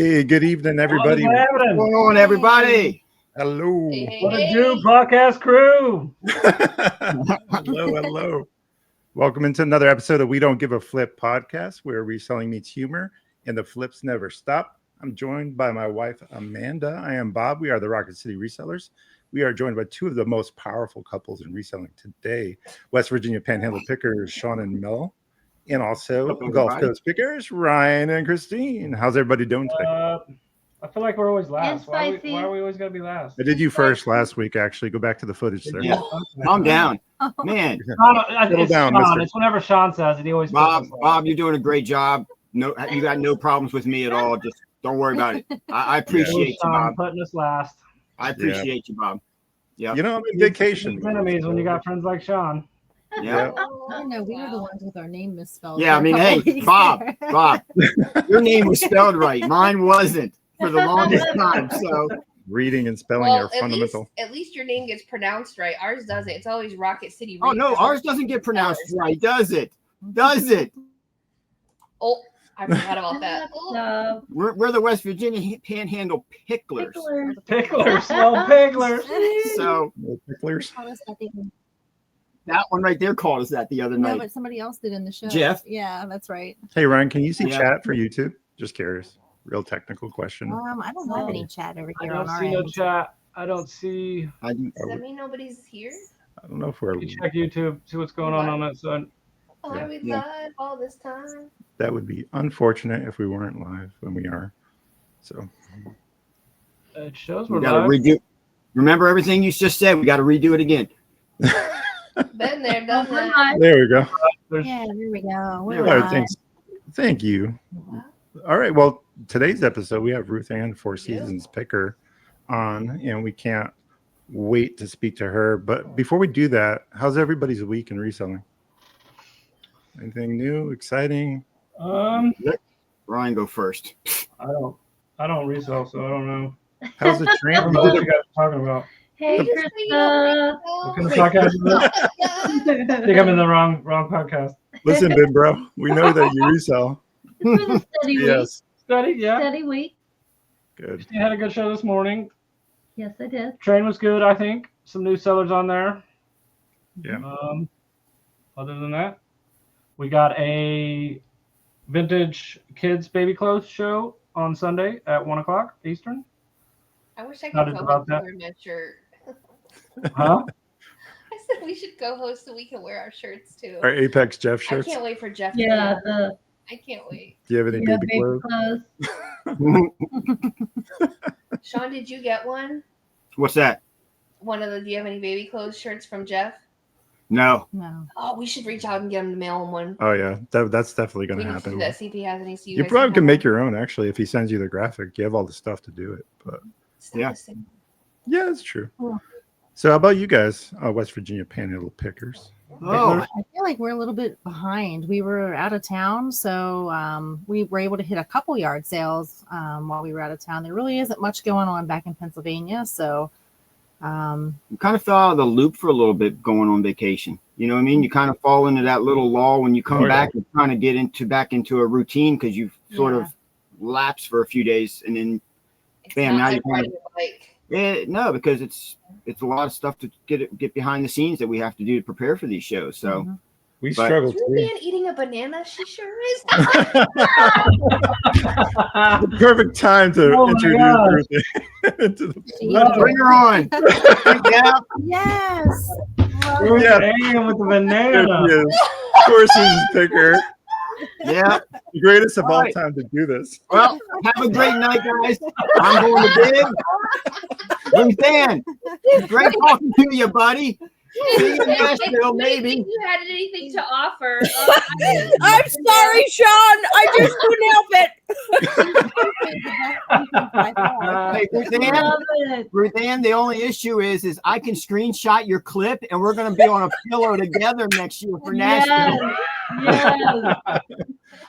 Hey, good evening, everybody. What's going on, everybody? Hello. What a do, podcast crew? Hello. Welcome into another episode of We Don't Give a Flip podcast, where reselling meets humor and the flips never stop. I'm joined by my wife, Amanda. I am Bob. We are the Rocket City Resellers. We are joined by two of the most powerful couples in reselling today, West Virginia Panhandle pickers, Sean and Mel, and also Gulf Coast pickers, Ryan and Christine. How's everybody doing today? I feel like we're always last. Why are we always got to be last? I did you first last week, actually. Go back to the footage there. Yeah. Calm down. Man. It's whenever Sean says it. He always Bob, you're doing a great job. No, you got no problems with me at all. Just don't worry about it. I appreciate you, Bob. Putting us last. I appreciate you, Bob. Yeah. You know, I'm on vacation. Enemies when you got friends like Sean. Yeah. I know we were the ones with our name misspelled. Yeah, I mean, hey, Bob, your name was spelled right. Mine wasn't for the longest time. So reading and spelling are fundamental. At least your name gets pronounced right. Ours doesn't. It's always Rocket City. Oh no, ours doesn't get pronounced right, does it? Does it? Oh, I forgot about that. We're the West Virginia Panhandle Picklers. Picklers. Well, Picklers. So Picklers. That one right there called us that the other night. No, but somebody else did in the show. Jeff? Yeah, that's right. Hey, Ryan, can you see chat for YouTube? Just curious. Real technical question. I don't have any chat over here on our I don't see no end. chat. I don't see. Does that mean nobody's here? I don't know if we're. You check YouTube, see what's going on that side. Are we live all this time? That would be unfortunate if we weren't live when we are. So It shows We we're got to live. redo. Remember everything you just said. We got to redo it again. Been there, done that. there we go. Yeah, there we go. We're All All right, live. thanks. Thank you. All right. Well, today's episode we have Ruth Ann, 4seasonspicker, on, and we can't wait to speak to her. But before we do that, how's everybody's week in reselling? Anything new, exciting? Ryan, go first. I don't resell, so I don't know. How's the I train? don't know what you guys are talking about. Hey, Krista. What kind of podcast is this? I think I'm in the wrong podcast. Listen, big bro, we know that you resell. It was a steady week. Yes. Steady, yeah. Steady week. Good. You had a good show this morning. Yes, I did. Train was good, I think. Some new sellers on there. Yeah. Other than that, we got a vintage kids baby clothes show on Sunday at 1:00 Eastern. I wish I How could did go about host that? and wear my shirt. Huh? I said we should go host so we can wear our shirts too. Our Apex Jeff I shirts. can't wait for Jeff. Yeah, to I can't wait. Do you have any baby clothes? Sean, did you get one? What's that? Do you have any baby clothes shirts from Jeff? No. No. Oh, we should reach out and get him to mail him one. Oh yeah, that's definitely going We to need to do happen. that. See if he has any. So You guys probably can have make one. your own actually if he sends you the graphic. You have all the stuff to do it. But It's not Yeah. the same. yeah, that's true. Cool. So how about you guys, West Virginia Panhandle pickers? Oh, I feel like we're a little bit behind. We were out of town, so we were able to hit a couple yard sales while we were out of town. There really isn't much going on back in Pennsylvania, so you kind of fell out of the loop for a little bit going on vacation. You know what I mean? You kind of fall into that little lull when you come back and kind of get back into a routine because you sort of lapse for a few days and then It's Bam, not now like you riding a bike. no, because it's a lot of stuff to get behind the snes that we have to do to prepare for these shows. So We But- struggled Is Ruth too. Ann eating a banana? She sure is. The perfect time to Oh my introduce gosh. Ruth into the let's bring her on. Yeah. yes. Ruth Yeah. Ann with the There banana. she is. 4seasonspicker, Yeah. the greatest of all All right. time to do this. Well, have a great night, guys. I'm going to bed. Ruth Ann, great talking to you, buddy. See you in Nashville, maybe. If you had anything to offer. I'm sorry, Sean. I just couldn't help it. Hey, Ruth Ann, Love it. Ruth Ann, the only issue is I can screenshot your clip and we're going to be on a pillow together next year for Nashville. Yes.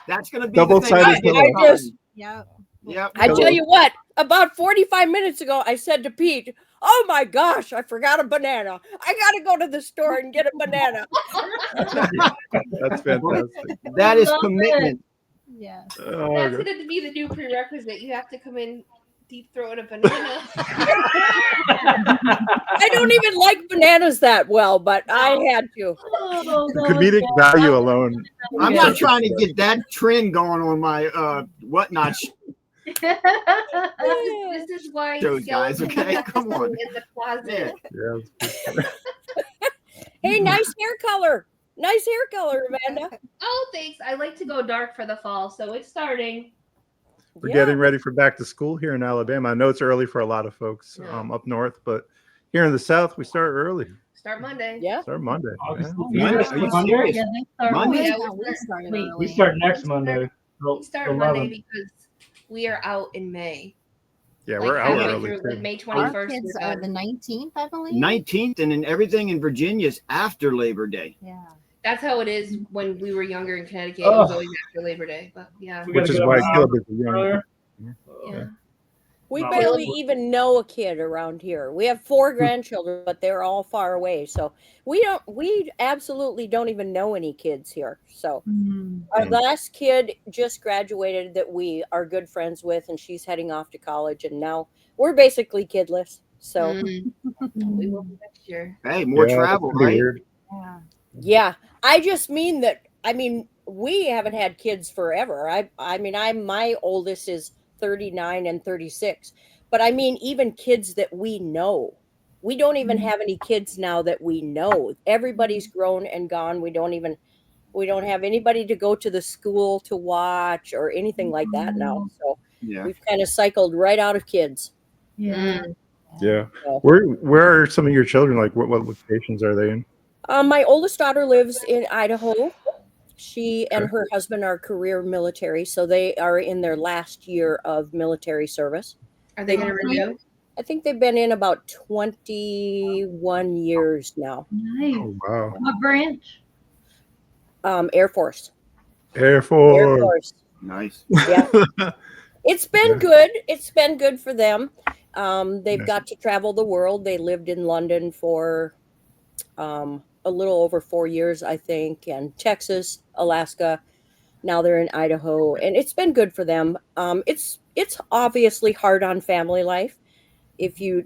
That's going to be Double-sided the thing. pillow. I just- Yep. Yep. I tell you what, about 45 minutes ago, I said to Pete, "Oh my gosh, I forgot a banana. I got to go to the store and get a banana." That's fantastic. That is Love commitment. Yes. Oh, That's God. going to be the new prerequisite. You have to come in deep throat a banana. I don't even like bananas that well, but I had to. Oh, The that was comedic good. value alone. I'm Yeah. not trying to get that trend going on my whatnot This is why shows, guys. Okay, come on. in the closet. Yeah. Yeah. Hey, nice hair color. Nice hair color, Amanda. Oh, thanks. I like to go dark for the fall, so it's starting. We're Yeah. getting ready for back to school here in Alabama. I know it's early for a lot of folks Yeah. up north, but here in the South, we start early. Start Monday. Yeah. Start Monday. August Yeah. you guys Are you start Monday? serious? Yeah, they start Monday? with- Yeah, No, we started Wait, early. We start next Monday. We start Monday because we are out in May. Yeah, Like we're out halfway early. through, like Too. May Our 21st. kids we're are the done. 19th, I believe. 19th, and then everything in Virginia is after Labor Day. Yeah. That's how it is when we were younger in Connecticut. It was always after Labor Day. But yeah. We Which gotta is get why up an Caleb hour is young. earlier. Yeah. We Not barely really. even know a kid around here. We have 4 grandchildren, but they're all far away. So we absolutely don't even know any kids here. So Mhm. our last kid just graduated that we are good friends with, and she's heading off to college, and now we're basically kidless. So We will be next year. Hey, more Yeah, travel, that's pretty right? weird. Yeah. yeah, I just mean that. I mean, we haven't had kids forever. I mean, my oldest is 39 and 36, but I mean, even kids that we know, we don't even have any kids now that we know. Everybody's grown and gone. We don't have anybody to go to the school to watch or anything like that now. So Yeah. we've kind of cycled right out of kids. Yeah. Yeah. So, Where are some of your children? Like, what locations are they in? my oldest daughter lives in Idaho. She and her husband are career military, so they are in their last year of military service. Are they going to renew? I think they've been in about 21 years now. Nice. Oh, wow. What branch? Air Force. Air Air Force. Force. Nice. Yeah. It's been Yeah. good. It's been good for them. They've Nice. got to travel the world. They lived in London for a little over 4 years, I think, and Texas, Alaska. Now they're in Idaho, and it's been good for them. It's obviously hard on family life. If you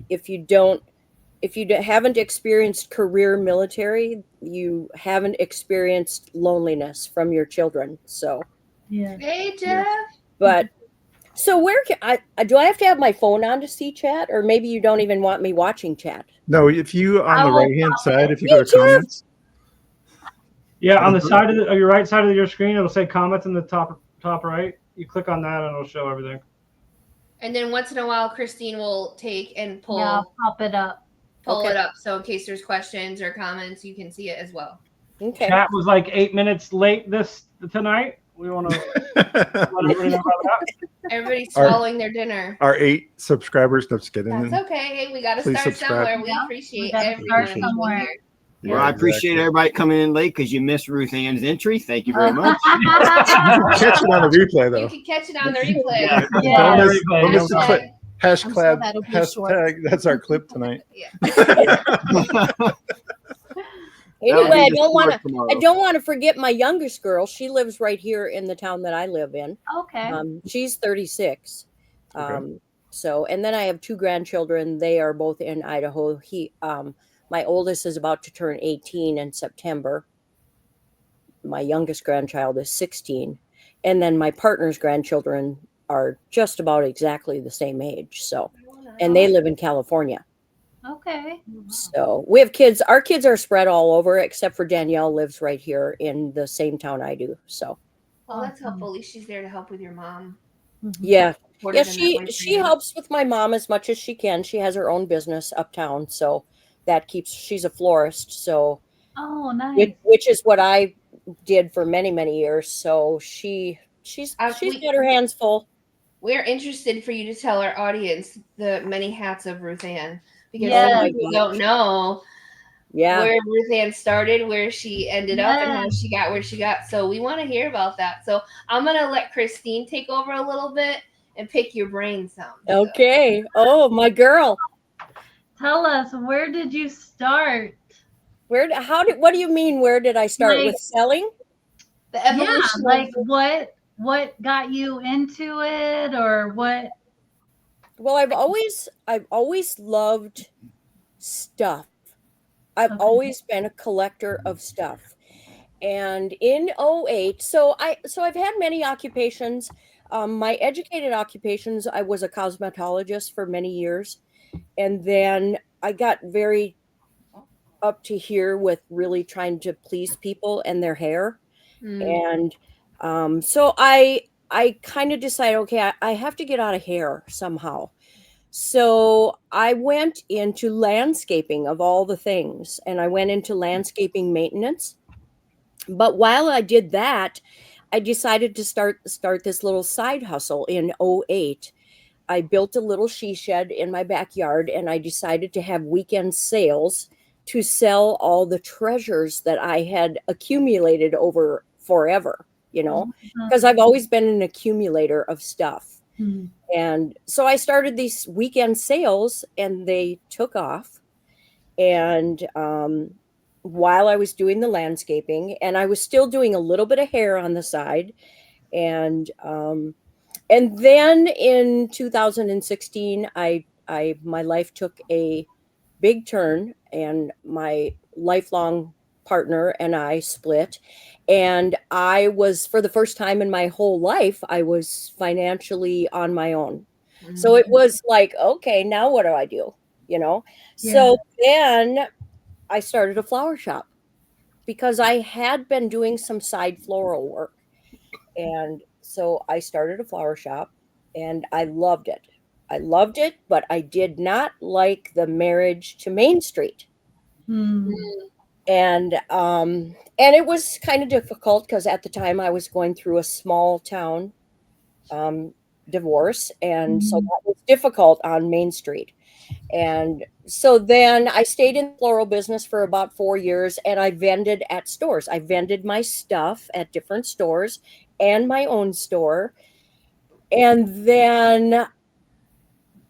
haven't experienced career military, you haven't experienced loneliness from your children. So, Yeah. Hey, Jeff. but so where can do I have to have my phone on to see chat, or maybe you don't even want me watching chat? No, if you on I the will right hand pop side, it. if you go to Hey, Jeff. comments, Yeah, on the side of your right side of your screen, it'll say comments in the top right. You click on that, and it'll show everything. And then once in a while, Christine will take and pull Yeah, I'll pop it up. Okay. it up. So in case there's questions or comments, you can see it as well. Okay. Chat was like 8 minutes late tonight. We want to let everybody know about that. Everybody's Our- swallowing their dinner. our 8 subscribers. No, just kidding. That's okay. Hey, we got to Please start subscribe. somewhere. We Yeah, appreciate we gotta everyone start being somewhere. here. Yeah, Well, I appreciate exactly. everybody coming in late because you missed Ruth Ann's entry. Thank you very much. Catch it on the replay, You though. can catch it on the replay. Yeah. Yeah. Don't miss, Replay. don't miss the Hashtag- clip. I'm sure Hashtag, that'll be short. that's our clip tonight. Anyway, I don't want want to forget my youngest girl. She lives right here in the town that I live in. Okay. She's 36. Okay. So, and then I have 2 grandchildren. They are both in Idaho. My oldest is about to turn 18 in September. My youngest grandchild is 16. And then my partner's grandchildren are just about exactly the same age. So, and they live in California. Okay. So we have kids. Our kids are spread all over, except for Danielle lives right here in the same town I do. So Well, that's helpful. At least she's there to help with your mom. yeah, Supportive in that she way for she you. helps with my mom as much as she can. She has her own business uptown, so that keeps. She's a florist, so Oh, nice. which is what I did for many years. So she's we- got her hands full. We're interested for you to tell our audience the many hats of Ruth Ann, because Yes. some people don't know Yeah, where Ruth Ann started, where she ended up, and how Yes. she got where she got. So we want to hear about that. So I'm gonna let Christine take over a little bit and pick your brain some. So, okay. Oh, my girl. Tell us, where did you start? What do you mean? Where did I start Like- the with selling? Yeah, evolution. like of, what what got you into it, or what? Well, I've always loved stuff. I've Okay. always been a collector of stuff. And in '08, so I've had many occupations. My educated occupations, I was a cosmetologist for many years, and then I got very up to here with really trying to please people and their hair. Mm. And so I kind of decided, okay, I have to get out of hair somehow. So I went into landscaping of all the things, and I went into landscaping maintenance. But while I did that, I decided to start this little side hustle in '08. I built a little she shed in my backyard, and I decided to have weekend sales to sell all the treasures that I had accumulated over forever, because I've always been an accumulator of stuff. Mhm. And so I started these weekend sales, and they took off. And while I was doing the landscaping, and I was still doing a little bit of hair on the side, and then in 2016, my life took a big turn, and my lifelong partner and I split. And I was, for the first time in my whole life, I was financially on my own. So it was like, okay, now what do I do? So then I started a flower shop because I had been doing some side floral work. And so I started a flower shop, and I loved it. I loved it, but I did not like the marriage to Main Street. Hmm. And it was kind of difficult because at the time I was going through a small town divorce, and so that was difficult on Main Street. And so then I stayed in the floral business for about 4 years, and I vended at stores. I vended my stuff at different stores and my own store. And then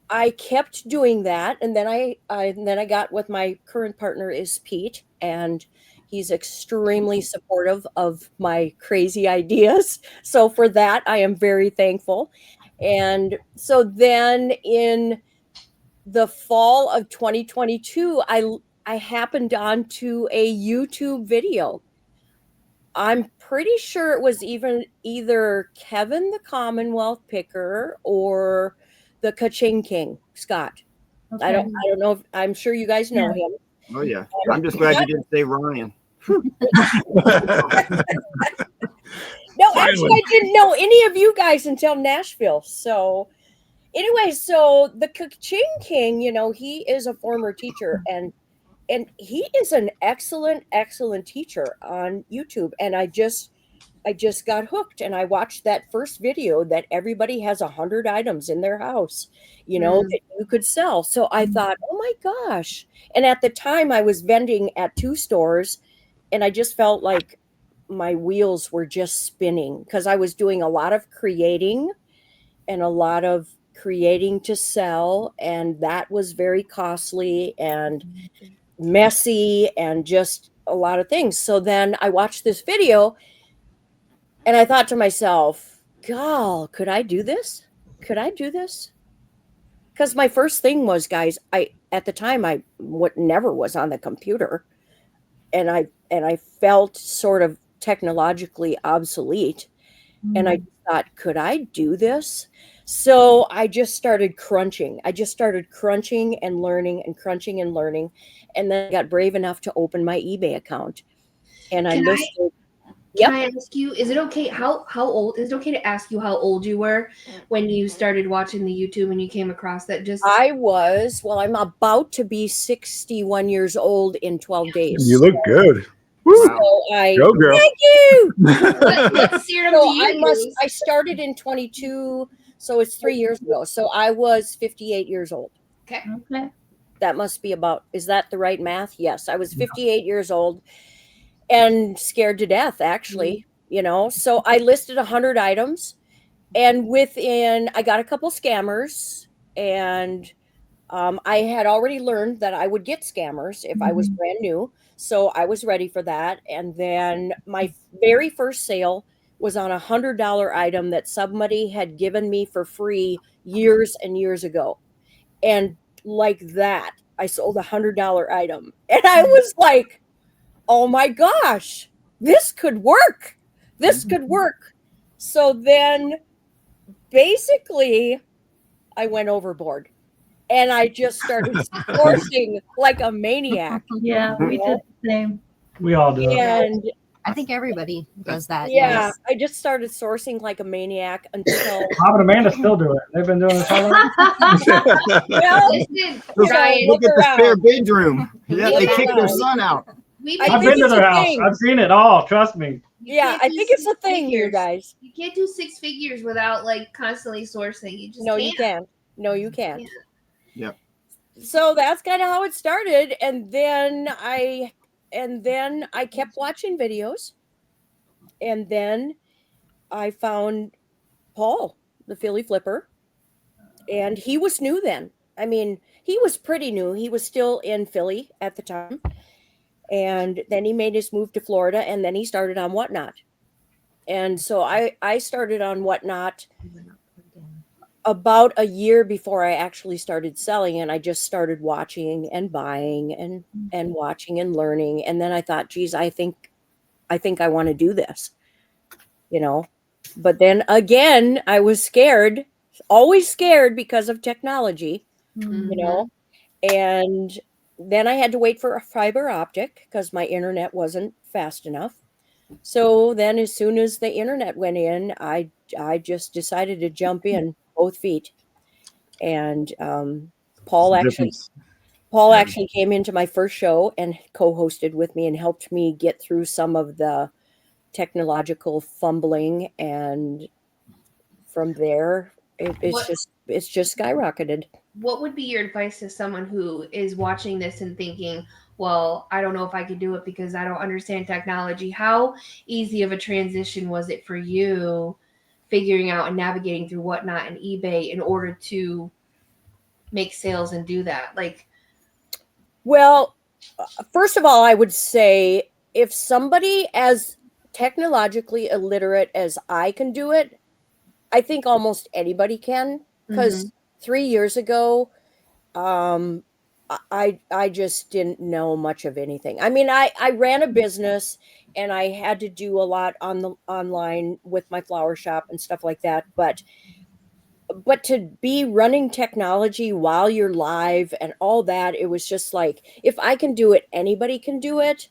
I kept doing that. And then I got with my current partner is Pete, and he's extremely supportive of my crazy ideas. So for that, I am very thankful. And so then in the fall of 2022, I happened onto a YouTube video. I'm pretty sure it was either Kevin the Commonwealth Picker or the Kaching King, Scott. I Okay. don't know if, I'm sure you guys know him. Oh yeah. I'm just glad you didn't say Ryan. No, Finally. actually, I didn't know any of you guys until Nashville. So anyway, so the Kaching King, he is a former teacher, and he is an excellent teacher on YouTube. And I just got hooked, and I watched that first video that everybody has 100 items in their house, that you could sell. So I thought, oh my gosh. And at the time I was vending at 2 stores, and I just felt like my wheels were just spinning because I was doing a lot of creating and a lot of creating to sell. And that was very costly and messy and just a lot of things. So then I watched this video, and I thought to myself, "God, could I do this? Could I do this?" Because my first thing was, guys, at the time I never was on the computer, and I felt sort of technologically obsolete, and I thought, could I do this? So I just started crunching. I just started crunching and learning and crunching and learning, and then I got brave enough to open my eBay account, and I Can I- listed. Can I ask you, is it okay? How old is it okay to ask you how old you were when you started watching the YouTube and you came across that? I'm about to be 61 years old in 12 days. You look good. So Go, girl. thank you. What serum do So you use? I started in 22, so it's 3 years ago. So I was 58 years old. Okay. That must be is that the right math? Yes, I was 58 years old and scared to death, actually, So I listed 100 items, and I got a couple scammers, and I had already learned that I would get scammers if I was brand new. So I was ready for that. And then my very first sale was on $100 item that somebody had given me for free years and years ago. And like that, I sold $100 item. And I was like, oh my gosh, this could work. This could work. So then basically I went overboard and I just started sourcing like a maniac. Yeah, we did the same. We all do it. And I think everybody does that. yeah, Yes. I just started sourcing like a maniac until Bob and Amanda still do it. They've been doing this all along. well, Listen, Look, Ryan, look at the around. spare bedroom. Yeah, they Look kicked their around. son out. we've I I've think been to it's their a house. thing. I've seen it all. Trust me. you yeah, can't I do think it's a six thing, you figures. guys. You can't do 6 figures without like constantly sourcing. You just No, can't. you can't. No, you can't. Yeah. So that's kind of how it started, and then I kept watching videos, and then I found Paul, the Philly Flipper, and he was new then. I mean, he was pretty new. He was still in Philly at the time, and then he made his move to Florida, and then he started on Whatnot. And so I started on Whatnot about a year before I actually started selling, and I just started watching and buying and watching and learning. And then I thought, geez, I think I want to do this, you know. But then again, I was scared, always scared because of technology, Mm. you know. And then I had to wait for a fiber optic because my internet wasn't fast enough. So then as soon as the internet went in, I just decided to jump in both feet. And Paul Yeah. actually came into my first show and co-hosted with me and helped me get through some of the technological fumbling, and from there it's just skyrocketed. What would be your advice to someone who is watching this and thinking, well, I don't know if I could do it because I don't understand technology? How easy of a transition was it for you figuring out and navigating through Whatnot and eBay in order to make sales and do that? Like, Well, first of all, I would say if somebody as technologically illiterate as I can do it, I think almost anybody can. Because 3 years ago, I just didn't know much of anything. I mean, I ran a business and I had to do a lot on the online with my flower shop and stuff like that. But to be running technology while you're live and all that, it was just like, if I can do it, anybody can do it.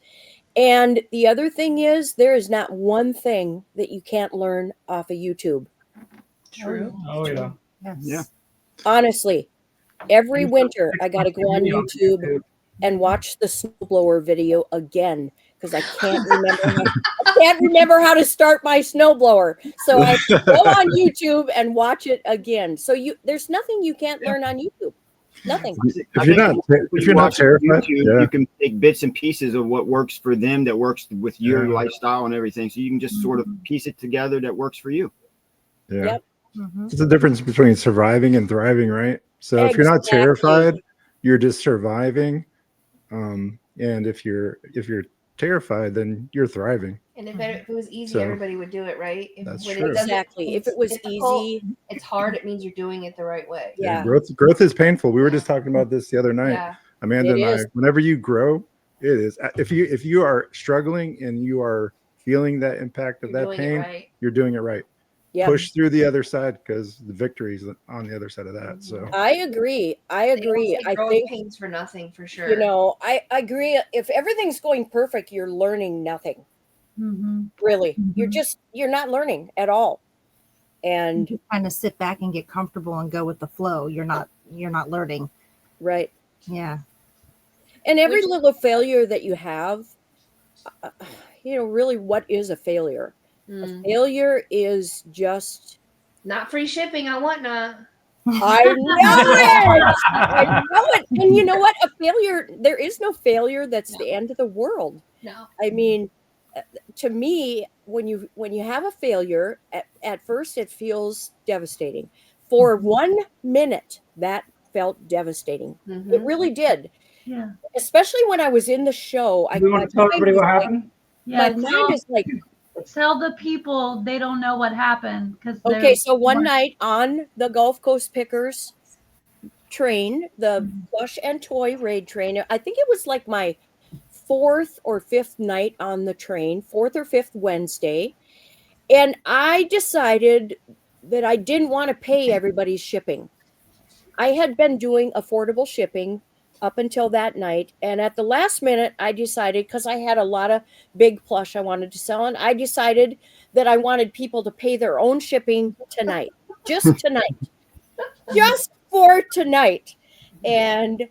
And the other thing is, there is not one thing that you can't learn off of YouTube. true. Oh yeah. Yes. Yeah. Honestly, every winter I got to go on YouTube and watch the snowblower video again because I can't remember how to start my snowblower. So I go on YouTube and watch it again. So there's nothing you can't learn on YouTube. Nothing. If you're not terrified, yeah. You can take bits and pieces of what works for them that works with your lifestyle and everything. So you can just sort of piece it together that works for you. Yeah. Yep. Mhm. It's the difference between surviving and thriving, right? So if you're not Exactly. terrified, you're just surviving. And if you're terrified, then you're thriving. And if it was easy, So, everybody would do it, right? that's when true. Exactly. If it was difficult, easy, it's hard. It means you're doing it the right way. yeah. Growth is painful. We were just talking about this the other night. Yeah. Amanda It and I, is. whenever you grow, it is. If you are struggling and you are feeling that impact of You're that doing it pain, right. you're doing it right. Yeah. Push through the other side because the victory is on the other side of that. So I agree. I They don't agree. say I growing think, pains for nothing, for sure. you know, I agree. If everything's going perfect, you're learning nothing. Mhm. Really. Mhm. You're not learning at all. And You kind of sit back and get comfortable and go with the flow. You're not learning. right. Yeah. And every little failure that you have, you know, really, what is a failure? Mm. Failure is just, Not free shipping on Whatnot. I know it. I know it. And you know what? A failure, there is no failure that's the end of the world. No. I mean, to me, when you have a failure, at first it feels devastating. For 1 minute, that felt devastating. Mhm. It really did. Yeah. Especially when I was in the show. Do you want to tell everybody what happened? My Yeah. mind is like Tell the people they don't know what happened because Okay, so one night on the Gulf Coast Pickers train, the plush and toy raid train, I think it was like my 4th or 5th night on the train, 4th or 5th Wednesday. And I decided that I didn't want to pay everybody's shipping. I had been doing affordable shipping up until that night. And at the last minute, I decided, because I had a lot of big plush I wanted to sell, and I decided that I wanted people to pay their own shipping tonight, just tonight, just for tonight. And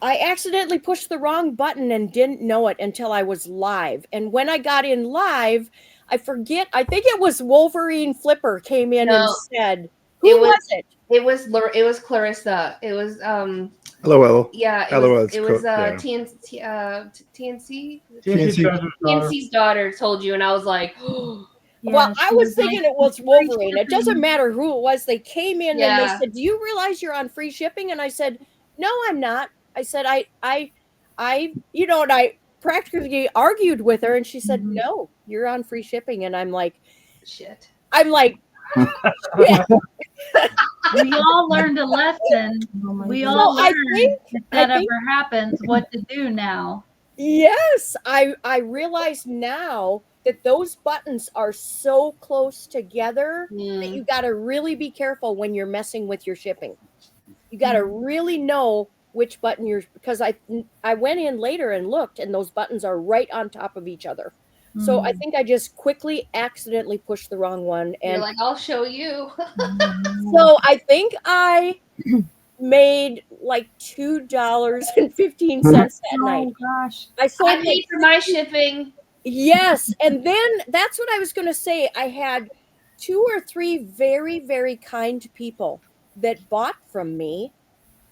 I accidentally pushed the wrong button and didn't know it until I was live. And when I got in live, I think it was Wolverine Flipper came in and said, who was it? It was Clarissa. It was LOL. yeah, LOL, it was yeah. TNC. Treasure's daughter. TNC's daughter told you, and I was like, Well, I was thinking it was Wolverine. It doesn't matter who it was. They came in and they said, "Do you realize you're on free shipping?" And I said, "No, I'm not." I said, I and I practically argued with her, and she said, "No, you're on free shipping." And I'm like, shit. I'm like, yeah. We all learned a lesson. We all learned if that ever happens, what to do now. Yes, I realize now that those buttons are so close together that you got to really be careful when you're messing with your shipping. You got to really know which button because I went in later and looked, and those buttons are right on top of each other. So I think I just quickly accidentally pushed the wrong one. And you're like, I'll show you. So I think I made like $2.15 that night. Gosh. I paid for my shipping. Yes. And then that's what I was going to say. I had 2 or 3 very, very kind people that bought from me.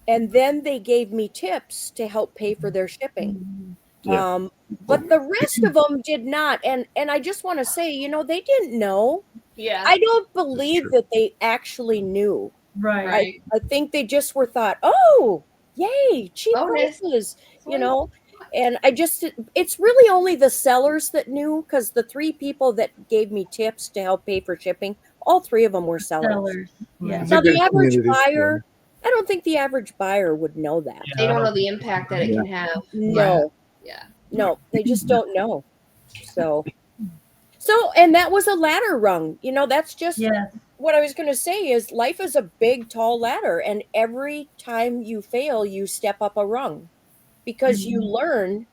And then they gave me tips to help pay for their shipping. Yeah. But the rest of them did not. And I just want to say, they didn't know. Yeah. I don't believe that they actually knew. Right. I think they just were thought, oh, yay, cheap Bonus. prices, and it's really only the sellers that knew, because the 3 people that gave me tips to help pay for shipping, all 3 of them were sellers. Yeah. Now the average buyer, I don't think the average buyer would know that. Yeah. They don't know the impact that it can have. No. Yeah. No, they just don't know. So, and that was a ladder rung. That's just what I was going to say is life is a big, tall ladder. And every time you fail, you step up a rung because you learn.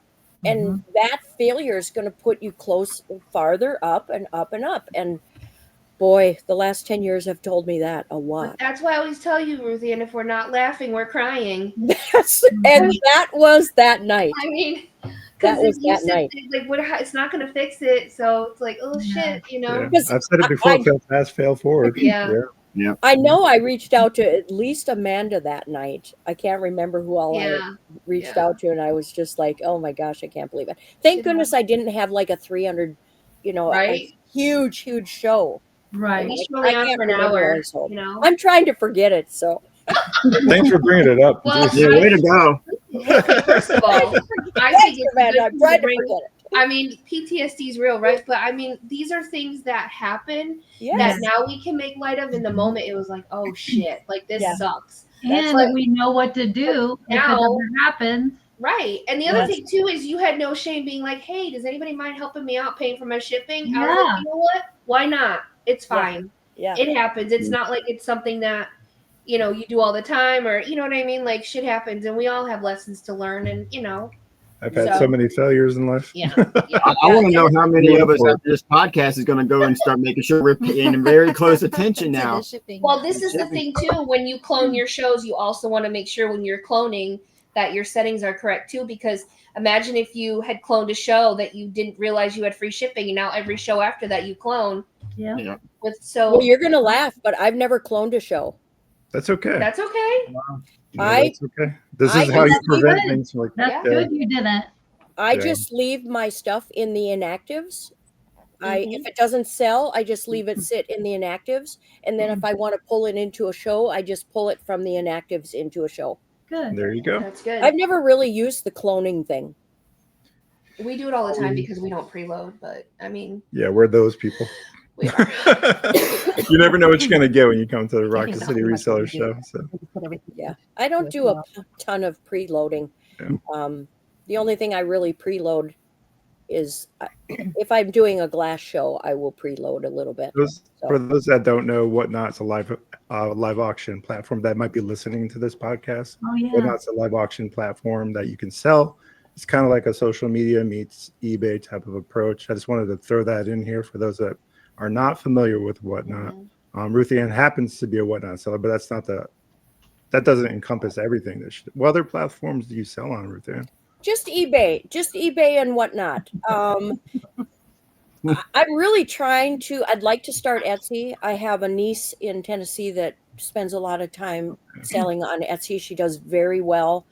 And that failure is going to put you farther up and up and up. And boy, the last 10 years have told me that a lot. But that's why I always tell you, Ruthie, and if we're not laughing, we're crying. And that was that night. I mean, that was that night. It's not going to fix it. So it's like, oh shit, Yeah. I've said it before. Fail fast, fail forward. Yeah. I know I reached out to at least Amanda that night. I can't remember who all I reached out to, and I was just like, oh my gosh, I can't believe it. Thank goodness I didn't have like a 300, a huge show. Right. He's really on for an hour, I'm trying to forget it, so. Thanks for bringing it up. Well, way to go. First of all, I think it's Amanda, I'm trying to forget it. I mean, PTSD is real, right? But I mean, these are things that happen that now we can make light of. In the moment, it was like, oh shit, like this sucks. And we know what to do if it ever happens. Right. And the other thing too is you had no shame being like, hey, does anybody mind helping me out paying for my shipping? I was like, you know what? Why not? It's fine. Yeah. It happens. It's not like it's something that, you do all the time, or you know what I mean? Like shit happens, and we all have lessons to learn, and I've had so many failures in life. Yeah. I want to know how many of us after this podcast is going to go and start making sure we're paying very close attention now. Well, this is the thing too. When you clone your shows, you also want to make sure when you're cloning that your settings are correct too, because imagine if you had cloned a show that you didn't realize you had free shipping, and now every show after that you clone. Yeah. Well, you're going to laugh, but I've never cloned a show. That's okay. That's okay. That's okay. This is how you prevent things like that. That's good you didn't. I just leave my stuff in the inactives. If it doesn't sell, I just leave it sit in the inactives. And then if I want to pull it into a show, I just pull it from the inactives into a show. Good. There you go. That's good. I've never really used the cloning thing. We do it all the time because we don't preload, but I mean, Yeah, we're those people. we are. You never know what you're going to get when you come to the Rocket That's City pretty much what Reseller we do. Show. So We just put everything Yeah, I don't do a ton of preloading. Yeah. The only thing I really preload is if I'm doing a glass show, I will preload a little bit. for those that don't know, Whatnot's a live auction platform that might be listening to this podcast. Oh yeah. Whatnot's a live auction platform that you can sell. It's kind of like a social media meets eBay type of approach. I just wanted to throw that in here for those that are not familiar with Whatnot. Ruthie Ann happens to be a Whatnot seller, but that doesn't encompass everything. What other platforms do you sell on, Ruthie Ann? Just eBay and Whatnot. I'm really trying to. I'd like to start Etsy. I have a niece in Tennessee that spends a lot of time selling on Etsy. She does very well,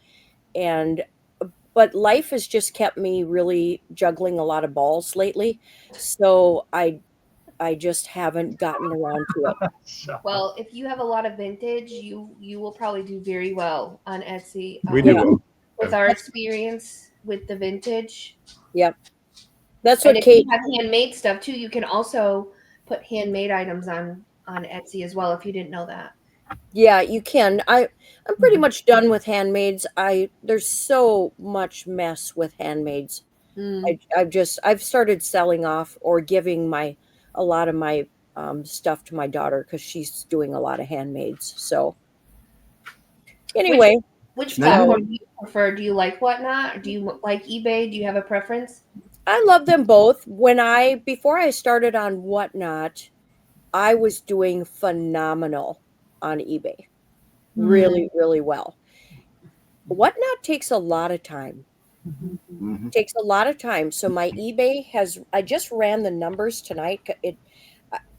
but life has just kept me really juggling a lot of balls lately. So I just haven't gotten around to it. Well, if you have a lot of vintage, you will probably do very well on Etsy. We do well. With our experience with the vintage. Yep. That's And what if Kate. you have handmade stuff too, you can also put handmade items on Etsy as well if you didn't know that. Yeah, you can. I'm pretty much done with handmaids. There's so much mess with handmaids. I've started selling off or giving a lot of my stuff to my daughter because she's doing a lot of handmaids. So anyway, which platform do you prefer? Do you like Whatnot? Do you like eBay? Do you have a preference? I love them both. Before I started on Whatnot, I was doing phenomenal on eBay. Really, really well. Whatnot takes a lot of time. Takes a lot of time. So my eBay I just ran the numbers tonight.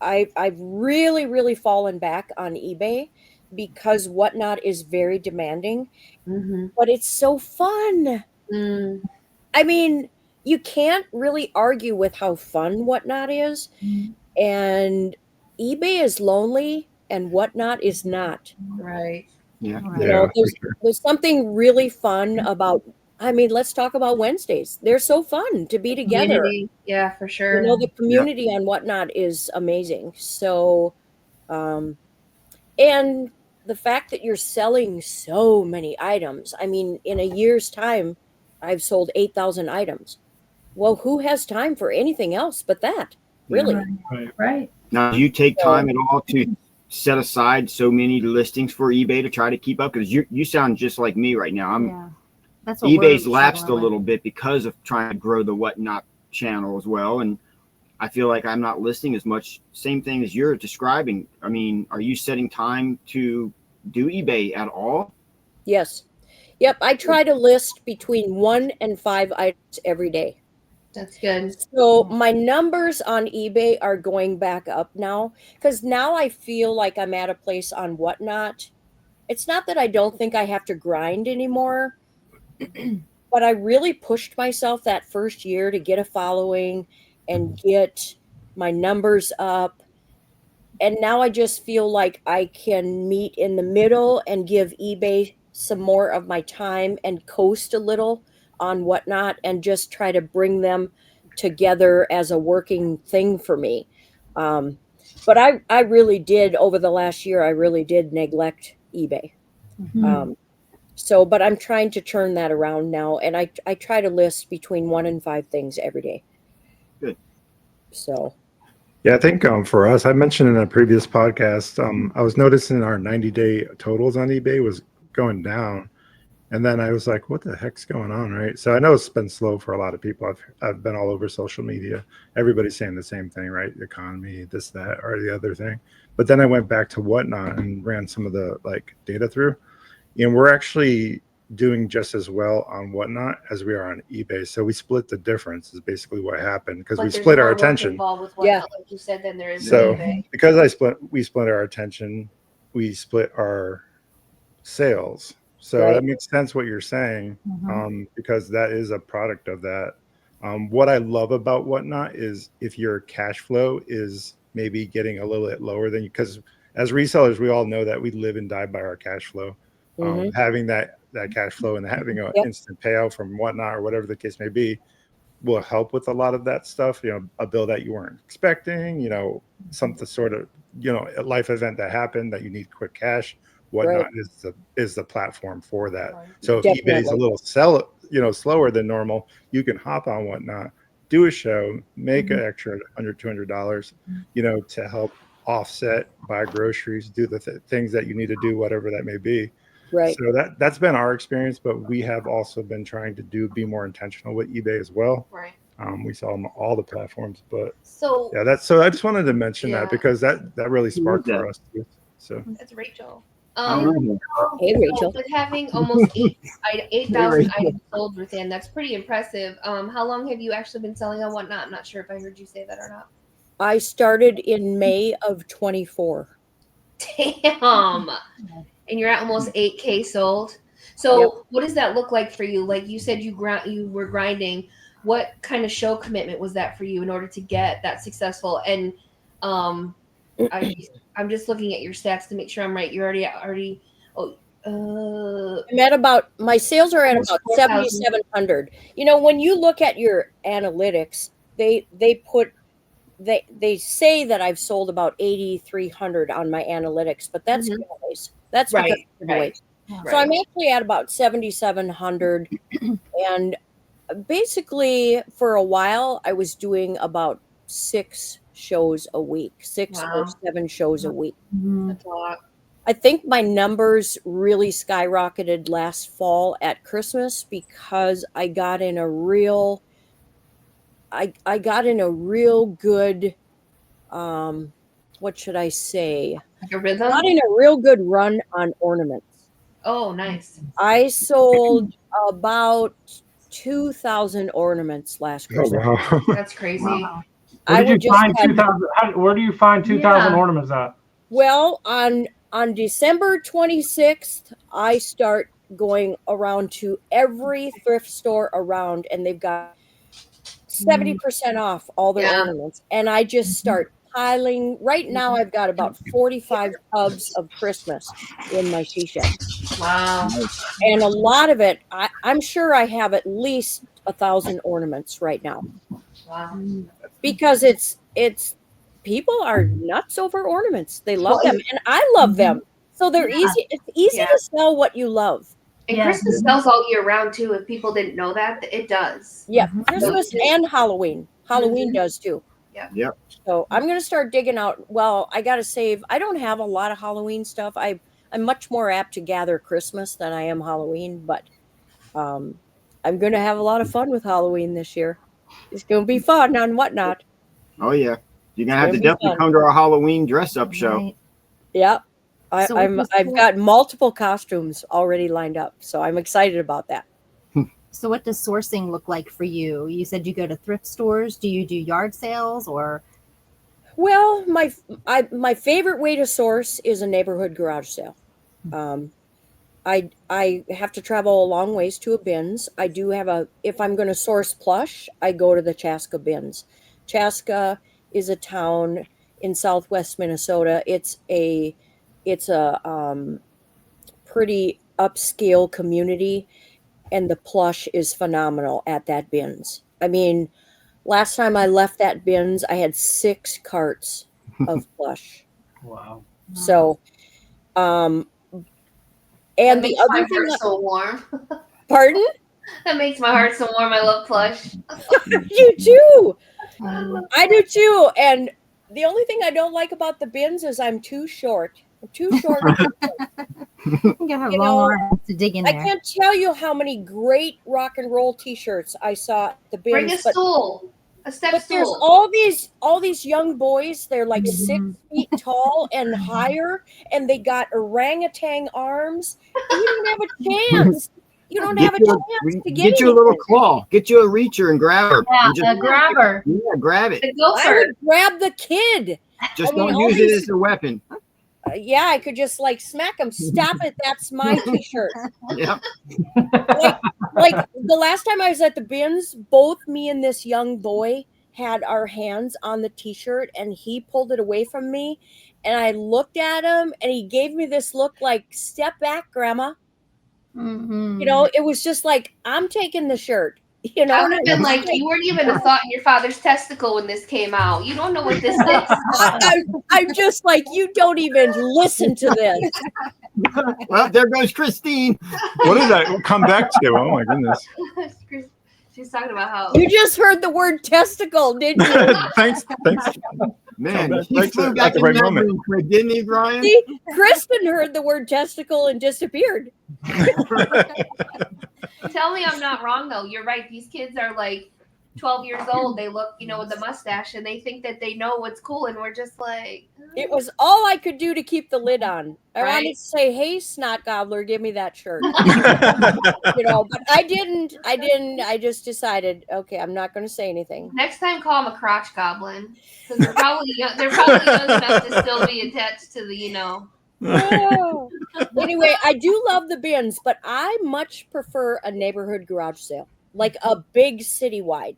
I've really, really fallen back on eBay because Whatnot is very demanding, but it's so fun. I mean, you can't really argue with how fun Whatnot is, and eBay is lonely and Whatnot is not. Right. Yeah. There's something really fun about. I mean, let's talk about Wednesdays. They're so fun to be together. Community. Yeah, for sure. The community on Whatnot is amazing. So, and the fact that you're selling so many items. I mean, in a year's time, I've sold 8,000 items. Well, who has time for anything else but that? Really? Right. Now, do you take time at all to set aside so many listings for eBay to try to keep up? Because you sound just like me right now. That's what eBay's we're lapsed a struggling little bit because of trying to grow the Whatnot channel as well. And I feel like I'm not listing as much. Same thing as you're describing. I mean, are you setting time to do eBay at all? Yes. Yep. I try to list between 1 and 5 items every day. That's good. So my numbers on eBay are going back up now because now I feel like I'm at a place on Whatnot. It's not that I don't think I have to grind anymore, but I really pushed myself that first year to get a following and get my numbers up. And now I just feel like I can meet in the middle and give eBay some more of my time and coast a little on Whatnot and just try to bring them together as a working thing for me. But I really did, over the last year, I really did neglect eBay. But I'm trying to turn that around now. And I try to list between 1 and 5 things every day. Good. So. Yeah, I think for us, I mentioned in a previous podcast, I was noticing our 90-day totals on eBay was going down. And then I was like, what the heck's going on, right? So I know it's been slow for a lot of people. I've been all over social media. Everybody's saying the same thing, right? The economy, this, that, or the other thing. But then I went back to Whatnot and ran some of the data through. And we're actually doing just as well on Whatnot as we are on eBay. So we split the difference is basically what happened because we split our attention. With Whatnot, like you said, then there is so eBay. Because we split our attention, we split our sales. So that makes sense what you're saying, because that is a product of that. What I love about Whatnot is if your cash flow is maybe getting a little bit lower than you, because as resellers, we all know that we live and die by our cash flow. Having that cash flow and having an instant payout from Whatnot or whatever the case may be, will help with a lot of that stuff. You know, a bill that you weren't expecting, you know, something sort of, you know, a life event that happened that you need quick cash, whatnot, is the platform for that. Right. So if eBay's a little slower than normal, you can hop on Whatnot, do a show, make an extra $100, $200, you know, to help offset, buy groceries, do the things that you need to do, whatever that may be. Right. So that's been our experience, but we have also been trying to be more intentional with eBay as well. Right. We saw them on all the platforms, but So yeah, so I just wanted to mention Yeah. that because that really sparked that? for us too. So that's Rachel. I don't know. Hey, So Rachel. with having almost 8,000 Rachel. items sold within, that's pretty impressive. How long have you actually been selling on Whatnot? I'm not sure if I heard you say that or not. I started in May of 24. Damn. And you're at almost 8K sold. So what does that look like for you? Like you said, you were grinding. What kind of show commitment was that for you in order to get that successful? And I'm just looking at your stats to make sure I'm right. You're already. I'm at about, my sales are at Almost about 4,000. 7,700. You know, when you look at your analytics, they say that I've sold about 8,300 on my analytics, but that's giveaways. That's because of giveaways. So I'm actually at about 7,700, and basically for a while I was doing about 6 shows a week, 6 or 7 shows a week. That's a lot. I think my numbers really skyrocketed last fall at Christmas because I got in a real good what should I say? Like a rhythm? Got in a real good run on ornaments. Oh, nice. I sold about 2,000 ornaments last Christmas. wow. That's crazy. Wow. Where I do you find 2,000? Where do you find 2,000 ornaments at? Well, on December 26th, I start going around to every thrift store around, and they've got 70% off all their ornaments. And I just start piling. Right now, I've got about 45 tubs of Christmas in my she shed. Wow. And a lot of it, I'm sure I have at least 1,000 ornaments right now. Wow. Because it's people are nuts over ornaments. They love them, and I love them. So they're easy. It's easy to sell what you love. And Christmas sells all year round too. If people didn't know that, it does. Yeah, Christmas and Halloween. Halloween does too. Yeah. So I'm gonna start digging out. Well, I gotta save. I don't have a lot of Halloween stuff. I'm much more apt to gather Christmas than I am Halloween, but I'm gonna have a lot of fun with Halloween this year. It's gonna be fun on Whatnot. Oh yeah, you're gonna have to definitely come to our Halloween dress up show. Right. Yeah, So I've got multiple costumes already lined up, so I'm excited about that. So what does sourcing look like for you? You said you go to thrift stores. Do you do yard sales or? Well, my favorite way to source is a neighborhood garage sale. I have to travel a long ways to a bins. I do have if I'm going to source plush, I go to the Chaska bins. Chaska is a town in southwest Minnesota. It's a pretty upscale community, and the plush is phenomenal at that bins. I mean, last time I left that bins, I had 6 carts of plush. Wow. So, and That the makes other my thing, heart so warm. pardon? That makes my heart so warm. I love plush. You too. I do too. And the only thing I don't like about the bins is I'm too short. I'm too short. You gotta have long arms to dig in I there. can't tell you how many great rock and roll T-shirts I saw at the bins. Bring a stool. A step But there's stool. all these young boys. They're like 6 feet tall and higher, and they got orangutan arms. And you don't have a chance. You don't have a chance to Get you a little claw. Get you a reacher and grab her. Yeah, And just, a grabber. yeah, grab it. The I gopher. would grab the kid. Just I mean, don't all use it these- as a weapon. Yeah, I could just like smack him. Stop it. That's my T-shirt. Yeah. Like the last time I was at the bins, both me and this young boy had our hands on the T-shirt, and he pulled it away from me, and I looked at him, and he gave me this look like, "Step back, Grandma." Mm-hmm. You know, it was just like, I'm taking the shirt. You know, I would have been like, you weren't even a thought in your father's testicle when this came out. You don't know what this is. I'm just like, you don't even listen to this. Well, there goes Christine. What did I come back to? Oh my goodness. She's talking about how You just heard the word testicle, didn't you? Thanks. Man, Come he back flew to- back at the in right that moment. room quick, didn't he, Brian? See, Kristen heard the word testicle and disappeared. Tell me I'm not wrong though. You're right. These kids are like 12 years old. They look, with the mustache and they think that they know what's cool. And we're just like, It was all I could do to keep the lid on. I wanted Right. to say, hey, snot gobbler, give me that shirt. But I didn't. I just decided, okay, I'm not going to say anything. next time call them a crotch goblin. Because they're probably young enough to still be attached to the, Oh. Anyway, I do love the bins, but I much prefer a neighborhood garage sale, like a big citywide.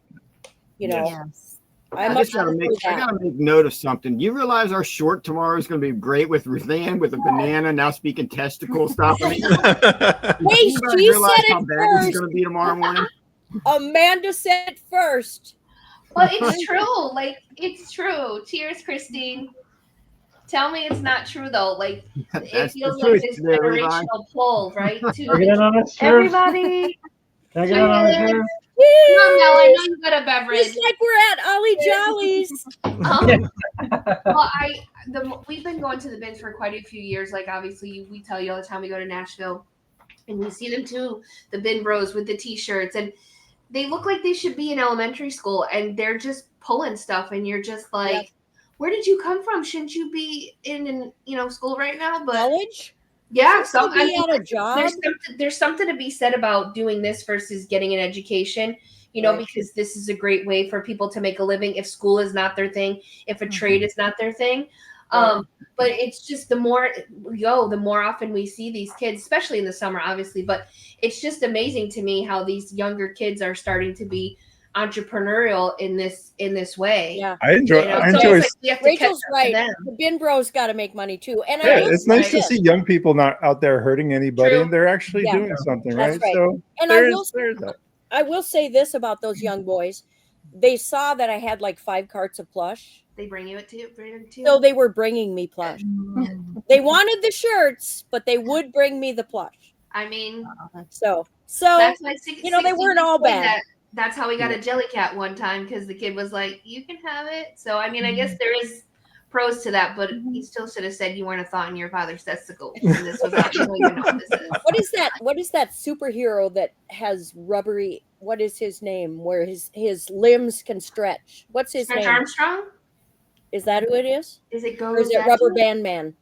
Yes. I I much just gotta prefer make, I that. gotta make note of something. You realize our short tomorrow is gonna be great with Ruthann with a banana now speaking testicle stuff. I mean, Hey, you guys she realize said how it bad this is first. gonna be tomorrow morning? Amanda said it first. But it's true. Like, it's true. Cheers, Christine. Tell me it's not true, though. Like, it That's feels the like truth this today, Levi. generational pull, right? Can I get in To on this? Cheers. everybody. Can I get in on this? Cheers. Cheers? Come on, Mel. I know you got a beverage. Just like we're at Ollie Jolly's. Well, we've been going to the bins for quite a few years. Like, obviously, we tell you all the time we go to Nashville, and we see them too, the bin bros with the T-shirts, and they look like they should be in elementary school, and they're just pulling stuff, and you're just like, Yep. where did you come from? Shouldn't you be in school right now? But College? yeah, So so I be mean, at a job. there's something to be said about doing this versus getting an education. Right. Because this is a great way for people to make a living if school is not their thing, if a trade is not their thing. But it's just the more we go, the more often we see these kids, especially in the summer, obviously. But it's just amazing to me how these younger kids are starting to be entrepreneurial in this way. Yeah. I enjoy. I So enjoy. it's like we have to catch Rachel's up to right. them. The bin bros got to make money too. And Yeah, I will it's say nice to this. see young people not out there hurting anybody, True. and they're actually Yeah. doing something, That's right? right. So And I there's will that. I will say this about those young boys. They saw that I had like 5 carts of plush. They bring it to you. So they were bringing me plush. They wanted the shirts, but they would bring me the plush. I mean, So that's my they weren't all bad. That's how we got a jelly cat one time because the kid was like, "You can have it." So I mean, I guess there is pros to that, but you still should have said you weren't a thought in your father's testicle. And this was out. You don't even know what this is. What is that superhero that has rubbery, what is his name, where his limbs can stretch? What's his Stretch name? Armstrong? Is that who it is? Is it Go? Or is it Rubber Band Man?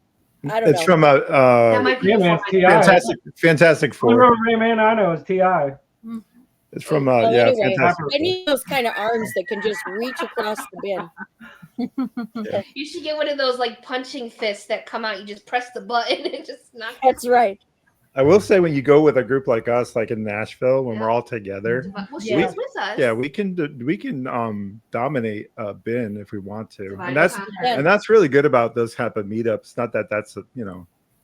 I don't It's know. from That might be Yeah, before man, my T.I. Fantastic Only Four. rubber man I know is T.I. It's from Well, anyway, Fantastic I need those kind of arms that can just reach across the bin. You should get one of those like punching fists that come out. You just press the button and just knock. That's right. I will say when you go with a group like us, like in Nashville, when we're all together, Well, she Yeah. was with us. yeah, we can dominate a bin if we want to, Divide and that's conquer. Yeah. and that's really good about those type of meetups. Not that that's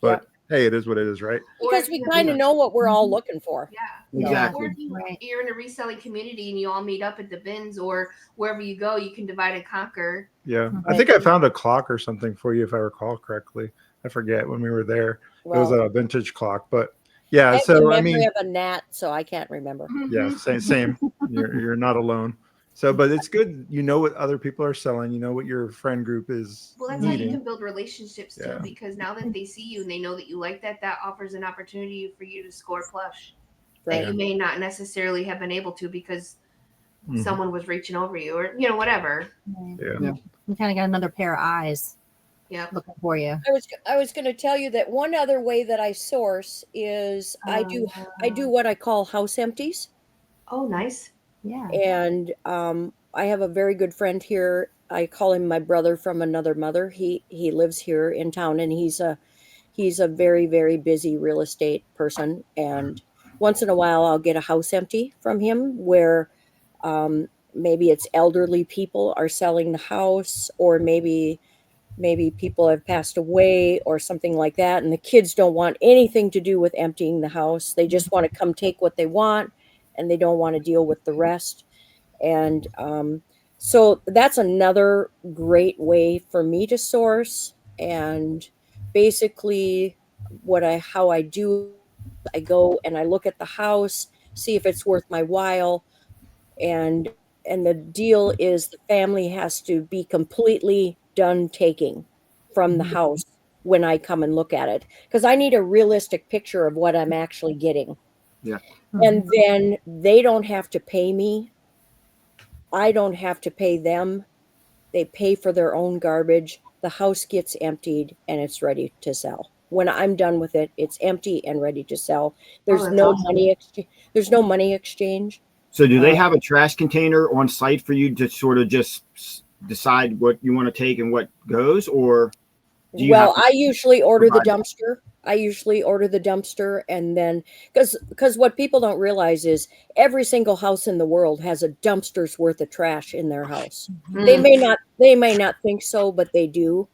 but hey, it is what it is, right? Because we kind of know what we're all looking for. Yeah. Exactly. Or if Right. you're in a reselling community and you all meet up at the bins or wherever you go, you can divide and conquer. Yeah, I Right. think I found a clock or something for you if I recall correctly. I forget when we were there. It was Well, a vintage clock, but I yeah. have the So I memory mean, of a gnat, so I can't remember. yeah, same. You're not alone. So, but it's good. You know what other people are selling. You know what your friend group is Well, that's how you needing. can build relationships too, Yeah. because now that they see you and they know that you like that, that offers an opportunity for you to score plush Right. that you may not necessarily have been able to because Mhm. someone was reaching over you or whatever. Yeah. You kind of got another pair of eyes Yep. looking for you. I was going to tell you that one other way that I source is I do what I call house empties. Oh, nice. Yeah. And I have a very good friend here. I call him my brother from another mother. He lives here in town, and he's a very, very busy real estate person. And once in a while, I'll get a house empty from him where maybe it's elderly people are selling the house, or maybe people have passed away or something like that, and the kids don't want anything to do with emptying the house. They just want to come take what they want and they don't want to deal with the rest. And so that's another great way for me to source. And basically how I do, I go and I look at the house, see if it's worth my while. And the deal is the family has to be completely done taking from the house when I come and look at it, because I need a realistic picture of what I'm actually getting. Yeah. And then they don't have to pay me. I don't have to pay them. They pay for their own garbage. The house gets emptied and it's ready to sell. When I'm done with it, it's empty and ready to sell. There's that's no awesome. money exchange. There's no money exchange. So do they have a trash container on site for you to sort of just decide what you want to take and what goes, or do you Well, have to I usually order the provide dumpster. And then because what people don't realize is every single house in the world has a dumpster's worth of trash in their house. They may not think so, but they do.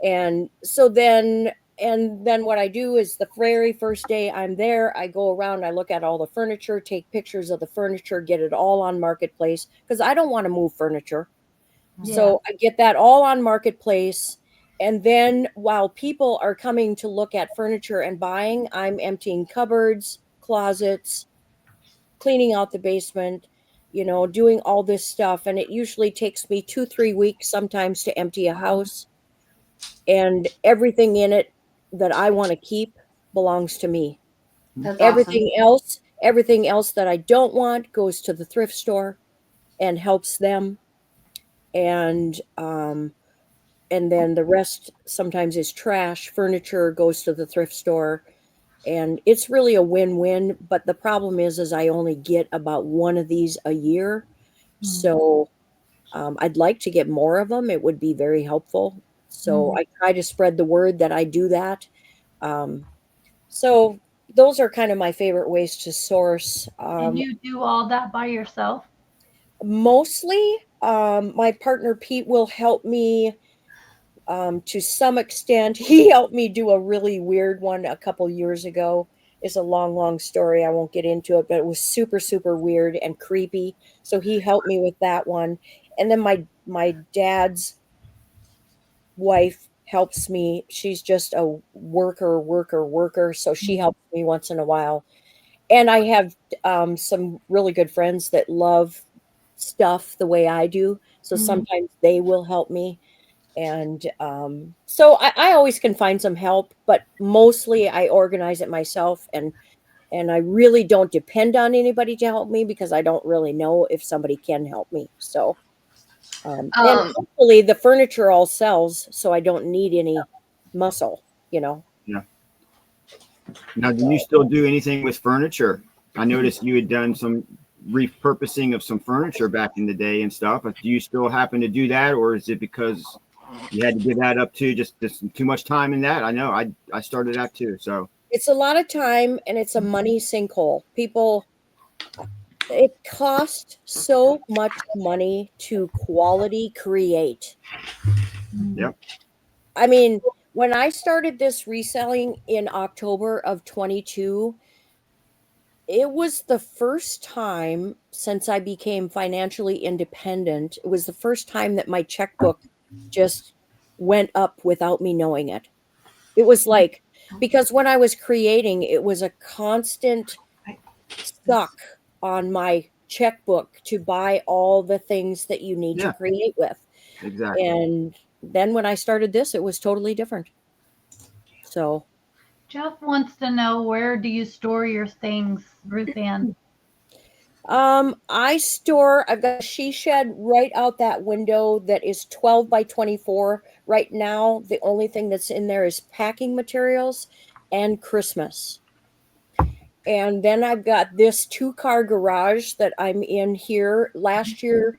And so then what I do is the very first day I'm there, I go around, I look at all the furniture, take pictures of the furniture, get it all on Marketplace, because I don't want to move furniture. So I get that all on Marketplace. And then while people are coming to look at furniture and buying, I'm emptying cupboards, closets, cleaning out the basement, doing all this stuff. And it usually takes me 2-3 weeks sometimes to empty a house. And everything in it that I want to keep belongs to me. That's Everything else that I don't want goes to the thrift store and helps them. And then the rest sometimes is trash. Furniture goes to the thrift store, and it's really a win-win. But the problem is I only get about one of these a year. So I'd like to get more of them. It would be very helpful. So I try to spread the word that I do that. So those are kind of my favorite ways to source. And you do all that by yourself? Mostly, my partner Pete will help me to some extent. He helped me do a really weird one a couple years ago. It's a long story. I won't get into it, but it was super, super weird and creepy. So he helped me with that one. And then my dad's wife helps me. She's just a worker. So she helps me once in a while. And I have some really good friends that love stuff the way I do. So sometimes they will help me. And so I always can find some help, but mostly I organize it myself. And I really don't depend on anybody to help me because I don't really know if somebody can help me. So and hopefully the furniture all sells, so I don't need any muscle, Yeah. Now, do you still do anything with furniture? I noticed you had done some repurposing of some furniture back in the day and stuff. Do you still happen to do that, or is it because you had to give that up too? Just too much time in that? I know I started that too. So it's a lot of time and it's a money sinkhole. It costs so much money to quality create. Yep. I mean, when I started this reselling in October of 22, it was the first time since I became financially independent. It was the first time that my checkbook just went up without me knowing it. It was like, because when I was creating, it was a constant suck on my checkbook to buy all the things that you need to create with. Exactly. And then when I started this, it was totally different. So Jeff wants to know, where do you store your things, Ruth Ann? I've got a she shed right out that window that is 12 by 24. Right now, the only thing that's in there is packing materials and Christmas. And then I've got this 2-car garage that I'm in here. Last year,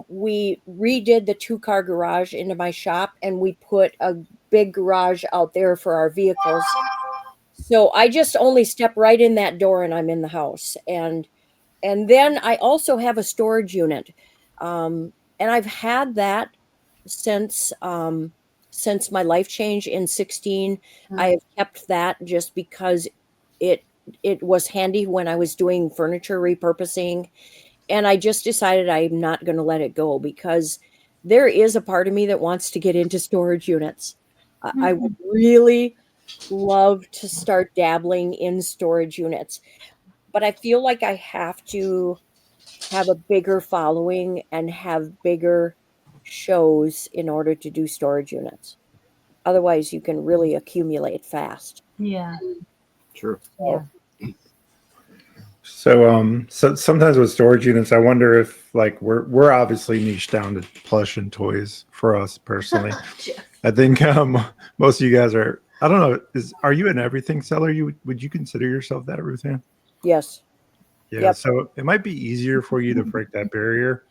we redid the 2-car garage into my shop, and we put a big garage out there for our vehicles. So I just only step right in that door and I'm in the house. And then I also have a storage unit. And I've had that since my life change in 16. I have kept that just because it it was handy when I was doing furniture repurposing. And I just decided I'm not going to let it go because there is a part of me that wants to get into storage units. I would really love to start dabbling in storage units, but I feel like I have to have a bigger following and have bigger shows in order to do storage units. Otherwise, you can really accumulate fast. Yeah. Sure. Yeah. So sometimes with storage units, I wonder if like we're obviously niche down to plush and toys for us personally. I think most of you guys are. I don't know. Are you an everything seller? Would you consider yourself that, Ruth Ann? Yes. Yeah. Yep. So it might be easier for you to break that barrier.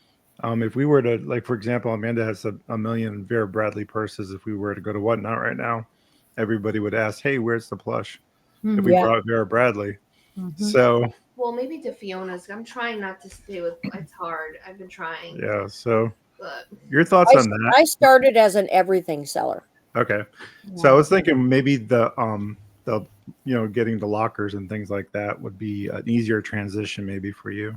If we were to, like, for example, Amanda has a million Vera Bradley purses. If we were to go to Whatnot right now, everybody would ask, "Hey, where's the plush?" If we Yeah. brought Vera Bradley. Mhm. So Well, maybe to Fiona's. I'm trying not to stay with. It's hard. I've been trying. yeah. So But your thoughts on that? I started as an everything seller. Okay. So I was thinking maybe the getting the lockers and things like that would be an easier transition maybe for you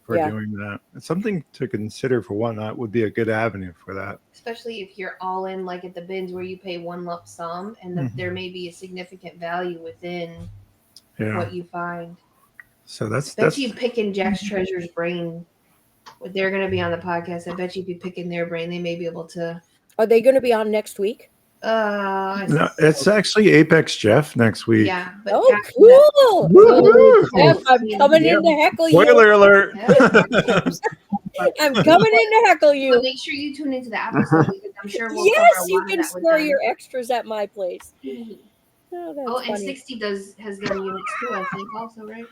for Yeah. doing that. It's something to consider for Whatnot would be a good avenue for that. especially if you're all in, like at the bins where you pay one lump sum, and there may be a significant value within Yeah. what you find. So that's Bet you picking Jack's Treasure's brain. They're going to be on the podcast. I bet you if you picking their brain, they may be able to. Are they going to be on next week? no, it's actually Apex Jeff next week. Yeah. But Oh, after cool. Woo-hoo! Jeff, I'm coming Yep. in to heckle you. Spoiler alert. I'm coming in to heckle But you. make sure you tune into the episode because I'm sure we'll Yes, cover a you lot of can that with store them. your extras at my place. Mhm. Oh, that's Oh, and funny. 60 has gun units too, I think, also, right?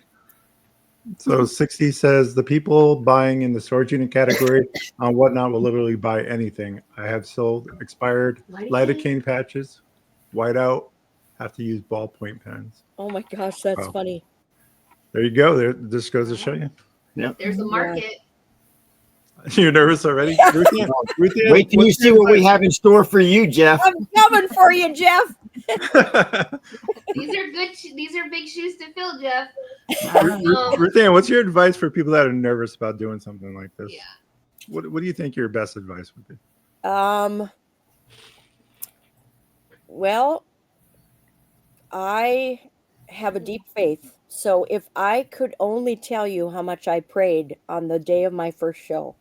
So 60 says the people buying in the storage unit category on Whatnot will literally buy anything. I have sold expired lidocaine patches, whiteout, have to use ballpoint pens. Oh my gosh, that's Wow. funny. There you go. There, this goes to show you. There's a market. You're nervous already? Ruth Ann, Wait till you see what we have in store for you, Jeff. I'm coming for you, Jeff. These are good. These are big shoes to fill, Jeff. Ruth Ann, what's your advice for people that are nervous about doing something like this? Yeah. What do you think your best advice would be? Well, I have a deep faith. So if I could only tell you how much I prayed on the day of my first show,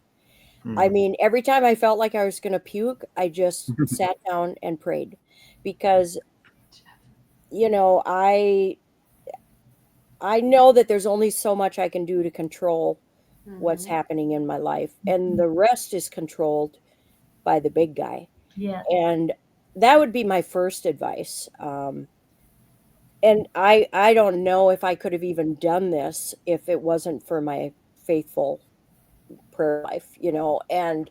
I mean, every time I felt like I was going to puke, I just sat down and prayed because, you know, I know that there's only so much I can do to control what's happening in my life, and the rest is controlled by the big guy. Yeah. And that would be my first advice. And I don't know if I could have even done this if it wasn't for my faithful prayer life, you know, and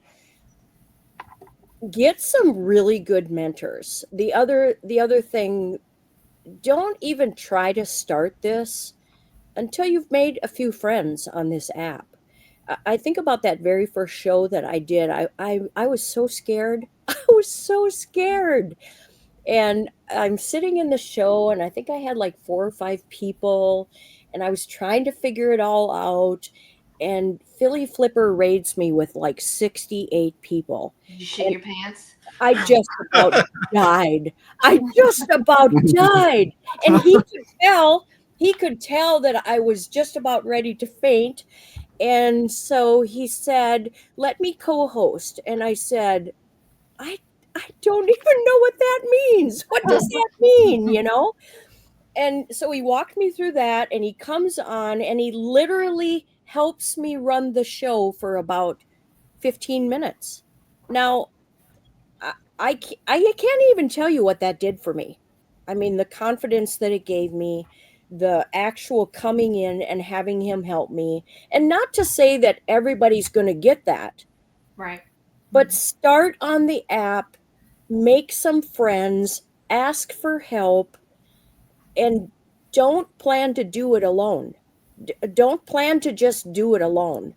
get some really good mentors. The other thing, don't even try to start this until you've made a few friends on this app. I think about that very first show that I did. I was so scared. I was so scared. And I'm sitting in the show, and I think I had like 4 or 5 people, and I was trying to figure it all out. And Philly Flipper raids me with like 68 people. Did you shit your pants? I just about died. I just about died. And he could tell that I was just about ready to faint. And so he said, "Let me co-host." And I said, I don't even know what that means. What does that mean, you know? And so he walked me through that, and he comes on and he literally helps me run the show for about 15 minutes. Now, I can't even tell you what that did for me. I mean, the confidence that it gave me, the actual coming in and having him help me. And not to say that everybody's going to get that. Right. But start on the app, make some friends, ask for help, and don't plan to do it alone. Don't plan to just do it alone.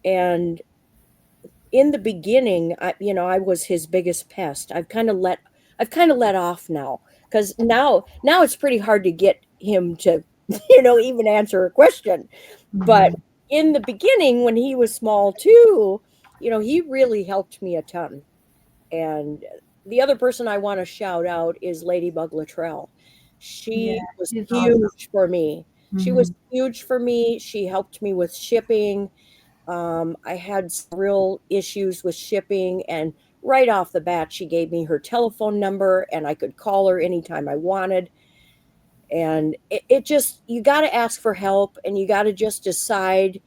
And in the beginning, I was his biggest pest. I've kind of let off now, because now it's pretty hard to get him to even answer a question. But in the beginning, when he was small too, he really helped me a ton. And the other person I want to shout out is Ladybug Luttrell. She was she's huge awesome. for me. She was huge for me. She helped me with shipping. I had some real issues with shipping, and right off the bat, she gave me her telephone number, and I could call her anytime I wanted. And it just, you got to ask for help, and you got to just decide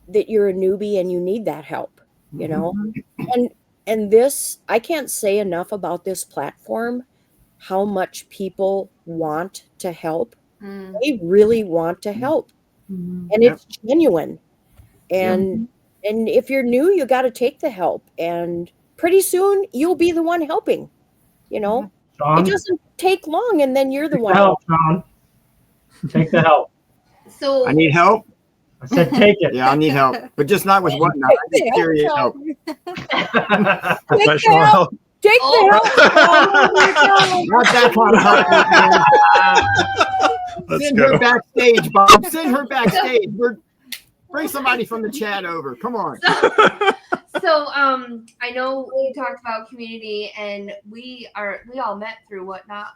that you're a newbie and you need that help, and this, I can't say enough about this platform, how much people want to help. They really want to help, and it's genuine. And if you're new, you got to take the help, and pretty soon you'll be the one helping. John, it doesn't take long, and then you're the take one the help, John. Take the help. So I need help. I said take it. Yeah, I need help, but just not with whatnot. I need serious help. Professional help. Take the help. Not that kind of help. Let's Send go. her backstage, Bob. Send her backstage. Bring somebody from the chat over. Come on. So I know you talked about community, and we all met through Whatnot.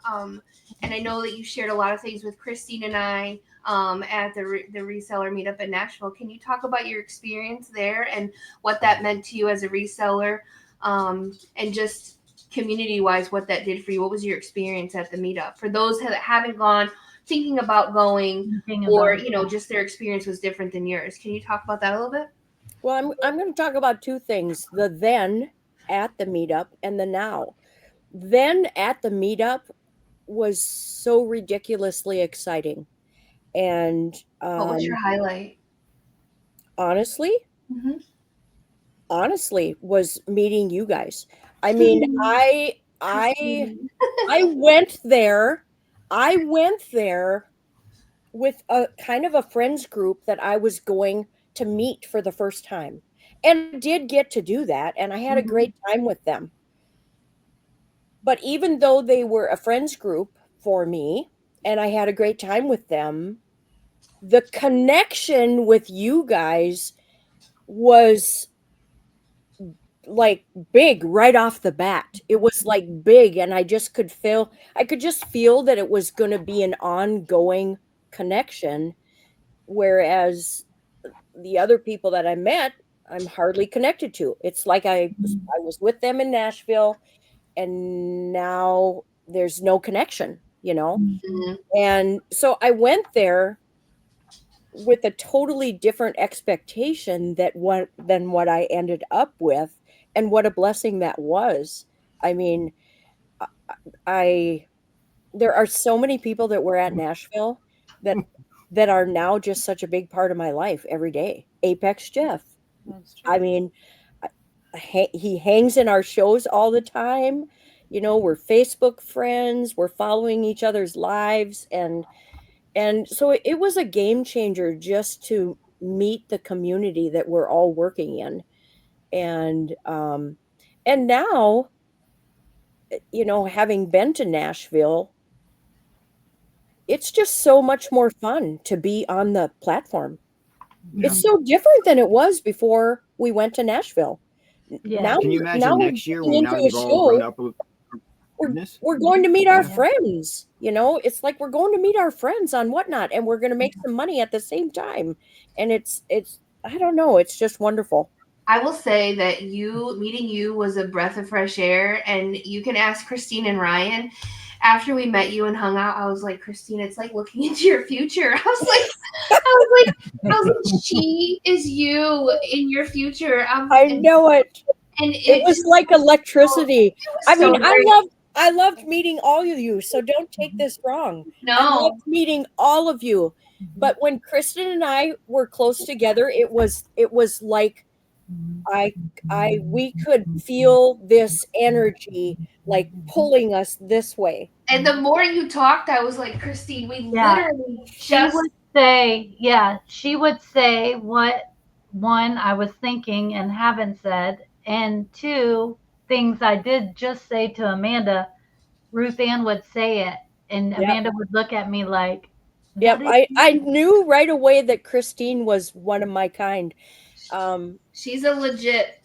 And I know that you shared a lot of things with Christine and I at the reseller meetup in Nashville. Can you talk about your experience there and what that meant to you as a reseller, and just community wise, what that did for you? What was your experience at the meetup? For those that haven't gone, thinking about going, or just their experience was different than yours. Can you talk about that a little bit? Well, I'm going to talk about two things: the then at the meetup and the now. Then at the meetup was so ridiculously exciting. And What was your highlight? honestly, was meeting you guys. I mean, I went there. I went there with a kind of a friends group that I was going to meet for the first time. And I did get to do that, and I had a great time with them. But even though they were a friends group for me, and I had a great time with them, the connection with you guys was like big right off the bat. It was like big, and I could just feel that it was going to be an ongoing connection. Whereas the other people that I met, I'm hardly connected to. It's like I was with them in Nashville, and now there's no connection, And so I went there with a totally different expectation than what I ended up with, and what a blessing that was. I mean, there are so many people that were at Nashville that are now just such a big part of my life every day. Apex Jeff. I mean, he hangs in our shows all the time. We're Facebook friends. We're following each other's lives. And so it was a game changer just to meet the community that we're all working in. And now, having been to Nashville, it's just so much more fun to be on the platform. Yeah. It's so different than it was before we went to Nashville. Yeah. Now, can you imagine next year when now you've all grown up with we're going to meet our friends. It's like we're going to meet our friends on Whatnot, and we're going to make some money at the same time. And it's I don't know, it's just wonderful. I will say that meeting you was a breath of fresh air, and you can ask Christine and Ryan. After we met you and hung out, I was like, Christine, it's like looking into your future. I was like, she is you in your future. I know it. And it was like electricity. I loved meeting all of you, so don't take this wrong. No. I loved meeting all of you. But when Kristen and I were close together, it was like we could feel this energy like pulling us this way. And the more you talked, I was like, Christine, we literally she would say what, one, I was thinking and haven't said, and two, things I did just say to Amanda. Ruth Ann would say it, and Amanda would look at me like, Yep, I knew right away that Christine was one of my kind. She's a legit,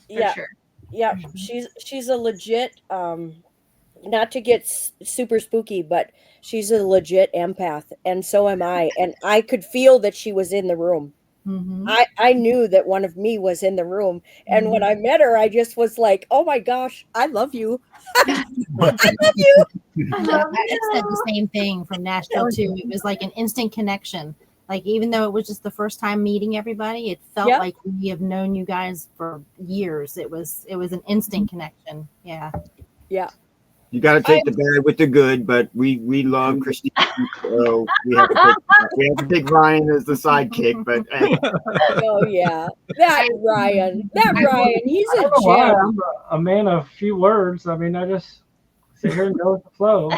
for Yeah, sure. yeah, she's a legit. Not to get super spooky, but she's a legit empath, and so am I. And I could feel that she was in the room. Mhm. I knew that one of me was in the room, and when I met her, I just was like, "Oh my gosh, I love you! I love you!" I said the same thing from Nashville too. It was like an instant connection. Like even though it was just the first time meeting everybody, it felt Yep. like we have known you guys for years. It was an instant connection. Yeah. Yeah. You got to take the bad with the good, but we love Christine, so we have to pick Ryan as the sidekick. But Oh yeah, that Ryan, he's I a don't know why gem. I'm a man of few words. I mean, I just sit here and go with the flow.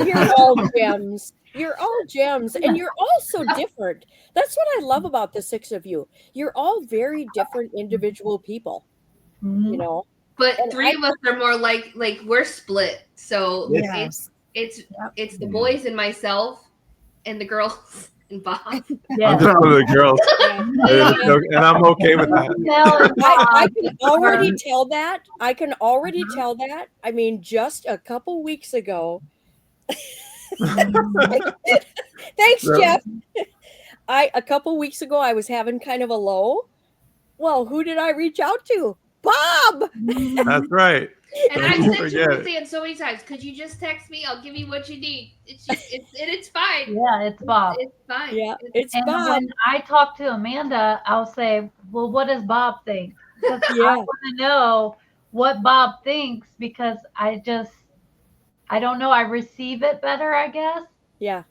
You're all gems. You're all gems, and you're all so different. That's what I love about the six of you. You're all very different individual people. You know, But And three of us are more like we're split. So Yes. it's the boys and myself and the girls and Bob. I'm down with the girls, and I'm okay with that. I can already tell that. I can already tell that. I mean, just a couple weeks ago. Thanks, Jeff. A couple weeks ago, I was having kind of a low. Well, who did I reach out to? Bob. That's right. And I've said to Roseanne so many times, could you just text me? I'll give you what you need. It's fine. Yeah, it's Bob. It's fine. Yeah, it's And Bob. when I talk to Amanda, I'll say, well, what does Bob think? Because I want to know what Bob thinks, because I don't know. I receive it better, I guess. Yeah.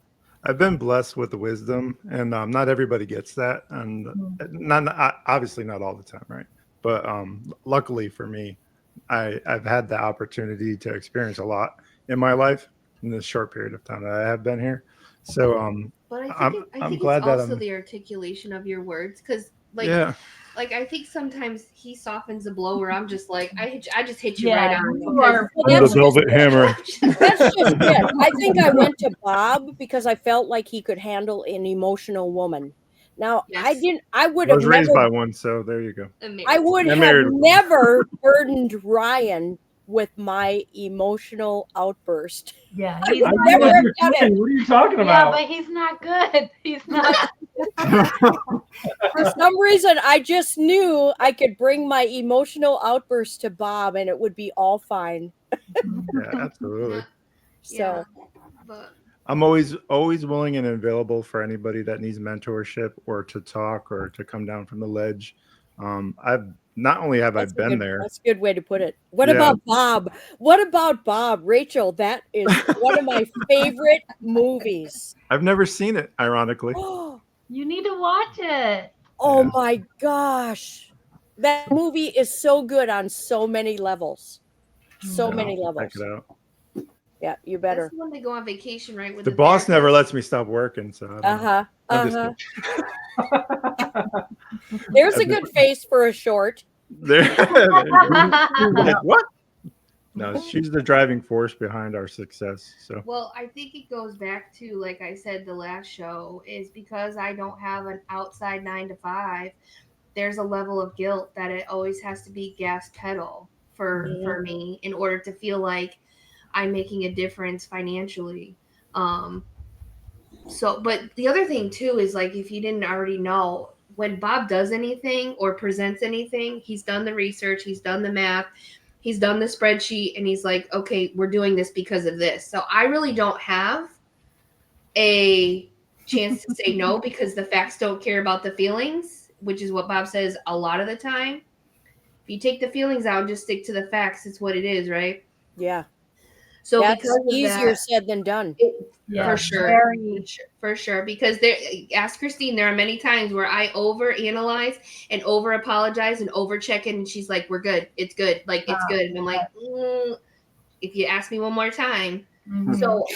I've been blessed with the wisdom, and not everybody gets that, and obviously not all the time, right? But luckily for me, I've had the opportunity to experience a lot in my life in this short period of time that I have been here. So but I think glad that it's also the articulation of your words, because like I think sometimes he softens the blow where I'm just like I just hit you right on. The velvet hammer. That's just it. I think I went to Bob because I felt like he could handle an emotional woman. Now I would have was raised by one, so there you go. I would have never burdened Ryan with my emotional outburst. Yeah, I would never have done it. What are you talking about? Yeah, but he's not good. He's not. For some reason, I just knew I could bring my emotional outburst to Bob, and it would be all fine. Yeah, absolutely. So, I'm always willing and available for anybody that needs mentorship or to talk or to come down from the ledge. I've not only have I been there. That's a good way to put it. What about Bob? What about Bob? Rachel, that is one of my favorite movies. I've never seen it, ironically. You need to watch it. Oh my gosh. That movie is so good on so many levels. So many levels. Check it out. Yeah, you better. That's when they go on vacation, right? With the boss never lets me stop working, so There's a good face for a short. Like, what? No, she's the driving force behind our success. So well, I think it goes back to, like I said the last show, is because I don't have an outside 9 to 5. There's a level of guilt that it always has to be gas pedal for me in order to feel like I'm making a difference financially. So, but the other thing too is, like, if you didn't already know, when Bob does anything or presents anything, he's done the research, he's done the math, he's done the spreadsheet, and he's like, okay, we're doing this because of this. So I really don't have a chance to say no, because the facts don't care about the feelings, which is what Bob says a lot of the time. If you take the feelings out and just stick to the facts, it's what it is, right? Yeah. So that's because easier said than done. For sure. Because ask Christine, there are many times where I overanalyze and over apologize and over check in, and she's like, "We're good. It's good. Like it's good." And I'm like, if you ask me one more time. So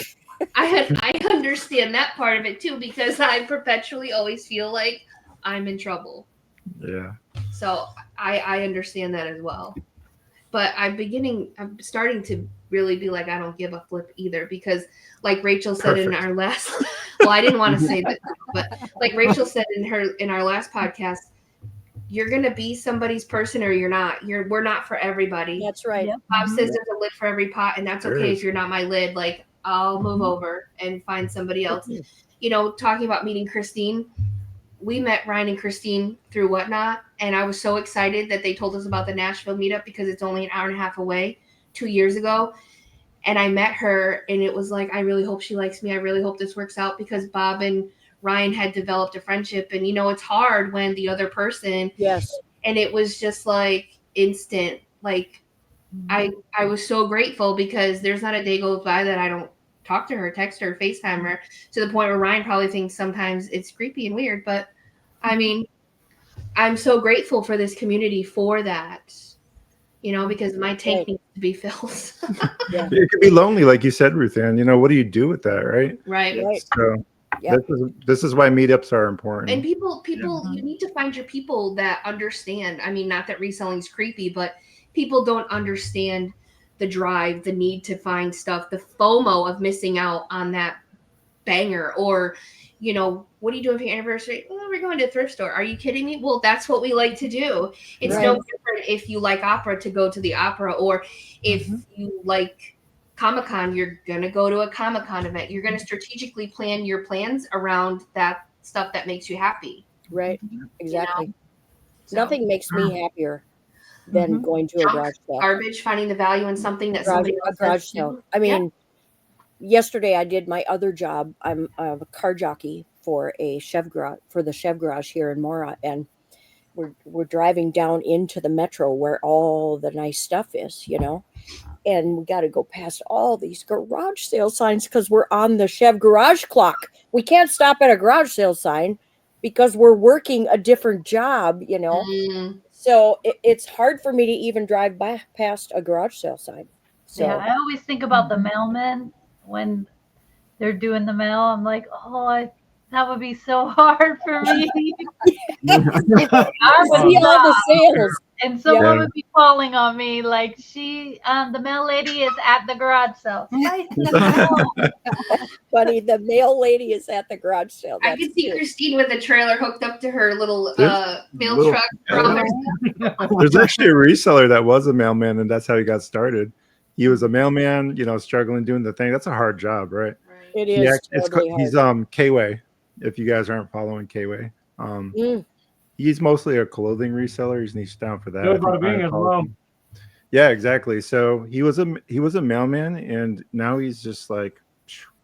I understand that part of it too, because I perpetually always feel like I'm in trouble. Yeah. So I understand that as well. But I'm starting to really be like, I don't give a flip either, because like Rachel said in our last Well, I didn't want to say that, but like Rachel said in our last podcast, you're gonna be somebody's person or you're not. We're not for everybody. That's right. Yep. Bob says there's a lid for every pot, and that's There okay is. if you're not my lid. Like I'll move over and find somebody else. You know, talking about meeting Christine, we met Ryan and Christine through Whatnot, and I was so excited that they told us about the Nashville meetup because it's only an hour and a half away 2 years ago. And I met her, and it was like, I really hope she likes me. I really hope this works out, because Bob and Ryan had developed a friendship, and you know, it's hard when the other person, Yes. and it was just like instant. Like I was so grateful, because there's not a day goes by that I don't talk to her, text her, FaceTime her, to the point where Ryan probably thinks sometimes it's creepy and weird. But I mean, I'm so grateful for this community for that, you know, because my tank Right. needs to be filled. It could be lonely, like you said, Ruth Ann. You know, what do you do with that, right? Right. Right. So Yep. this is why meetups are important. And people, you need to find your people that understand. I mean, not that reselling is creepy, but people don't understand the drive, the need to find stuff, the FOMO of missing out on that banger. Or, you know, what are you doing for your anniversary? Well, we're going to a thrift store. Are you kidding me? Well, that's what we like to do. It's no different if you like opera to go to the opera, or if you like Comic-Con, you're going to go to a Comic-Con event. You're going to strategically plan your plans around that stuff that makes you happy. Right. Exactly. You know? So, Nothing makes me happier than going to a garage sale. garbage, finding the value in something that somebody A else garage does. sale. I mean, yesterday I did my other job. I'm a car jockey for the Chev Garage here in Mora, and we're driving down into the metro where all the nice stuff is, you know. And we got to go past all these garage sale signs because we're on the Chev Garage clock. We can't stop at a garage sale sign because we're working a different job, you know. So it's hard for me to even drive by past a garage sale sign. So Yeah, I always think about the mailmen when they're doing the mail. I'm like, that would be so hard for me. I would see all the sales. And someone would be calling on me like, the mail lady is at the garage sale. Buddy, the mail lady is at the garage sale. I could see Christine with a trailer hooked up to her little mail truck. There's actually a reseller that was a mailman, and that's how he got started. He was a mailman, you know, struggling doing the thing. That's a hard job, right? It is. He's K-Way. If you guys aren't following K-Way, he's mostly a clothing reseller. He's niched down for that. as well. Yeah, exactly. So he was a mailman, and now he's just like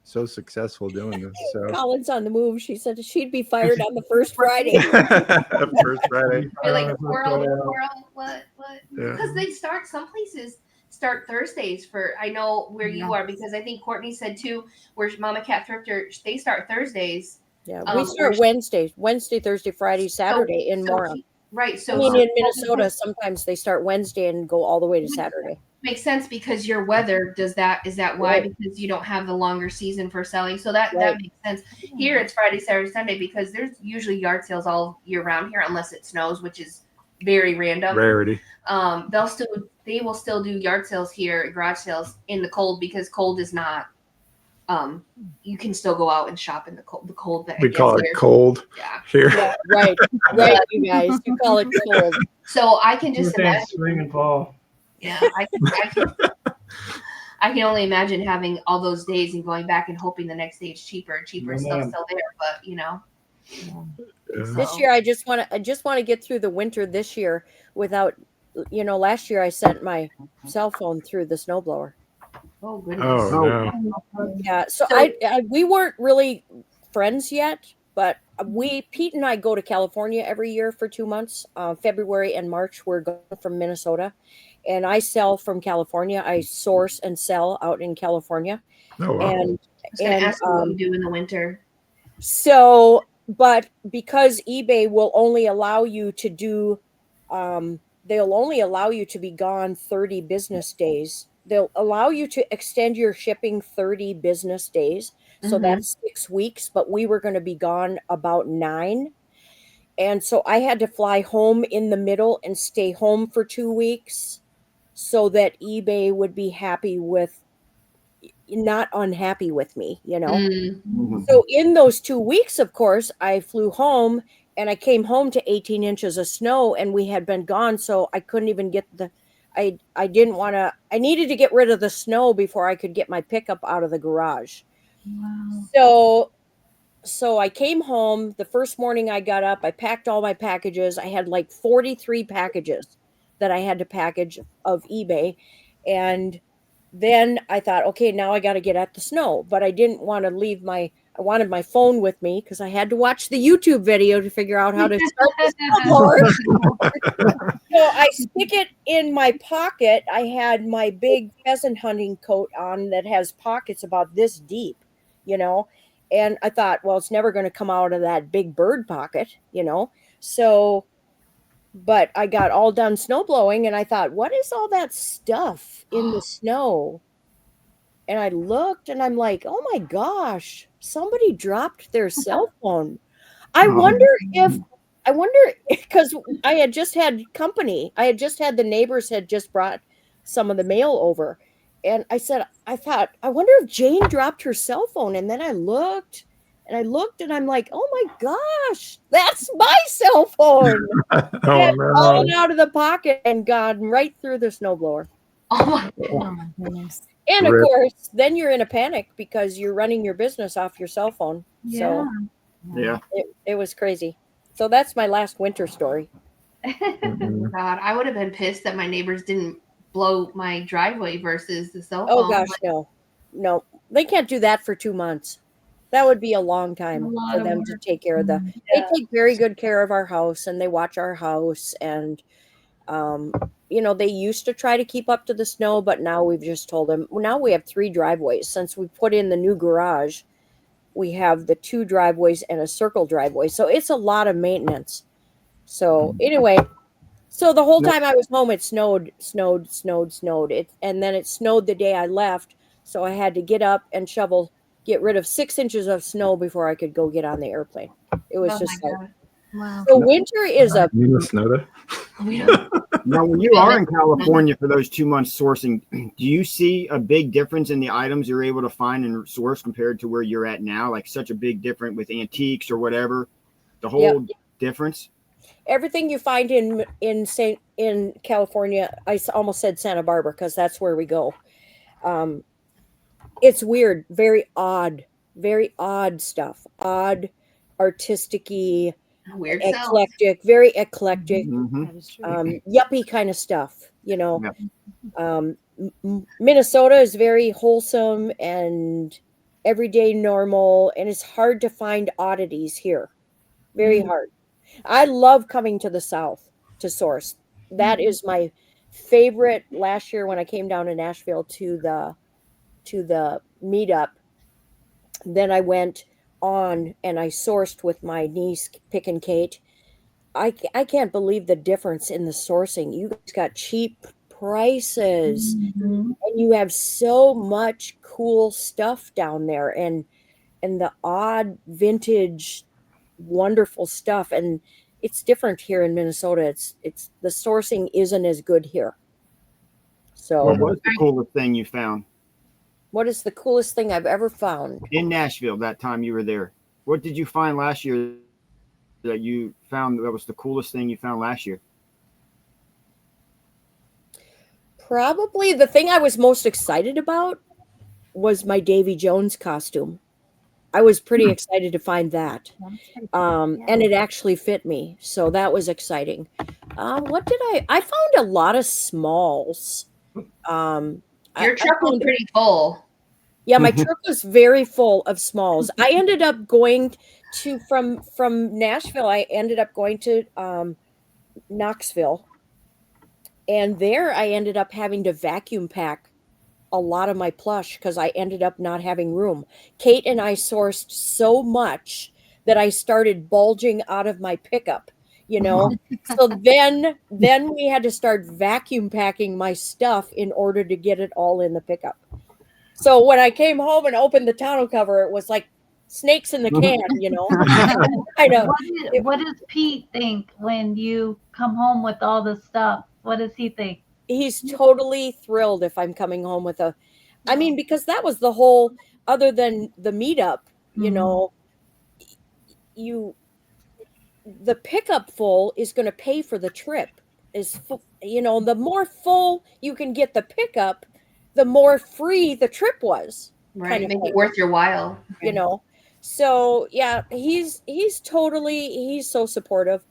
so successul doing this. So Colin's on the move. She said she'd be fired on the first Friday. First Friday. You're like, squirrel, what? Because some places start Thursdays for, I know where you are, because I think Courtney said too, where Mama Cat Thrifter, they start Thursdays. Yeah, we start Wednesday, Thursday, Friday, Saturday in Mora. Right. So in Minnesota, sometimes they start Wednesday and go all the way to Saturday. Makes sense, because your weather is that why? Right. Because you don't have the longer season for selling. So that makes sense. Here it's Friday, Saturday, Sunday, because there's usually yard sales all year round here, unless it snows, which is very random. Rarity. They will still do yard sales here, garage sales in the cold, because cold is not you can still go out and shop in the cold that we call it here. Cold here. Yeah, right, you guys, you call it cold. So I can just imagine spring and fall. Yeah, I can only imagine having all those days and going back and hoping the next day it's cheaper stuff's still there, but you know. This year I just want to get through the winter this year without, you know, last year I sent my cell phone through the snowblower. Oh goodness. Oh no. Yeah, so we weren't really friends yet, but Pete and I go to California every year for 2 months. February and March we're going from Minnesota, and I sell from California. I source and sell out in California. Oh wow. I was gonna ask you what you do in the winter. So, but because eBay will only allow you to do, they'll only allow you to be gone 30 business days. They'll allow you to extend your shipping 30 business days. So that's 6 weeks, but we were going to be gone about 9. And so I had to fly home in the middle and stay home for 2 weeks so that eBay would be happy with not unhappy with me, you know. Mm. So in those 2 weeks, of course, I flew home and I came home to 18 inches of snow, and we had been gone. So I couldn't even get I didn't want to, I needed to get rid of the snow before I could get my pickup out of the garage. Wow. So I came home. The first morning I got up, I packed all my packages. I had like 43 packages that I had to package of eBay. And then I thought, okay, now I got to get at the snow. But I didn't want to leave I wanted my phone with me because I had to watch the YouTube video to figure out how to start the snowboard. So I stick it in my pocket. I had my big pheasant hunting coat on that has pockets about this deep, you know. And I thought, well, it's never going to come out of that big bird pocket, you know. So, but I got all done snow blowing and I thought, what is all that stuff in the snow? And I looked and I'm like, oh my gosh, somebody dropped their cell phone. I wonder because I had just had company. I had just had the neighbors had just brought some of the mail over. And I thought, I wonder if Jane dropped her cell phone. And then I looked and I'm like, oh my gosh, that's my cell phone. Oh, It had no. fallen out of the pocket and gone right through the snowblower. Oh my Oh my goodness. And of Rip. course, then you're in a panic because you're running your business off your cell phone. Yeah. So Yeah. it was crazy. So that's my last winter story. Mm-mm. God, I would have been pissed that my neighbors didn't blow my driveway versus the cell phone. Oh gosh, no, they can't do that for 2 months. That would be a long time A lot for of them work. to take care of Yeah. they take very good care of our house and they watch our house and you know, they used to try to keep up to the snow, but now we've just told them, well, now we have 3 driveways since we put in the new garage. We have the 2 driveways and a circle driveway, so it's a lot of maintenance. So anyway, so the whole time I was home, it snowed. And then it snowed the day I left. So I had to get up and get rid of 6 inches of snow before I could go get on the airplane. It was Oh just my like, God. Wow. so winter is a, You must know that. We don't- Now, when you are in California for those 2 months sourcing, do you see a big difference in the items you're able to find and source compared to where you're at now? Like such a big difference with antiques or whatever, the whole difference? everything you find in California, almost said Santa Barbara because that's where we go. It's weird, very odd stuff, odd, artistic-y, Weird cells. eclectic, very eclectic, Mm-hmm. That is true. yuppie kind of stuff, you know. Yeah. Minnesota is very wholesome and everyday normal, and it's hard to find oddities here. Very hard. I love coming to the South to source. That is my favorite. Last year when I came down to Nashville to the meetup, then I went on and I sourced with my niece, Pick and Kate. I can't believe the difference in the sourcing. You guys got cheap prices Mhm. and you have so much cool stuff down there and the odd vintage wonderful stuff, and it's different here in Minnesota. It's the sourcing isn't as good here. So What was the coolest thing you found what is the coolest thing I've ever found? in Nashville that time you were there? What did you find last year that you found that was the coolest thing you found last year? Probably the thing I was most excited about was my Davy Jones costume. I was pretty excited to find that. That's pretty cool. And it actually fit me. So that was exciting. What did I found a lot of smalls. Your truck was pretty full. Yeah, my truck was very full of smalls. I ended up going to from Nashville. I ended up going to Knoxville, and there I ended up having to vacuum pack a lot of my plush because I ended up not having room. Kate and I sourced so much that I started bulging out of my pickup. You know, so then we had to start vacuum packing my stuff in order to get it all in the pickup. So when I came home and opened the tonneau cover, it was like snakes in the can, you know. I know. What does Pete think when you come home with all this stuff? What does he think? He's totally thrilled if I'm coming home with I mean, because that was the whole, other than the meetup, you Mhm. know, the pickup full is going to pay for the trip. You know, the more full you can get the pickup, the more free the trip was. Right. of Make thing, it worth your while. you know. So yeah, he's so supportive.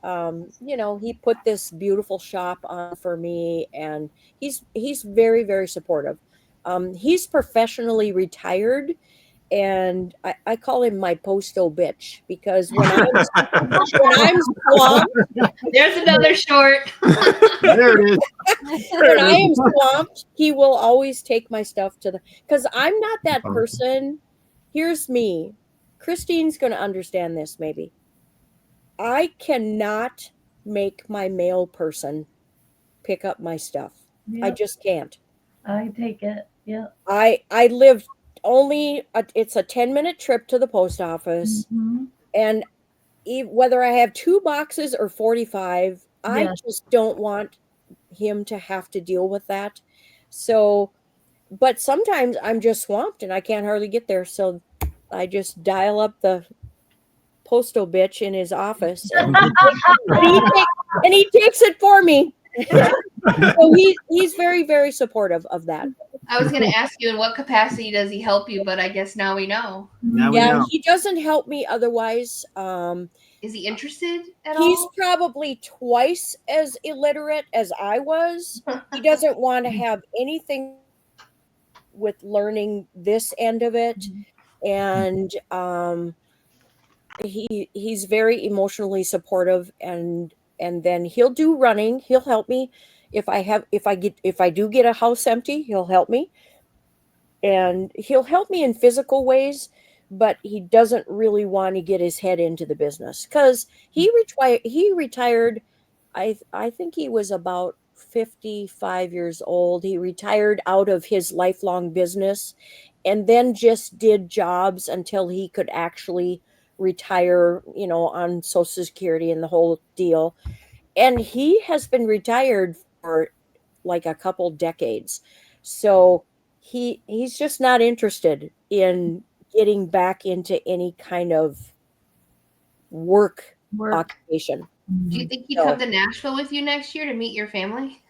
You know, he put this beautiful shop on for me, and he's very, very supportive. He's professionally retired, and I call him my postal bitch, because when I'm swamped, There's another short. There it is. when I am swamped, he will always take my stuff to the, because I'm not that person. Here's me. Christine's going to understand this maybe. I cannot make my mail person pick up my stuff. I Yep, just can't. I take it. Yeah. I live it's a 10-minute trip to the post office, Mhm. and whether I have 2 boxes or 45, I Yes. just don't want him to have to deal with that. So, but sometimes I'm just swamped and I can't hardly get there. So I just dial up the postal bitch in his office, and he takes it for me. So he's very, very supportive of that. I was going to ask you, in what capacity does he help you? But I guess now we know. Now we Yeah, know. he doesn't help me otherwise. Is he interested at He's all? probably twice as illiterate as I was. He doesn't want to have anything with learning this end of it, and he's very emotionally supportive, and then he'll do running. He'll help me if I do get a house empty. He'll help me, and he'll help me in physical ways, but he doesn't really want to get his head into the business, because he retired. I think he was about 55 years old. He retired out of his lifelong business, and then just did jobs until he could actually retire, you know, on Social Security and the whole deal. And he has been retired for like a couple decades. So he's just not interested in getting back into any kind of work Work. occupation. Do you think he'd So- come to Nashville with you next year to meet your family?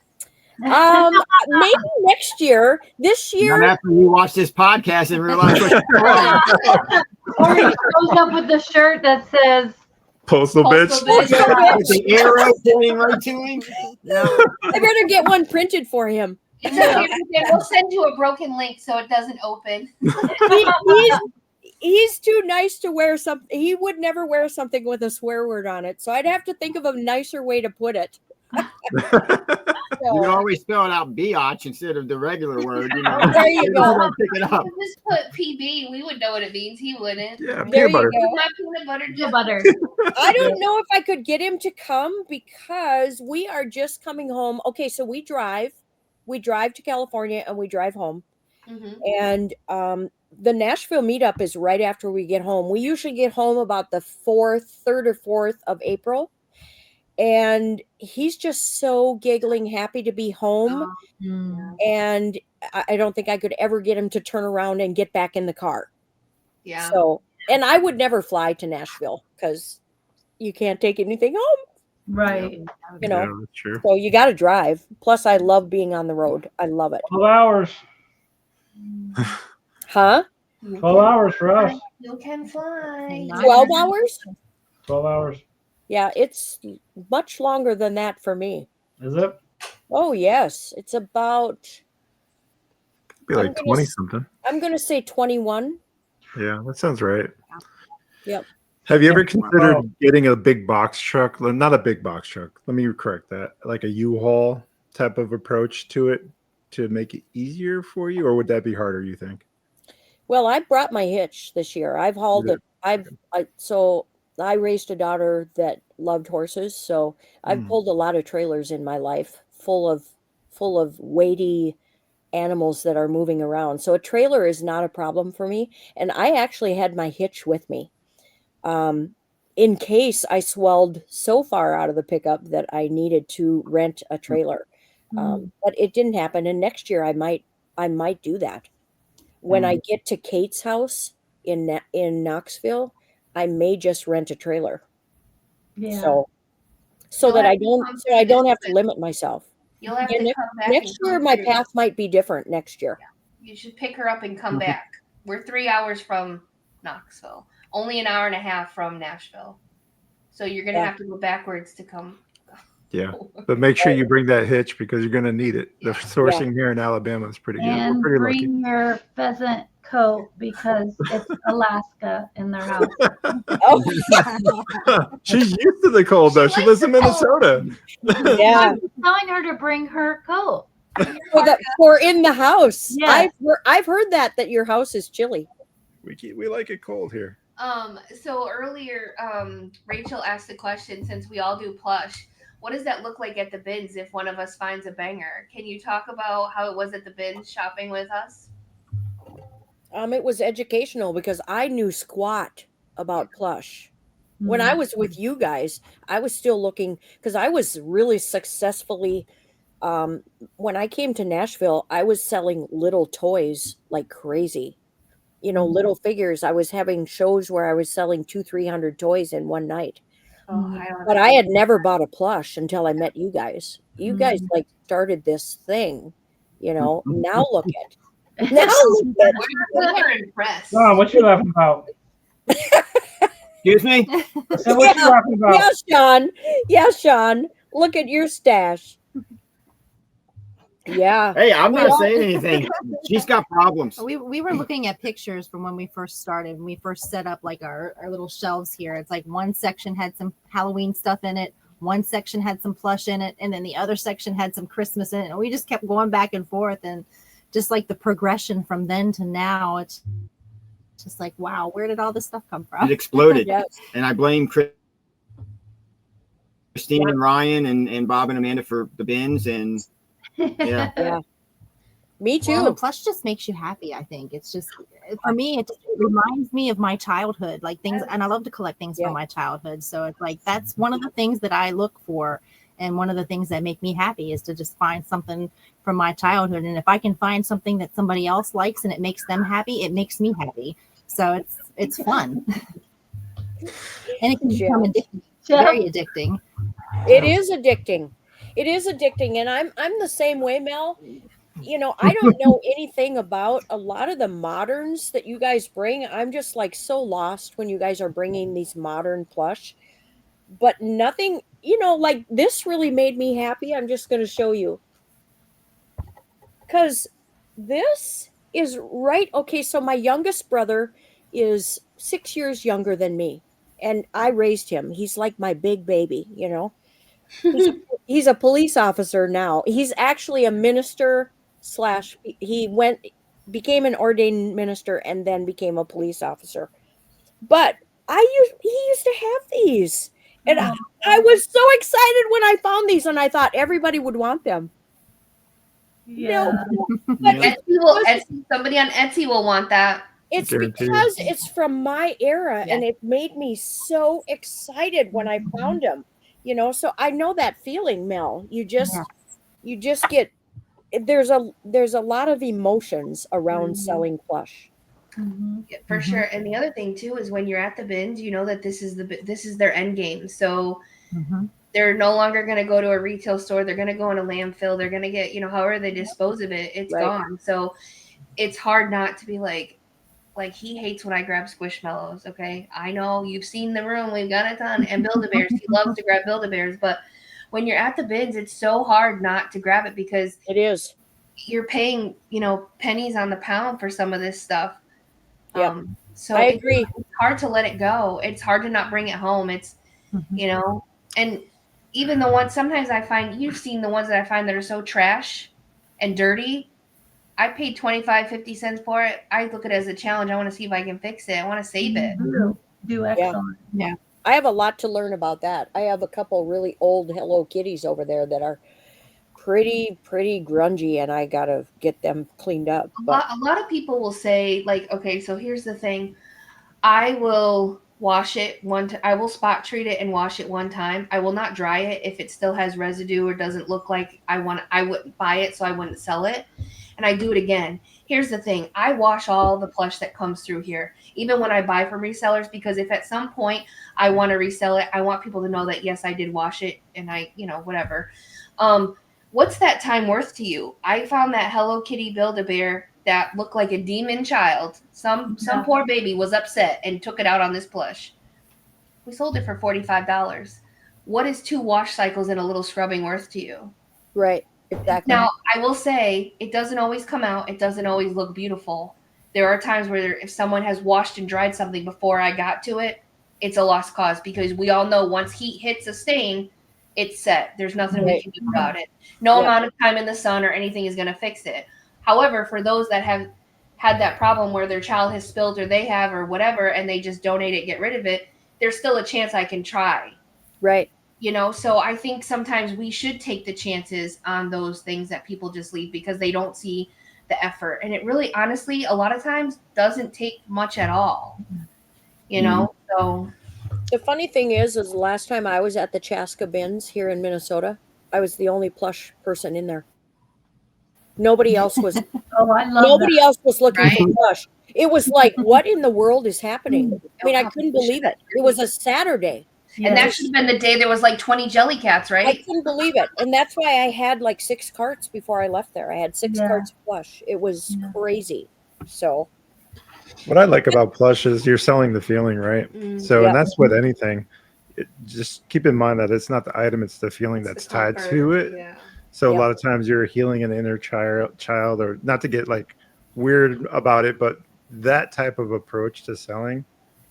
Maybe next year. This Not year, after you watch this podcast and realize what you're doing. Or he shows up with the shirt that says, Postal bitch. With the arrow pointing right to him. Yeah. I better get one printed for him. It's okay. We'll send you a broken link so it doesn't open. He's too nice to wear something. He would never wear something with a swear word on it. So I'd have to think of a nicer way to put it. You can always spell it out biatch instead of the regular word. You know. There you go. Don't pick it up. Just put PB. We would know what it means. He wouldn't. Yeah, There peanut you butter. go. My peanut butter. peanut butter. I don't know if I could get him to come, because we are just coming home. Okay, so we drive to California and we drive home. Mhm. And the Nashville meetup is right after we get home. We usually get home about the 3rd or 4th of April. And he's just so giggling happy to be home. Mm. And I don't think I could ever get him to turn around and get back in the car. Yeah. So, and I would never fly to Nashville, because you can't take anything home, Right. you know. Yeah, that's true. So you got to drive. Plus, I love being on the road. I love it. 12 hours. Huh? 12 hours for us. You can fly. 12 hours? 12 hours. Yeah, it's much longer than that for me. Is it? Oh, yes. It's about, Be I'm like gonna 20 s- something. I'm going to say 21. Yeah, that sounds right. Yep. Have you ever Yeah. considered Wow. getting a big box truck? Well, not a big box truck. Let me correct that. Like a U-Haul type of approach to it to make it easier for you, or would that be harder, you think? Well, I brought my hitch this year. I've hauled it. So I raised a daughter that loved horses. So I've Mm. pulled a lot of trailers in my life full of weighty animals that are moving around. So a trailer is not a problem for me. And I actually had my hitch with me. In case I swelled so far out of the pickup that I needed to rent a trailer. But it didn't happen. And next year I might do that. when I get to Kate's house in Knoxville, I may just rent a trailer. Yeah. So You'll that have I to don't come so I through don't this have to with- limit myself. You'll have Yeah, to come back. Next and year come my through. path might be different next year. You should pick her up and come back. We're 3 hours from Knoxville, only an hour and a half from Nashville. So you're gonna Yeah. have to go backwards to come. Yeah. But make sure you bring that hitch because you're going to need it. The Yeah. sourcing here in Alabama is pretty good. And We're pretty lucky. bring your pheasant coat because it's Alaska in their house. Oh, She's used to the cold though. She lives in Minnesota. yeah. I'm telling her to bring her coat. For in the house. Yes. I've heard that your house is chilly. We like it cold here. So earlier, Rachel asked the question, since we all do plush, what does that look like at the bins if one of us finds a banger? Can you talk about how it was at the bins shopping with us? It was educational because I knew squat about plush. When I was with you guys, I was still looking because I was really successfully. When I came to Nashville, I was selling little toys like crazy. Little figures. I was having shows where I was selling 200-300 toys in one night. But I had never bought a plush until I met you guys. You guys like started this thing, Now look at. Now look at. We're impressed. Oh, what you laughing about? Excuse me? So what you laughing about? Yeah, Sean. Yeah, Sean. Look at your stash. Yeah. Hey, I'm not saying anything. She's got problems. We were looking at pictures from when we first started. When we first set up like our little shelves here. It's like one section had some Halloween stuff in it, one section had some plush in it, and then the other section had some Christmas in it. And we just kept going back and forth, and just like the progression from then to now, it's just like, wow, where did all this stuff come from? It exploded. Yes. And I blame Christine and Ryan and Bob and Amanda for the bins. And yeah. Yeah. Me too. Well, the plush just makes you happy. I think it's just, for me, it reminds me of my childhood, like things, and I love to collect things from my childhood. So it's like that's one of the things that I look for, and one of the things that make me happy is to just find something from my childhood. And if I can find something that somebody else likes and it makes them happy, it makes me happy. So it's fun, and it can become addicting. Very addicting. It is addicting. It is addicting, and I'm the same way, Mel. I don't know anything about a lot of the moderns that you guys bring. I'm just like so lost when you guys are bringing these modern plush, but nothing, like this really made me happy. I'm just going to show you, because this is right. Okay, so my youngest brother is 6 years younger than me, and I raised him. He's like my big baby, He's a police officer now. He's actually a minister / he became an ordained minister and then became a police officer. But he used to have these, and I was so excited when I found these, and I thought everybody would want them. Yeah. But Somebody on Etsy will want that. it's Guaranteed. because it's from my era, and it made me so excited when I found them. So I know that feeling, Mel. You just get, there's a lot of emotions around selling plush. Yeah, for sure. And the other thing too is when you're at the bins, you know that this is their end game. So they're no longer going to go to a retail store. They're going to go in a landfill. They're going to get, however they dispose of it, it's gone. So it's hard not to be like he hates when I grab Squishmallows. Okay. I know you've seen the room. We've got a ton, and Build-A-Bears. He loves to grab Build-A-Bears, but when you're at the bins, it's so hard not to grab it because it is. You're paying, pennies on the pound for some of this stuff. Yeah. So I agree. It's hard to let it go. It's hard to not bring it home. It's, and even the ones, sometimes I find, you've seen the ones that I find that are so trash and dirty. I paid 25-50 cents for it. I look at it as a challenge. I want to see if I can fix it. I want to save it. Do excellent. Yeah. I have a lot to learn about that. I have a couple really old Hello Kitties over there that are pretty grungy, and I gotta get them cleaned up. A lot of people will say, like, okay, so here's the thing. I will wash it I will spot treat it and wash it one time. I will not dry it if it still has residue or doesn't look like I wouldn't buy it, so I wouldn't sell it. and I do it again. Here's the thing. I wash all the plush that comes through here, even when I buy from resellers, because if at some point I want to resell it, I want people to know that, yes, I did wash it and I, whatever. What's that time worth to you? I found that Hello Kitty Build-A-Bear that looked like a demon child. Some poor baby was upset and took it out on this plush. We sold it for $45. What is 2 wash cycles and a little scrubbing worth to you? Right. Exactly. Now, I will say it doesn't always come out. It doesn't always look beautiful. There are times where if someone has washed and dried something before I got to it, it's a lost cause, because we all know once heat hits a stain, it's set. There's nothing we can do about it. No amount of time in the sun or anything is going to fix it. However, for those that have had that problem where their child has spilled or they have or whatever, and they just donate it, get rid of it, there's still a chance I can try. Right. So I think sometimes we should take the chances on those things that people just leave because they don't see the effort. And it really, honestly, a lot of times doesn't take much at all, so. The funny thing is the last time I was at the Chaska Bins here in Minnesota, I was the only plush person in there. Nobody else was. Oh, I love Nobody that. else was looking Right. for plush. It was like, what in the world is happening? I mean, I couldn't believe it. It was a Saturday. And that should have been the day there was like 20 jelly cats, I right? couldn't believe it. And that's why I had like 6 carts before I left there. I had 6 carts of plush. It was crazy. So What I like about plush is you're selling the feeling, right? So, and that's with anything. Just keep in mind that it's not the item, it's the feeling that's tied to it. Yeah. So a lot of times you're healing an inner child, or not to get like weird about it, but that type of approach to selling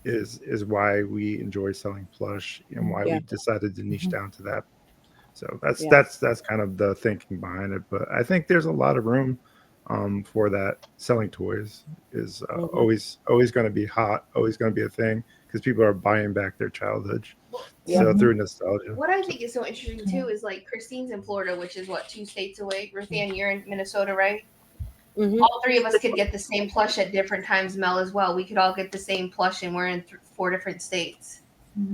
is why we enjoy selling plush and why we decided to niche down to that. So that's kind of the thinking behind it. But I think there's a lot of room for that. Selling toys is always going to be hot, always going to be a thing, because people are buying back their childhood. So through nostalgia. What I think is so interesting too is like Christine's in Florida, which is 2 states away. Ruthann, you're in Minnesota, right? All 3 of us could get the same plush at different times. Mel as well. We could all get the same plush, and we're in 4 different states.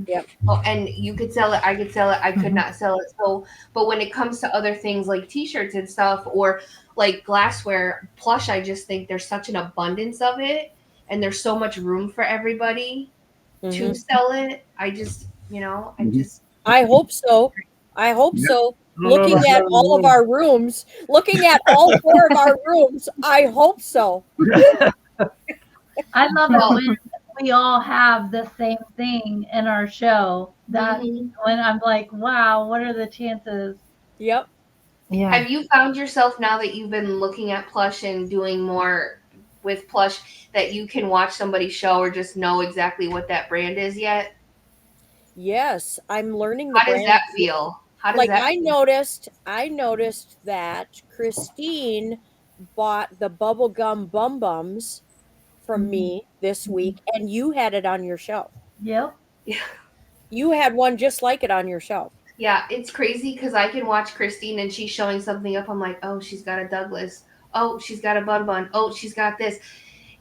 Yep. Oh, and you could sell it. I could sell it. I could not sell it. So, but when it comes to other things like T-shirts and stuff, or like glassware, plush, I just think there's such an abundance of it, and there's so much room for everybody to sell it. I just, I hope so. I hope so. Looking at all of our rooms, looking at all 4 of our rooms, I hope so. I love it when we all have the same thing in our show. That when I'm like, wow, what are the chances? Yep. Yeah. Have you found yourself, now that you've been looking at plush and doing more with plush, that you can watch somebody's show or just know exactly what that brand is yet? Yes, I'm learning the How does brand. that feel? How does Like that I feel? noticed that Christine bought the bubblegum bum bums from me this week, and you had it on your shelf. Yep. Yeah. You had one just like it on your shelf. Yeah, it's crazy because I can watch Christine and she's showing something up. I'm like, oh, she's got a Douglas. Oh, she's got a bun bun. Oh, she's got this.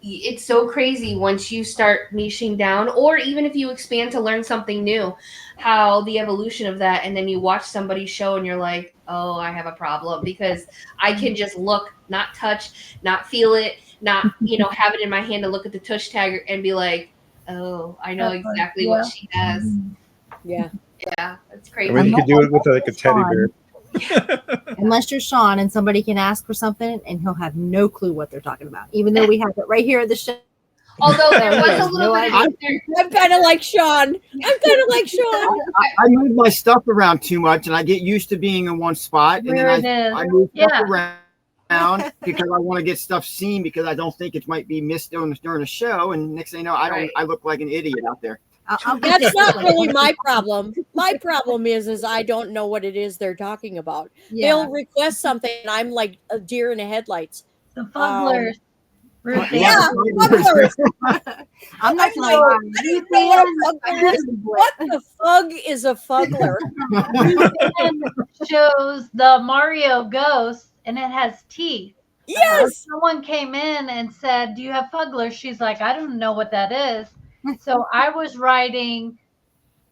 It's so crazy once you start niching down, or even if you expand to learn something new, how the evolution of that, and then you watch somebody's show and you're like, oh, I have a problem, because I can just look, not touch, not feel it, not, have it in my hand to look at the tush tag and be like, oh, I know exactly what she has. Yeah. Yeah, it's crazy. I mean, you could do it with like a teddy bear. Unless you're Sean and somebody can ask for something and he'll have no clue what they're talking about, even though we have it right here at the show. Although there was a little No bit idea. I'm kind of like Sean. I move my stuff around too much, and I get used to being in one spot, and Where it then is. I move stuff Yeah. around because I want to get stuff seen, because I don't think it might be missed during a show, and next thing you know, I look like an idiot out there. I'll get That's this not one. really my problem. My problem is I don't know what it is they're talking about. Yeah. They'll request something, and I'm like a deer in the headlights. The fugglers. Yeah, fugglers. I'm not I know. lying. I don't know what a fugler is. What the fug is a fugler? Shows the Mario ghost, and it has teeth. Yes. Someone came in and said, do you have fugglers? She's like, I don't know what that is. So I was writing,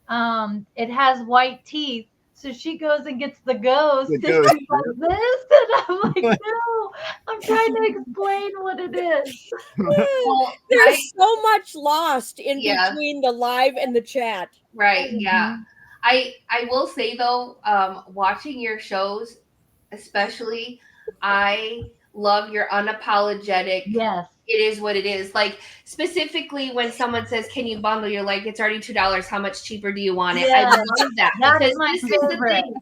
it has white teeth. So she goes and gets the ghost. The And ghost, she's like this, and I'm like, no, I'm trying to explain what it is. Well, There's so much lost in Yeah. between the live and the chat. right, yeah. I will say though, watching your shows, especially, I love your unapologetic. Yes. It is what it is. Like specifically when someone says, "Can you bundle?" You're like, "It's already $2. How much cheaper do you want it?" I Yes. love that That's because my this is the favorite. thing.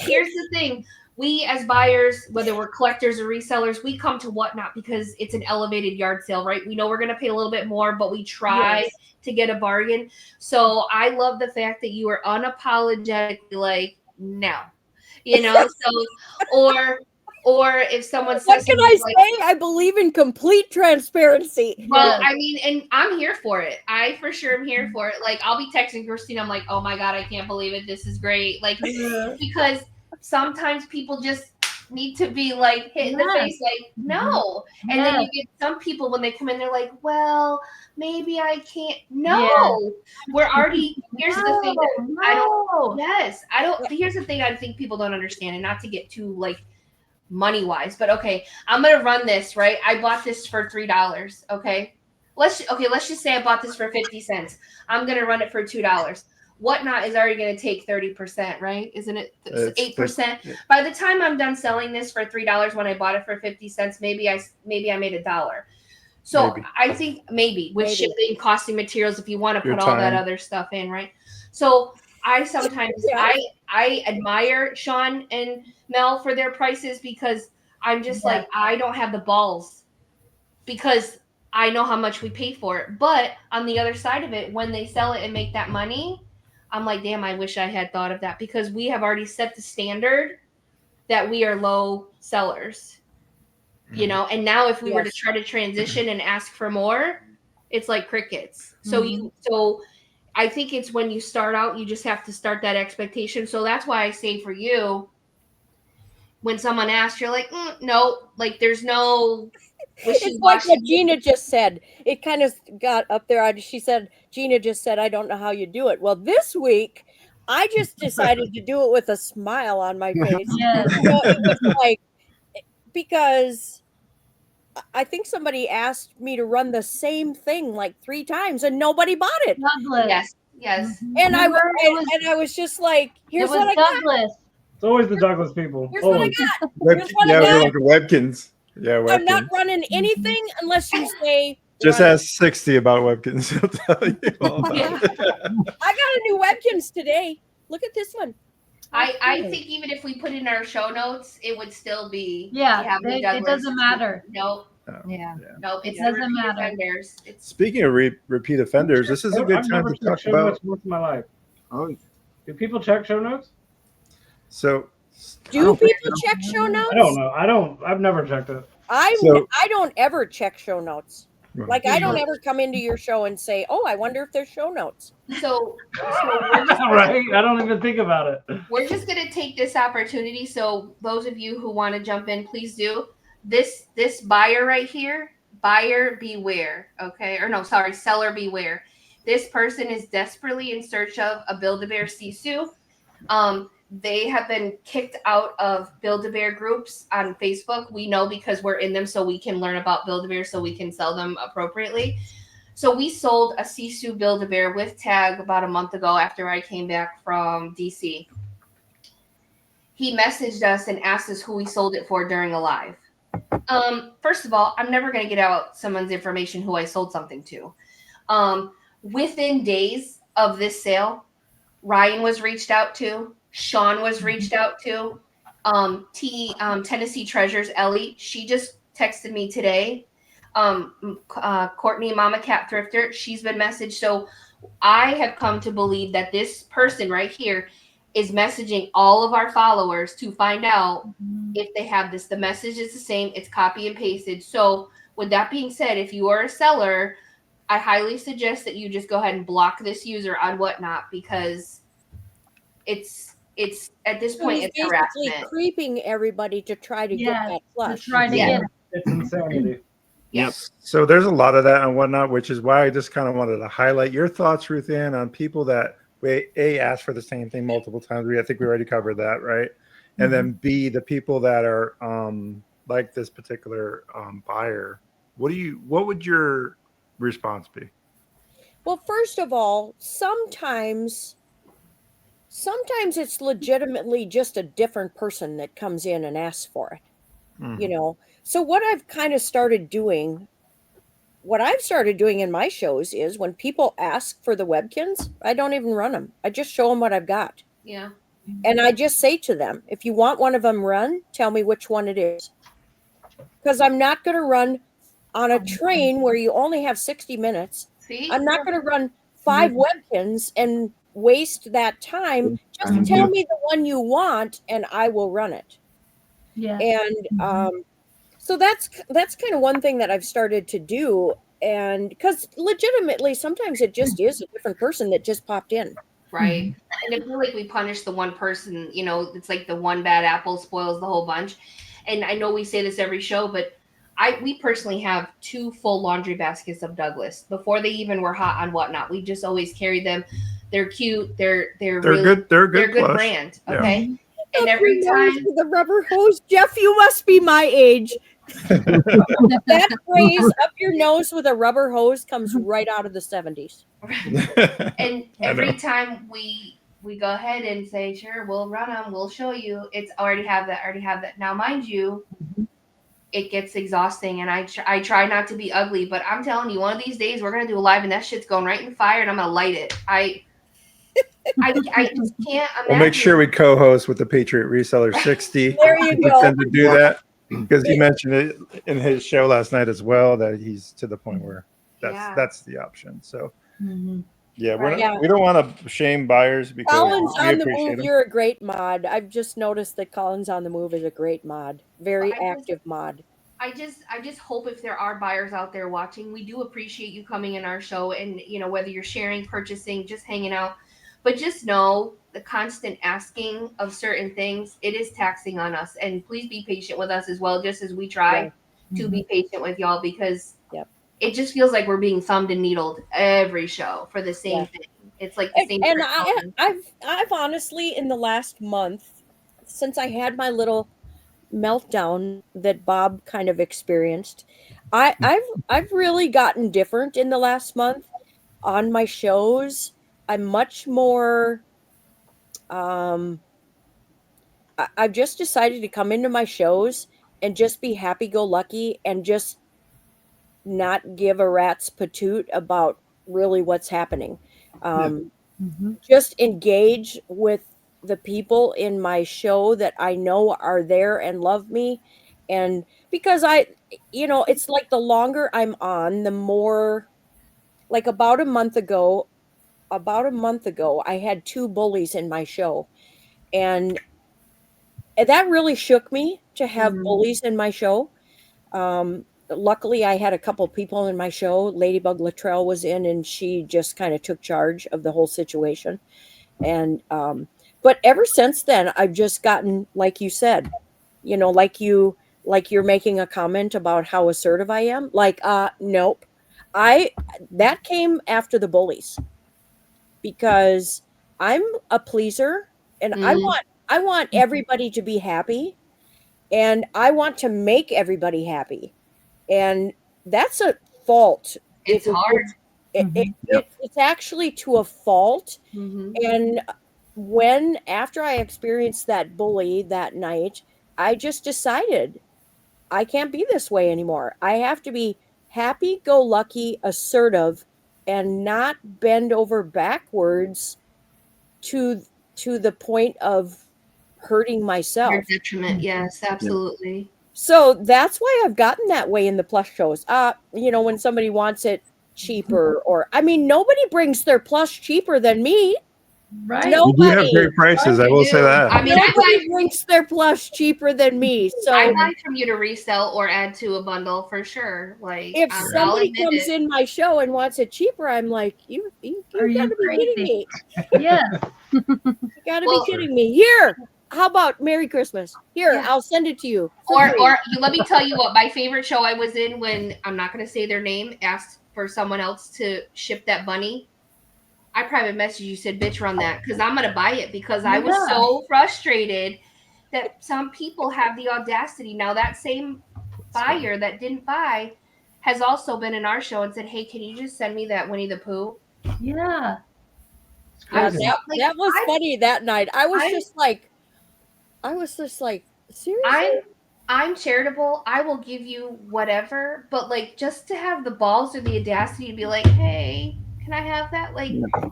Here's the thing. We as buyers, whether we're collectors or resellers, we come to Whatnot because it's an elevated yard sale, right? We know we're going to pay a little bit more, but we try Yes. to get a bargain. So I love the fact that you are unapologetically like, no, or if someone says What can I something say? I believe in complete transparency. well, Yes. I mean, and I'm here for it. I for sure am here for it. Like, I'll be texting Christine. I'm like, oh my God, I can't believe it. This is great. Like, because sometimes people just need to be like hit in the Yes. face, like, no. And then you get some people when they come in, they're like, well, maybe I can't. No, Yes. we're already, here's the thing that I don't, No. yes, I don't, here's the thing I think people don't understand, and not to get too like, money wise, but okay, I'm gonna run this right. I bought this for $3. Okay, let's just say I bought this for 50 cents. I'm gonna run it for $2. Whatnot is already gonna take 30%, right? Isn't it 8%? By the time I'm done selling this for $3 when I bought it for 50 cents, maybe I made $1. So Maybe. I think maybe with shipping, costing materials, if you want to Your put all that time. other stuff in, right? So I sometimes Yeah. I admire Sean and Mel for their prices because I'm just Yeah. like, I don't have the balls because I know how much we pay for it. But on the other side of it, when they sell it and make that money, I'm like, damn, I wish I had thought of that because we have already set the standard that we are low sellers, and now if we were to try to transition and ask for more, it's like crickets. So I think it's when you start out, you just have to start that expectation. So that's why I say for you, when someone asks, you're like, no, like there's no It's like what Gina just said. It kind of got up there. She said, Gina just said, I don't know how you do it. Well, this week, I just decided to do it with a smile on my face. Yes. It was like, because I think somebody asked me to run the same thing like 3 times and nobody bought it. Douglas. Yes. And I Remember, was just like, here's it was what I got. Douglas. It's always the Douglas people. Here's what I Always. got. Web, Here's what I yeah, got. we're like Webkins. Yeah, Webkins. I'm not running anything unless you say. Just run. ask 60 about Webkins. He'll tell you all about it. I got a new Webkins today. Look at this one. I think even if we put in our show notes, it would still be Yeah, the it Douglas. doesn't matter. Nope. Yeah. Nope. It's It doesn't the repeat matter. offenders. Speaking of repeat offenders, this is a good I've time never to talk checked show about. notes most of my life. Oh, Do people check show notes? So, Do people check show notes? I don't know. I've never checked it. I don't ever check show notes. Right. Like I don't ever come into your show and say, "Oh, I wonder if there's show notes." So we're just, Right? I don't even think about it. we're just gonna take this opportunity. So those of you who want to jump in, please do. This buyer right here, buyer beware. Okay, or no, sorry, seller beware. This person is desperately in search of a Build-A-Bear Sisu. They have been kicked out of Build-A-Bear groups on Facebook. We know because we're in them, so we can learn about Build-A-Bear so we can sell them appropriately. So we sold a Sisu Build-A-Bear with tag about a month ago after I came back from DC. He messaged us and asked us who we sold it for during a live. First of all, I'm never going to get out someone's information who I sold something to. Within days of this sale, Ryan was reached out to. Sean was reached out to. Tennessee Treasures, Ellie, she just texted me today. Courtney, Mama Cat Thrifter, she's been messaged. So I have come to believe that this person right here is messaging all of our followers to find out if they have this. The message is the same. It's copy and pasted. So with that being said, if you are a seller, I highly suggest that you just go ahead and block this user on Whatnot because it's at this point it's basically harassment. creeping everybody to try to get that To flush. try to get it. It's insanity. yep. So there's a lot of that and whatnot, which is why I just kind of wanted to highlight your thoughts, Ruth Ann, on people that A, ask for the same thing multiple times. I think we already covered that, right? And then B, the people that are like this particular buyer, what would your response be? Well, first of all, sometimes it's legitimately just a different person that comes in and asks for it. You know, so what I've started doing in my shows is when people ask for the Webkins, I don't even run them. I just show them what I've got. Yeah. And I just say to them, if you want one of them run, tell me which one it is. Because I'm not going to run on a train where you only have 60 minutes. See? I'm not going to run 5 Webkins and waste that time. Just tell me the one you want and I will run it. Yeah. And so that's kind of one thing that I've started to do. And because legitimately, sometimes it just is a different person that just popped in. Right. And I feel like we punish the one person, you know, it's like the one bad apple spoils the whole bunch. And I know we say this every show, but we personally have 2 full laundry baskets of Douglas before they even were hot on Whatnot. We just always carry them. They're cute. They're really good. They're good plush. brand. Yeah. Okay. And every time with the rubber hose, Jeff, you must be my age. That phrase "up your nose with a rubber hose" comes right out of the 70s. and every time we go ahead and say, sure, we'll run them, we'll show you. It's already have that. Now, mind you, it gets exhausting, and I try not to be ugly, but I'm telling you, one of these days we're gonna do a live, and that shit's going right in the fire, and I'm gonna light it. I just can't imagine. We'll make sure we co-host with the Patriot Reseller 60. There you go. To do that because he mentioned it in his show last night as well that he's to the point where that's the option. So Right. we don't want to shame buyers because Colin's we on the appreciate move. them. You're a great mod. I've just noticed that Colin's on the move is a great mod. Very active mod. I just hope if there are buyers out there watching, we do appreciate you coming in our show, and you know, whether you're sharing, purchasing, just hanging out, but just know the constant asking of certain things, it is taxing on us, and please be patient with us as well, just as we try to be patient with y'all, because it just feels like we're being thumbed and needled every show for the same thing. It's like the same. And I've honestly, in the last month, since I had my little meltdown that Bob kind of experienced, I've really gotten different in the last month on my shows. I'm much more I've just decided to come into my shows and just be happy-go-lucky and just not give a rat's patoot about really what's happening. Just engage with the people in my show that I know are there and love me. And because it's like the longer I'm on, the more, like about a month ago, I had 2 bullies in my show. And that really shook me to have bullies in my show. Luckily, I had a couple people in my show. Ladybug Luttrell was in, and she just kind of took charge of the whole situation. And but ever since then, I've just gotten, like you said, like you're making a comment about how assertive I am. Like, nope, that came after the bullies, because I'm a pleaser, and I want everybody to be happy, and I want to make everybody happy. And that's a fault. It's hard. It's actually to a fault. And after I experienced that bully that night, I just decided I can't be this way anymore. I have to be happy-go-lucky, assertive, and not bend over backwards to the point of hurting myself. Your detriment, yes, absolutely. So that's why I've gotten that way in the plush shows. When somebody wants it cheaper, or nobody brings their plush cheaper than me. Right. Nobody. You do have great prices. I will say that. I mean, nobody brings their plush cheaper than me. So I buy from you to resell or add to a bundle for sure. Like, if somebody comes in my show and wants it cheaper, I'm like, you gotta be kidding me. Yes. You gotta be kidding me. Here, how about Merry Christmas? Here, I'll send it to you. Or let me tell you what my favorite show I was in, when I'm not going to say their name, asked for someone else to ship that bunny. I private message you, said bitch run that, because I'm gonna buy it, because I was Yeah. so frustrated that some people have the audacity. Now that same buyer that didn't buy has also been in our show and said, hey, can you just send me that Winnie the Pooh? Yeah. It's Yeah, crazy. that was funny that night. I was just like, seriously? I'm charitable. I will give you whatever, but like, just to have the balls or the audacity to be like, hey, can I have that? Like, what?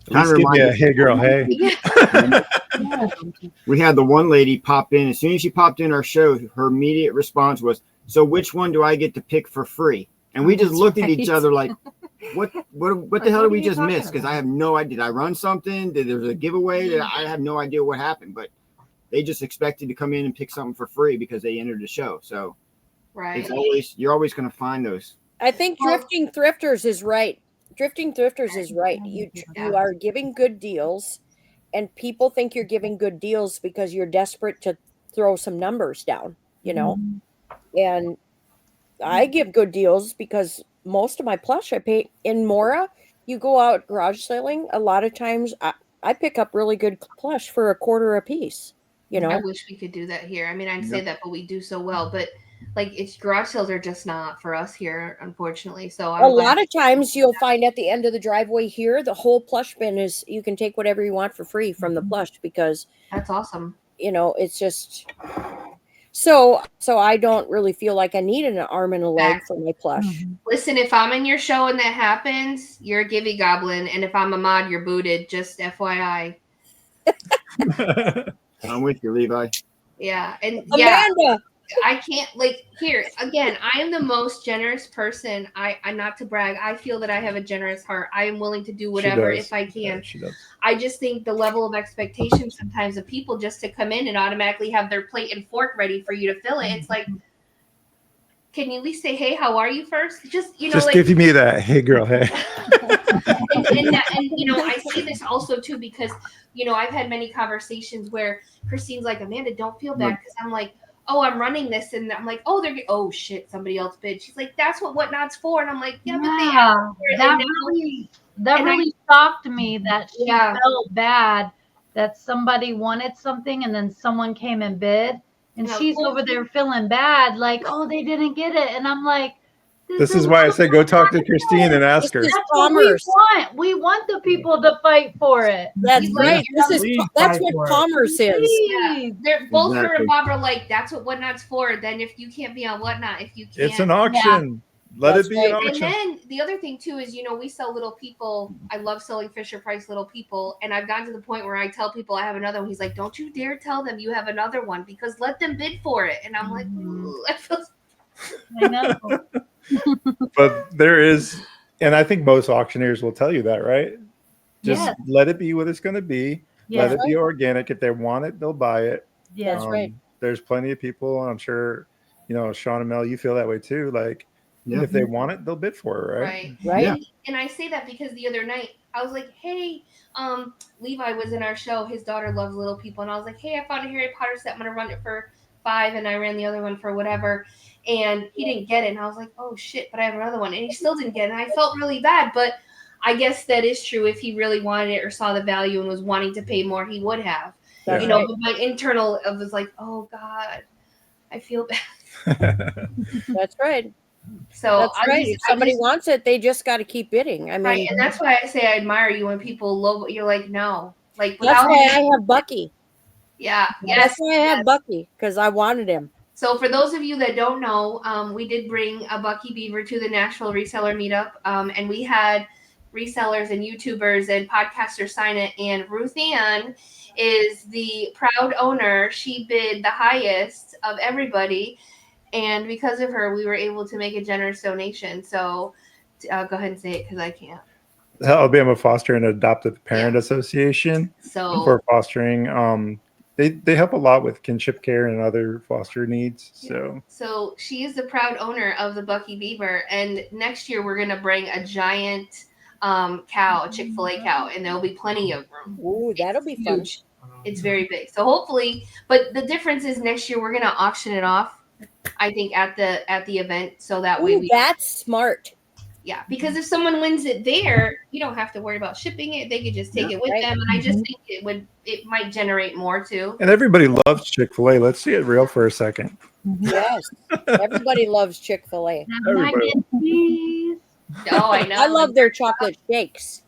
At least give me a hey girl, hey. Yeah. We had the one lady pop in. As soon as she popped in our show, her immediate response was, so which one do I get to pick for free? And we just looked at each other like, what the hell did we just miss? Because I have no idea. Did I run something? Did there was a giveaway? I have no idea what happened, but they just expected to come in and pick something for free because they entered the show. So Right. you're always going to find those. I think Drifting Thrifters is right. Drifting Thrifters is right. You are giving good deals, and people think you're giving good deals because you're desperate to throw some numbers down, you know. And I give good deals because most of my plush I pay in Mora. You go out garage selling, a lot of times I pick up really good plush for $0.25 a piece. You know, I wish we could do that here. I mean, I'd say that, but we do so well. But like, it's garage sales are just not for us here, unfortunately. So a lot of times you'll find at the end of the driveway here, the whole plush bin is, you can take whatever you want for free from the plush, because that's awesome. You know, it's just so I don't really feel like I need an arm and a leg for my plush. Listen, if I'm in your show and that happens, you're a Gibby Goblin, and if I'm a mod, you're booted. Just FYI. I'm with you, Levi. Yeah, and Amanda, I can't, like, here again. I am the most generous person. I not to brag. I feel that I have a generous heart. I am willing to do whatever if I can. Yeah, she does. I just think the level of expectation sometimes of people just to come in and automatically have their plate and fork ready for you to fill it. It's like, can you at least say, hey, how are you first? Just, you know, just like, give me that hey girl, hey. and you know, I say this also too because, you know, I've had many conversations where Christine's like, Amanda, don't feel bad, because I'm like, oh, I'm running this, and I'm like, oh, oh shit, somebody else bid. She's like, that's what Whatnot's for, and I'm like, yeah, but they asked for it. That really shocked me that she Yeah. felt bad that somebody wanted something and then someone came and bid, and Yeah, she's well, over there feeling bad, like, oh, they didn't get it, and I'm like, This is why I say go talk to Christine and ask her. this is that's what we commerce. want. We want the people to fight for it. That's He's right. like, That's what commerce is. Please. They're both her Exactly. and Bob are like, that's what Whatnot's for. Then if you can't be on Whatnot, if you can't, It's an auction. Let That's it be right. an And auction. then the other thing too is, you know, we sell little people. I love selling Fisher Price little people, and I've gotten to the point where I tell people I have another one. He's like, don't you dare tell them you have another one, because let them bid for it. And I'm like, ooh, I feel. I know. But there is, and I think most auctioneers will tell you that, right? Just Yes. let it be what it's going to be. Yes. Let it be organic. If they want it, they'll buy it. Yes. That's right. There's plenty of people, and I'm sure, you know, Sean and Mel, you feel that way too. Like, Yeah. if they want it, they'll bid for it, right? Right. Yeah. And I say that because the other night I was like, hey, Levi was in our show. His daughter loves little people, and I was like, hey, I found a Harry Potter set. I'm gonna run it for $5, and I ran the other one for whatever. And he didn't get it, and I was like, oh shit, but I have another one, and he still didn't get it. And I felt really bad, but I guess that is true. If he really wanted it or saw the value and was wanting to pay more, he would have. That's You know, right. but my internal was like, oh God, I feel bad. That's right. So That's right. If somebody wants it, they just got to keep bidding. I mean, right, and that's why I say I admire you when people low. You're like, no, like that's without. why I have Bucky. Yeah, yes, That's why I have Bucky, because I wanted him. So for those of you that don't know, we did bring a Bucky Beaver to the Nashville Reseller Meetup, and we had resellers and YouTubers and podcasters sign it. And Ruth Ann is the proud owner. She bid the highest of everybody, and because of her, we were able to make a generous donation. So go ahead and say it, because I can't. The Alabama Foster and Adoptive Parent Association So for fostering. They help a lot with kinship care and other foster needs. So she is the proud owner of the Bucky Beaver, and next year we're gonna bring a giant cow, a Chick-fil-A cow, and there'll be plenty of room. Ooh, that'll be fun. Huge. It's very big. So hopefully, but the difference is next year we're gonna auction it off, I think, at the event, so that way Ooh, that's smart. Yeah, because if someone wins it there, you don't have to worry about shipping it. They could just take it with right. them, and I just think it might generate more too. And everybody loves Chick-fil-A. Let's see it real for a second. Yes. Everybody loves Chick-fil-A. Mac and cheese. Oh, I know. I love their chocolate shakes.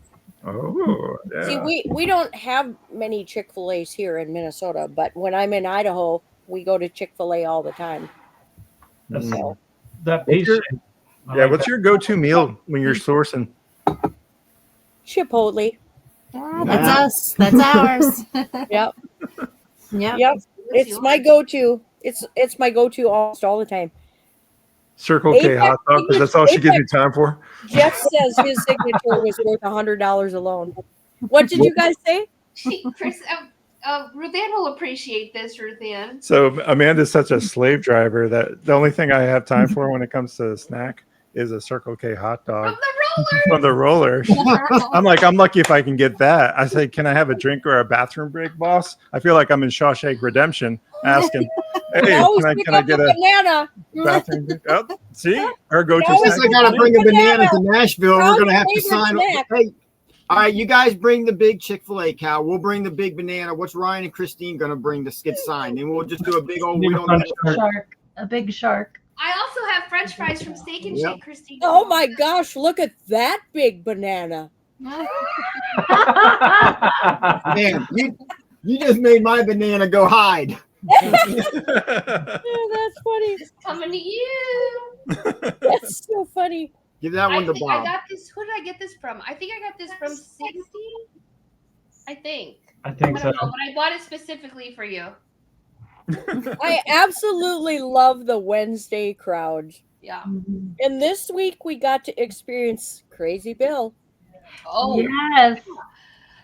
Oh, yeah. See, we don't have many Chick-fil-A's here in Minnesota, but when I'm in Idaho, we go to Chick-fil-A all the time. That's, So that piece. your- what's your go-to meal when you're sourcing? Chipotle. Yeah, that's us. That's ours. Yep. Yep. Yep. It's my go-to. It's my go-to almost all the time. Circle K Apex- hot dog, because that's all she gives me time for. Jeff says his signature was worth $100 alone. What did you guys say? Chris, Ruth Ann will appreciate this, Ruth Ann. So Amanda's such a slave driver that the only thing I have time for when it comes to a snack is a Circle K hot dog from the roller. I'm like, I'm lucky if I can get that. I say, can I have a drink or a bathroom break, boss? I feel like I'm in Shawshank Redemption asking, hey, Always can pick I up get a a banana. bathroom break? Oh, see? Our go-to Guess snack. I gotta bring a banana to Nashville. We're How's gonna have your to favorite sign. snack? Hey, all right, you guys bring the big Chick-fil-A cow. We'll bring the big banana. What's Ryan and Christine gonna bring to get signed? And we'll just do a big old. We don't need Shark. A big shark. I also have French fries from Steak and Yep. Shake, Christine. Oh my gosh, look at that big banana. Man, you just made my banana go hide. Oh, that's funny. It's coming to you. That's so funny. Give that one to I Bob. got this. Who did I get this from? I think I got this from 60. I think. I I think don't so. know, but I bought it specifically for you. I absolutely love the Wednesday crowd. Yeah. And this week we got to experience Crazy Bill. Oh, Yes.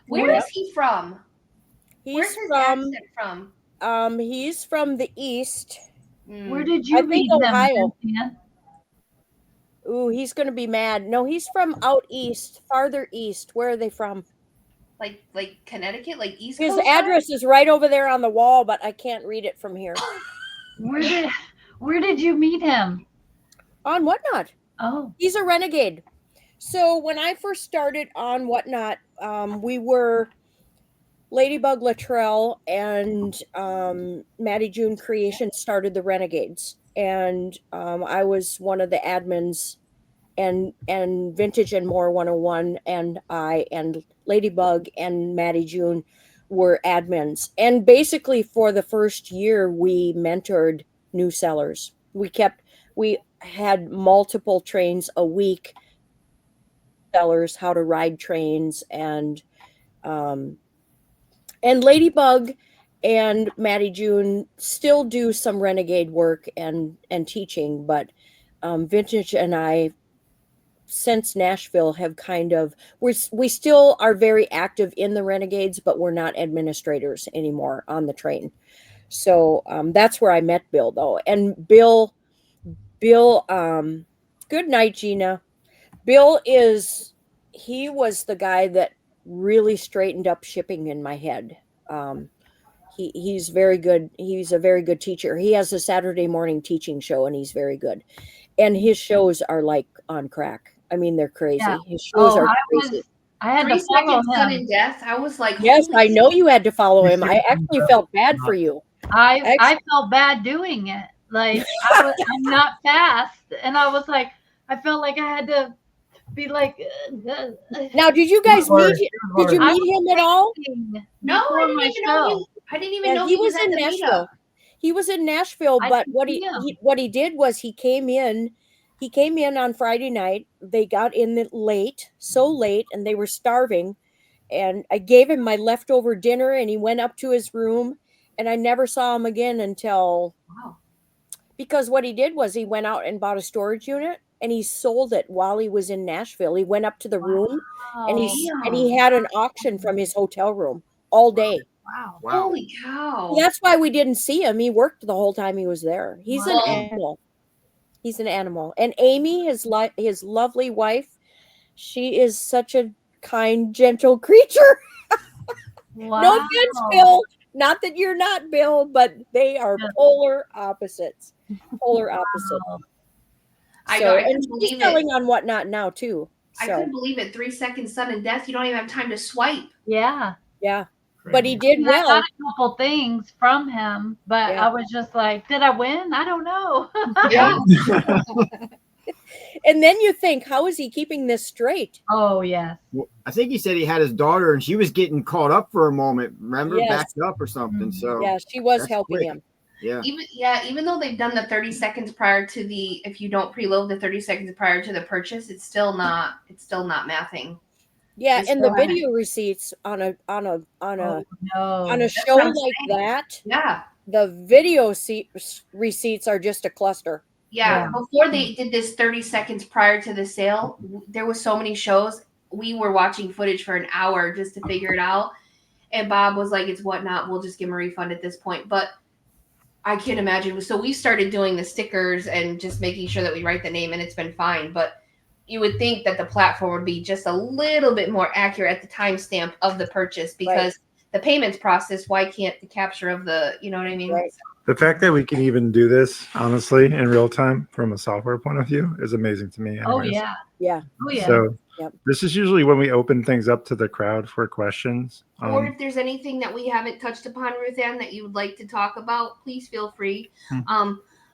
where is he from? Where's He's his from accent from? he's from the East. Where did you I think meet them? Ohio. Cynthia? Ooh, he's gonna be mad. No, he's from out east, farther east. Where are they from? Like Connecticut, like East His Coast? address is right over there on the wall, but I can't read it from here. Where did you meet him? On Whatnot. Oh. He's a renegade. So when I first started on Whatnot, we were Ladybug Latrell and Maddie June Creation started the Renegades, and I was one of the admins, and Vintage and More 101, and I and Ladybug and Maddie June were admins, and basically for the first year we mentored new sellers. We had multiple trains a week, sellers how to ride trains, and Ladybug and Maddie June still do some renegade work and teaching, but Vintage and I, since Nashville, have kind of we still are very active in the Renegades, but we're not administrators anymore on the train. So that's where I met Bill, though. And Bill, good night, Gina. Bill he was the guy that really straightened up shipping in my head. He's very good. He's a very good teacher. He has a Saturday morning teaching show, and he's very good. And his shows are like on crack. I mean, they're crazy. Yeah. His shows are crazy. I had 3 to follow seconds done in him. death. I was like, Yes, holy I know you had to follow him. I actually felt bad for you. I felt bad doing it. Like I'm not fast, and I was like, I felt like I had to be like. Now, did you guys meet? Did you I meet him at all? No, I didn't my even know. show. I didn't even Yeah, know he was at in the Nashville. meetup. He was in Nashville, I but didn't what see him. what he did was he came in. He came in on Friday night. They got in late, so late, and they were starving. And I gave him my leftover dinner, and he went up to his room, and I never saw him again until. Wow. Because what he did was he went out and bought a storage unit, and he sold it while he was in Nashville. He went up to the room, and he had an auction from his hotel room all day. Wow. Wow. Holy cow. That's why we didn't see him. He worked the whole time he was there. He's an Wow. animal. He's an animal. And Amy, his lovely wife, she is such a kind, gentle creature. Wow. No offense, Bill. Not that you're not Bill, but they are polar opposites. Polar opposites. I So, know. I and couldn't she's believe selling it. on Whatnot now too. I So couldn't believe it. 3 seconds sudden death. You don't even have time to swipe. Yeah. yeah, but he did I well. got a couple things from him, but Yeah. I was just like, did I win? I don't know. Yeah. And then you think, how is he keeping this straight? Oh, yes. Well, I think he said he had his daughter and she was getting caught up for a moment. Remember, Yes. backed up or something. So Yeah, she was that's helping quick. him. Yeah. Even though they've done the 30 seconds prior to the, if you don't preload the 30 seconds prior to the purchase, it's still not mathing. Yeah, They and the still haven't- video receipts on a No. show what I'm like that, Yeah. the video receipts are just a cluster. Yeah. Before they did this 30 seconds prior to the sale, there was so many shows. We were watching footage for an hour just to figure it out. And Bob was like, it's Whatnot. We'll just give him a refund at this point. But I can't imagine. So we started doing the stickers and just making sure that we write the name, and it's been fine. But you would think that the platform would be just a little bit more accurate at the timestamp of the purchase, because the payments process, why can't the capture of the, you know what I mean? Right. The fact that we can even do this honestly in real time from a software point of view is amazing to me. Oh, anyways. yeah. Yeah. Oh, yeah. So Yep. this is usually when we open things up to the crowd for questions. Or if there's anything that we haven't touched upon, Ruth Ann, that you would like to talk about, please feel free.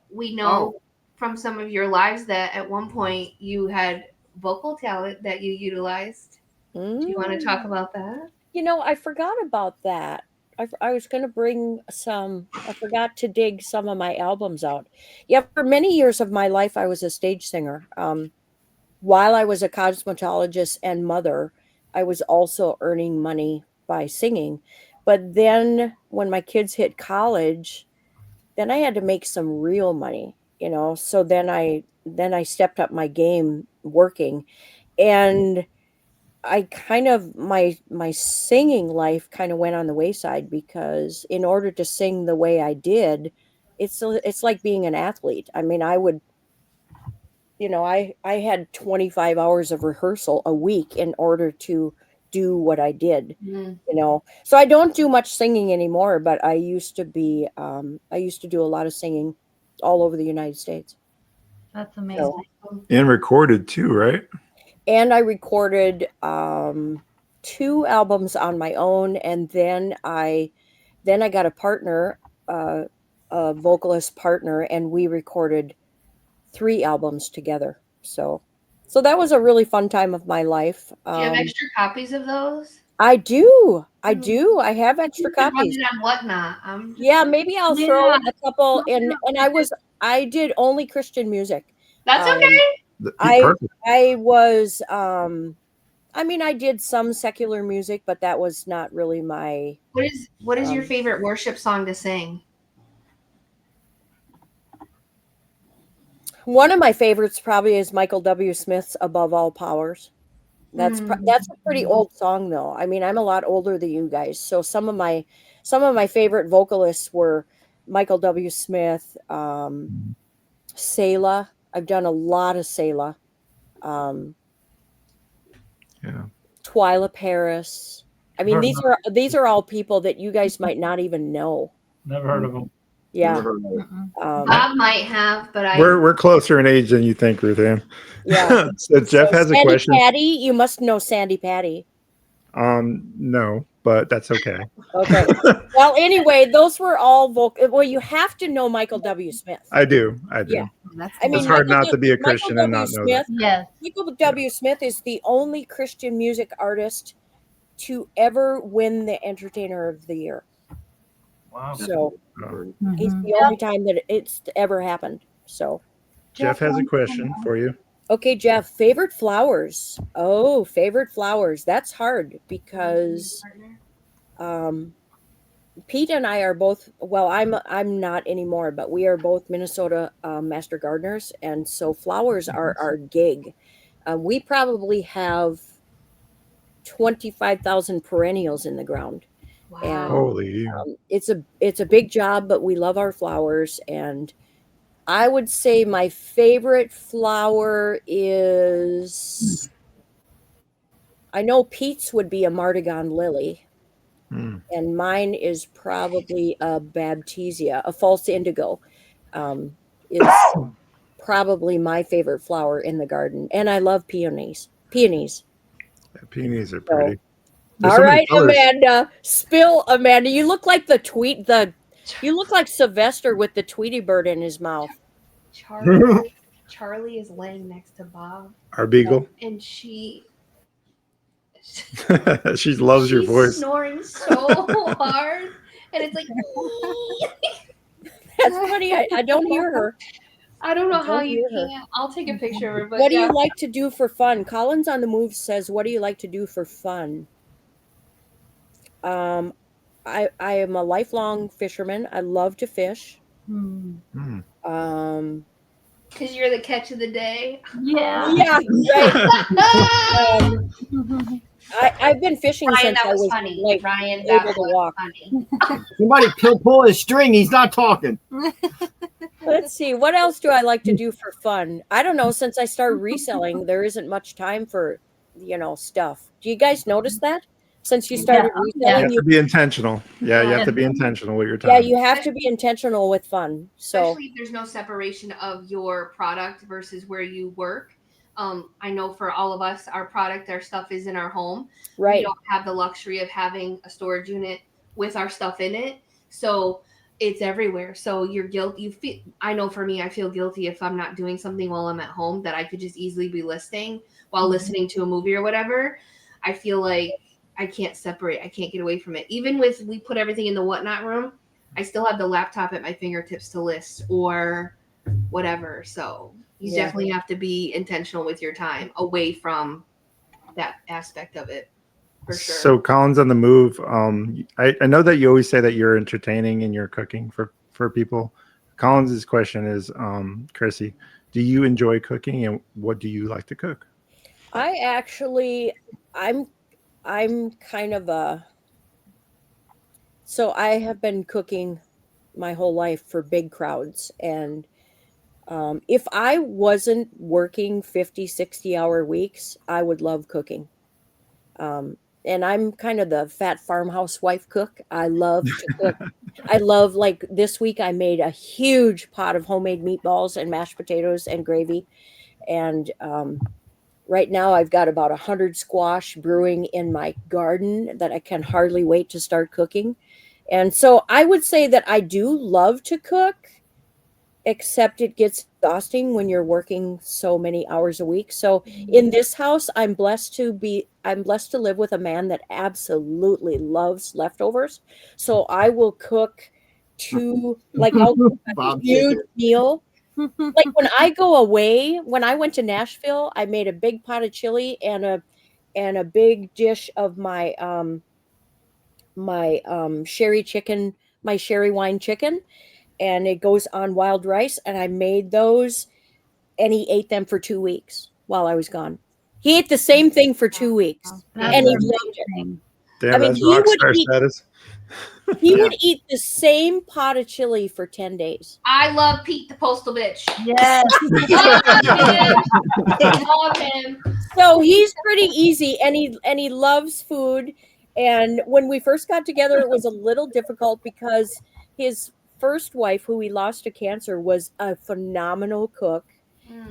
We know from some of your lives that at one point you had vocal talent that you utilized. Do you want to talk about that? You know, I forgot about that. I was going to bring some, I forgot to dig some of my albums out. Yeah, for many years of my life, I was a stage singer. While I was a cosmetologist and mother, I was also earning money by singing. But then when my kids hit college, then I had to make some real money, you know. So then I stepped up my game working, and I kind of my singing life kind of went on the wayside, because in order to sing the way I did, it's like being an athlete. I mean, I would, you know, I had 25 hours of rehearsal a week in order to do what I did, you know. So I don't do much singing anymore, but I used to be I used to do a lot of singing all over the United States. That's amazing. And recorded too, right? And I recorded 2 albums on my own, and then I got a partner, a vocalist partner, and we recorded 3 albums together. So that was a really fun time of my life. Do you have extra copies of those? I do. I have extra You can run copies. it on Whatnot. Yeah, maybe I'll throw a couple in. And I did only Christian music. That's okay. Perfect. I was I mean, I did some secular music, but that was not really my. What is your favorite worship song to sing? One of my favorites probably is Michael W. Smith's "Above All Powers." That's a pretty old song, though. I mean, I'm a lot older than you guys, so some of my favorite vocalists were Michael W. Smith, Selah. I've done a lot of Selah. Twyla Paris. I mean, these are all people that you guys might not even know. Never heard of them. Yeah. Bob might have, but we're closer in age than you think, Ruth Ann. Yeah. So Jeff has a Sandy question. Patty, you must know Sandy Patty. No, but that's okay. Okay. Well, anyway, those were all vocal. Well, you have to know Michael W. Smith. I do. Yeah. That's I mean, It's hard Michael not to be a Christian and not know that. Yes. Michael W. Smith is the only Christian music artist to ever win the Entertainer of the Year. Wow. So he's the only time that it's ever happened. So Jeff has a question for you. okay, Jeff, favorite flowers. Oh, favorite flowers. That's hard because Pete and I are both, well, I'm not anymore, but we are both Minnesota master gardeners, and so flowers are our gig. We probably have 25,000 perennials in the ground. wow. And Holy. it's a big job, but we love our flowers. And I would say my favorite flower is, I know Pete's would be a Martagon lily. And mine is probably a Baptisia, a false indigo. Is probably my favorite flower in the garden, and I love peonies. Peonies. Peonies are pretty. All right, Amanda. Spill, Amanda. You look like you look like Sylvester with the Tweety bird in his mouth. Charlie is laying next to Bob. Our beagle. And she loves your voice. She's snoring so hard. And it's like That's funny. I don't hear her. I don't know how you can't. I'll take a picture of her. But what do you like to do for fun? Collins on the Move says, what do you like to do for fun? I am a lifelong fisherman. I love to fish. because you're the catch of the day. Yeah. Yeah, right. I've been fishing Ryan, since that I was was funny. like Ryan, that able to was walk. funny. Somebody pull his string. He's not talking. Let's see. What else do I like to do for fun? I don't know. Since I started reselling, there isn't much time for, stuff. Do you guys notice that? Since you started You reselling, have to be intentional. Yeah, you have to be intentional with your time. yeah, you have to be intentional with fun. So Especially if there's no separation of your product versus where you work. I know for all of us, our stuff is in our home. We right. don't have the luxury of having a storage unit with our stuff in it. So it's everywhere. So you're guilty. I know for me, I feel guilty if I'm not doing something while I'm at home that I could just easily be listing while listening to a movie or whatever. I feel like I can't separate. I can't get away from it. Even with we put everything in the whatnot room, I still have the laptop at my fingertips to list or whatever. So you definitely have to be intentional with your time away from that aspect of it. For sure. So Collins on the Move. I know that you always say that you're entertaining and you're cooking for people. Collins's question is, Chrissy, do you enjoy cooking and what do you like to cook? I actually, I'm kind of so I have been cooking my whole life for big crowds. And if I wasn't working 50, 60-hour weeks, I would love cooking. And I'm kind of the fat farmhouse wife cook. I love to cook. I love, like this week, I made a huge pot of homemade meatballs and mashed potatoes and gravy. And right now I've got about 100 squash brewing in my garden that I can hardly wait to start cooking. And so I would say that I do love to cook, except it gets exhausting when you're working so many hours a week. So in this house, I'm blessed to live with a man that absolutely loves leftovers. So I will cook I'll cook a huge meal. Like when I go away, when I went to Nashville, I made a big pot of chili and a big dish of my sherry chicken, my sherry wine chicken. And it goes on wild rice. And I made those, and he ate them for 2 weeks while I was gone. He ate the same thing for 2 weeks, and he loved it. Damn, I mean, that's rock star status. He would eat the same pot of chili for 10 days. I love Pete the Postal Bitch. Yes. Love him. So he's pretty easy, and he loves food. And when we first got together, it was a little difficult because his first wife, who he lost to cancer, was a phenomenal cook.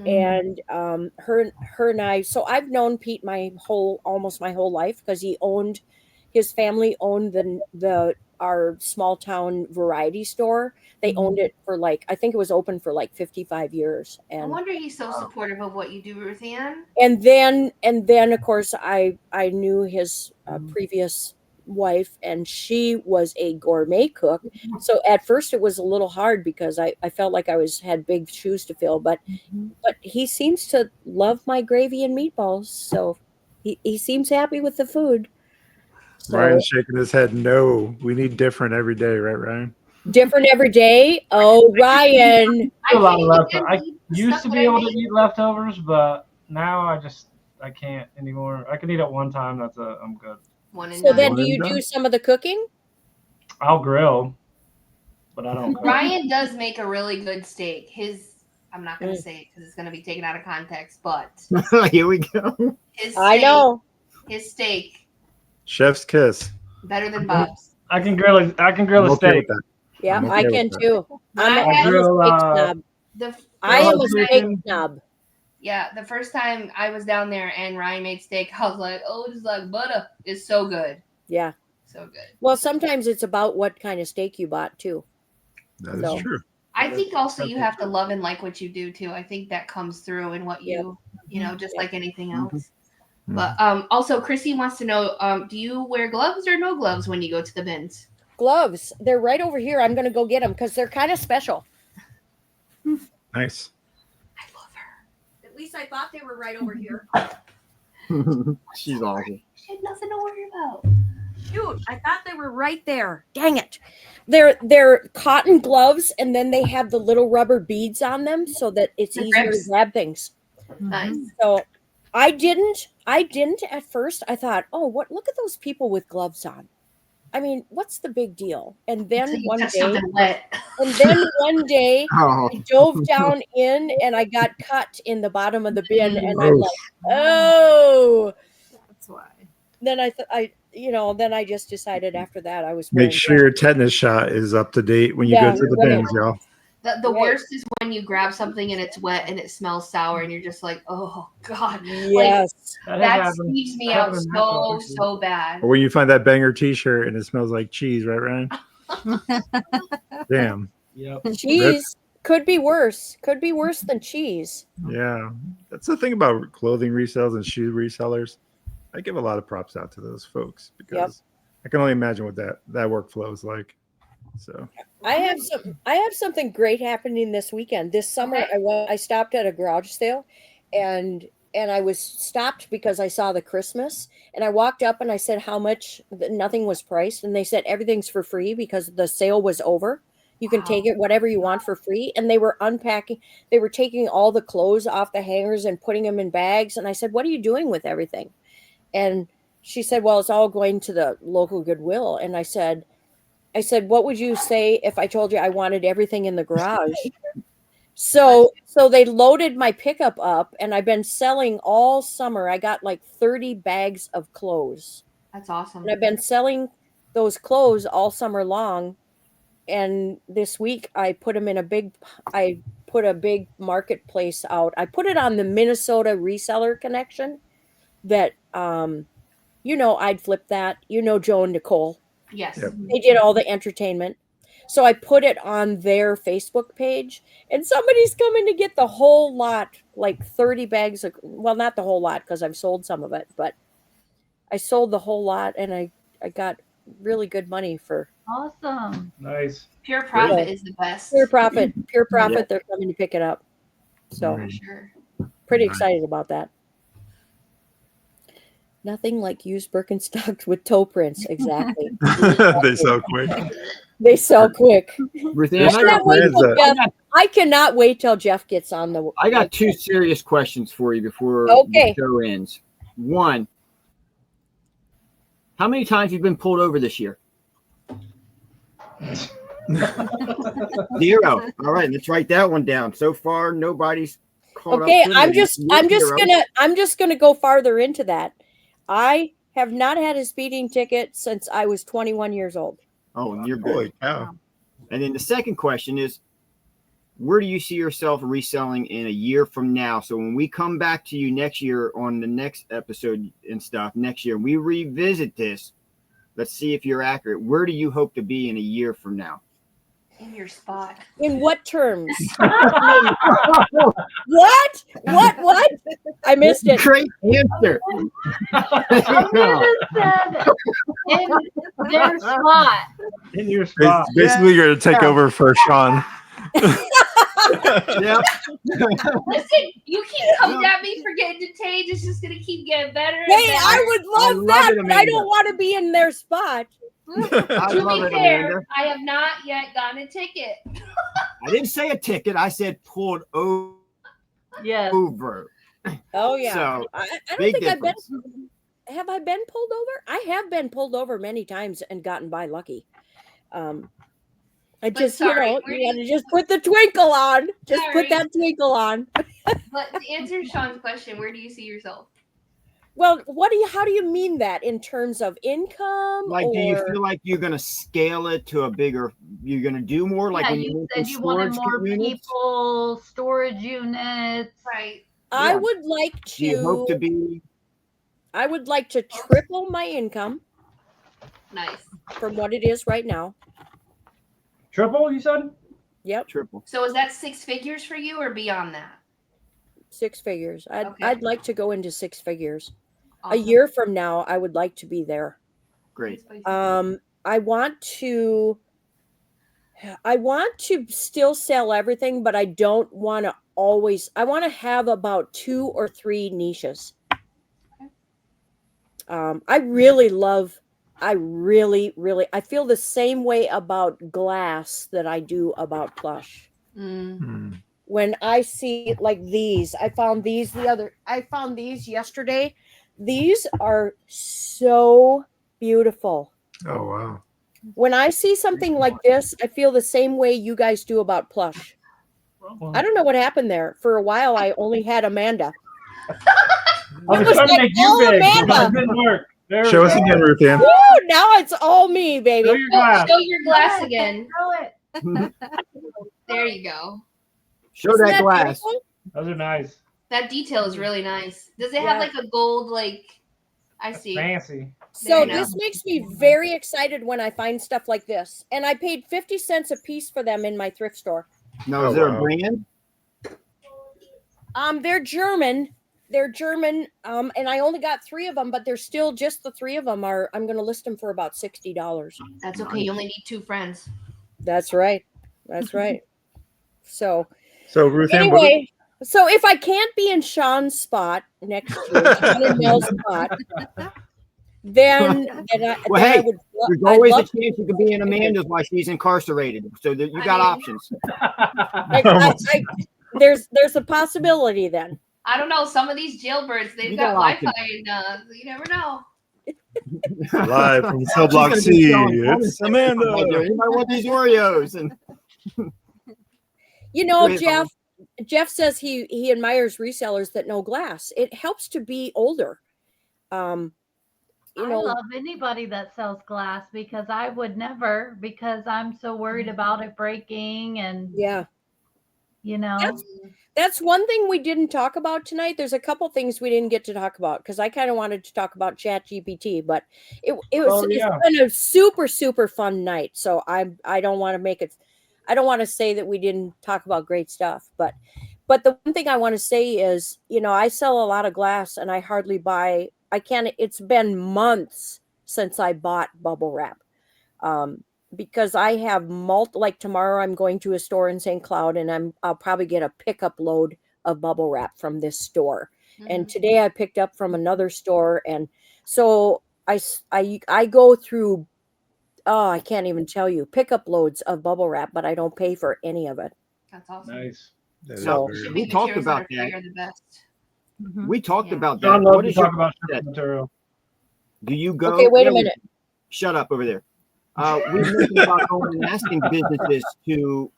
And her and I, so I've known Pete almost my whole life, because his family owned our small town variety store. They owned it for I think it was open for 55 years. And I wonder he's so supportive of what you do, Ruth Ann. And then of course I knew his previous wife, and she was a gourmet cook. So at first it was a little hard because I felt like I had big shoes to fill, but he seems to love my gravy and meatballs. So he seems happy with the food. So, Ryan's shaking his head. No, we need different every day, right, Ryan? Different every day. Oh, Ryan. I used to be able to eat leftovers, but now I can't anymore. I can eat it one time. I'm good. So then do you do some of the cooking? I'll grill, but I don't cook. Ryan does make a really good steak. I'm not going to say it because it's going to be taken out of context, but here we go. I know. His steak. Chef's kiss. Better than Bob's. I can grill a steak. Yeah, I can too. I grill I am a Oh, steak chicken. snob. Yeah, the first time I was down there and Ryan made steak, I was like, oh, it's like butter. It's so good. Yeah. So good. Well, sometimes it's about what kind of steak you bought too. That is So- true. I think also you have to love and like what you do too. I think that comes through in what you know, just like anything else. But also Chrissy wants to know, do you wear gloves or no gloves when you go to the bins? Gloves, they're right over here. I'm going to go get them because they're kind of special. Nice. I love her. At least I thought they were right over here. She's awesome. She had nothing to worry about. Dude, I thought they were right there. Dang it. They're cotton gloves, and then they have the little rubber beads on them so that it's The easier grips. to grab things. Nice. So I didn't at first. I thought, oh, look at those people with gloves on. I mean, what's the big deal? And then So you one touch day, something wet. Oh, I dove down in and I got cut in the bottom of the bin, and I'm like, oh. That's why. Then then I just decided after that I was Make wearing sure your tetanus shot is up to date when you Yeah, go to the right. bins, y'all. The Right. worst is when you grab something and it's wet and it smells sour and you're just like, oh God. Yes. That skeeves me out so bad. Or when you find that banger T-shirt and it smells like cheese, right, Ryan? Damn. Yep. Cheese could be worse. Could be worse than cheese. Yeah, that's the thing about clothing resales and shoe resellers. I give a lot of props out to those folks because I can only imagine what that workflow is like. So I have something great happening this weekend. This summer I stopped at a garage sale and I was stopped because I saw the Christmas, and I walked up and I said how much. Nothing was priced, and they said everything's for free because the sale was over. You can take it whatever you want for free. And they were unpacking. They were taking all the clothes off the hangers and putting them in bags. And I said, what are you doing with everything? And she said, well, it's all going to the local Goodwill. And I said, what would you say if I told you I wanted everything in the garage? So they loaded my pickup up, and I've been selling all summer. I got like 30 bags of clothes. That's awesome. And I've been selling those clothes all summer long. And this week I put them in a big marketplace out. I put it on the Minnesota reseller connection that, I'd flip that, Joe and Nicole. Yes. Yep. They did all the entertainment. So I put it on their Facebook page, and somebody's coming to get the whole lot, like 30 bags of, well, not the whole lot because I've sold some of it, but I sold the whole lot, and I got really good money for Awesome. Nice. Pure profit is the best. pure profit. Yeah. They're coming to pick it up. So For sure. pretty Nice. excited about that. Nothing like used Birkenstocks with toe prints. Exactly. they sell quick. They sell quick. Ruth Ann, There's I certain got, brands that- I cannot wait till Jeff gets on the. I got two serious questions for you before Okay. the show ends. One, how many times have you been pulled over this year? 0. All right, let's write that one down. So far, nobody's caught Okay, up. with I'm it. just gonna go farther into that. I have not had a speeding ticket since I was 21 years old. Oh, and you're good. Holy cow. And then the second question is, where do you see yourself reselling in a year from now? So when we come back to you next year on the next episode and stuff, next year, we revisit this. Let's see if you're accurate. Where do you hope to be in a year from now? In your spot. In what terms? What? I missed it. Great answer. Amanda said in their spot. In your spot. Basically, you're going to take over for Sean. Yep. Listen, you keep coming at me for getting detained. It's just gonna keep getting better. And Hey, better. I would love love that, it, but I Amanda. don't want to be in their spot. I To love be it, fair, Amanda. I have not yet gotten a ticket. I didn't say a ticket. I said pulled Yes. over. Oh yeah. So, I don't big think I've been. difference. Have I been pulled over? I have been pulled over many times and gotten by lucky. I just, sorry, you where got do to just put the twinkle on. Just Sorry. put that twinkle on. But to answer Sean's question, where do you see yourself? Well, how do you mean that in terms of income? Like, do you or- feel like you're going to scale it to a bigger, you're going to do more? Like Yeah, when you you said you wanted storage more units? people, storage units. Right. I Yeah. would like Do you hope to to be I would like to triple my income Nice. from what it is right now. Triple, you said? Yep, triple? So is that 6 figures for you or beyond that? 6 figures. Okay. I'd like to go into 6 figures. A Awesome. year from now, I would like to be there. Great. I want to still sell everything, but I don't want to I want to have about 2 or 3 niches. I really, I feel the same way about glass that I do about plush. Mm. When I see like these, I found these yesterday. These are so beautiful. Oh wow. When I see something like this, I feel the same way you guys do about plush. I don't know what happened there. For a while, I only had Amanda. I was was trying to like, make you oh, big, but Amanda. it didn't work. There Show we us go. again, Ruth Ann. Woo, now it's all me, Show baby. your glass. Show your glass again. Show it. There you go. Show Isn't that glass. beautiful? Those are nice. That detail is really nice. Does it Yeah. have like a gold, like, I see. Fancy. So Very this nice. makes me very excited when I find stuff like this. And I paid 50 cents a piece for them in my thrift store. No, Oh, is there a wow. brand? They're German. And I only got 3 of them, but they're still just the 3 of them I'm going to list them for about $60. That's okay. You only need 2 friends. That's right. That's right. So Ruth Ann, anyway, so if I can't be in Sean's spot next year, Sean and Mel's spot, then I Hey, would. There's I'd always a love chance you could be in Amanda's while she's incarcerated. So that you got I mean- options. there's a possibility then. I don't know. Some of these jailbirds, they've You got got Wi-Fi, and you never know. live from Cell Block She's gonna be C. selling It's Amanda. Anybody want these Oreos? And You know, Great, Jeff says he admires resellers that know glass. It helps to be older. You I know, love anybody that sells glass because I would never, because I'm so worried about it breaking and yeah. you know. That's one thing we didn't talk about tonight. There's a couple things we didn't get to talk about because I kind of wanted to talk about ChatGPT, but it's been a super, super fun night. So I don't want to make it. I don't want to say that we didn't talk about great stuff, but the one thing I want to say is, you know, I sell a lot of glass and I hardly buy. It's been months since I bought bubble wrap. Because I have like tomorrow I'm going to a store in St. Cloud and I'll probably get a pickup load of bubble wrap from this store. And today I picked up from another store. And so I go through, I can't even tell you, pickup loads of bubble wrap, but I don't pay for any of it. That's awesome. Nice. That is So- very- we talked about that. Are the best. We talked Yeah. about that. John loves What to is your talk about mindset? shipping material. Do you go? Okay, wait a Yeah, minute. Shut up over there. We mentioned about going and asking businesses to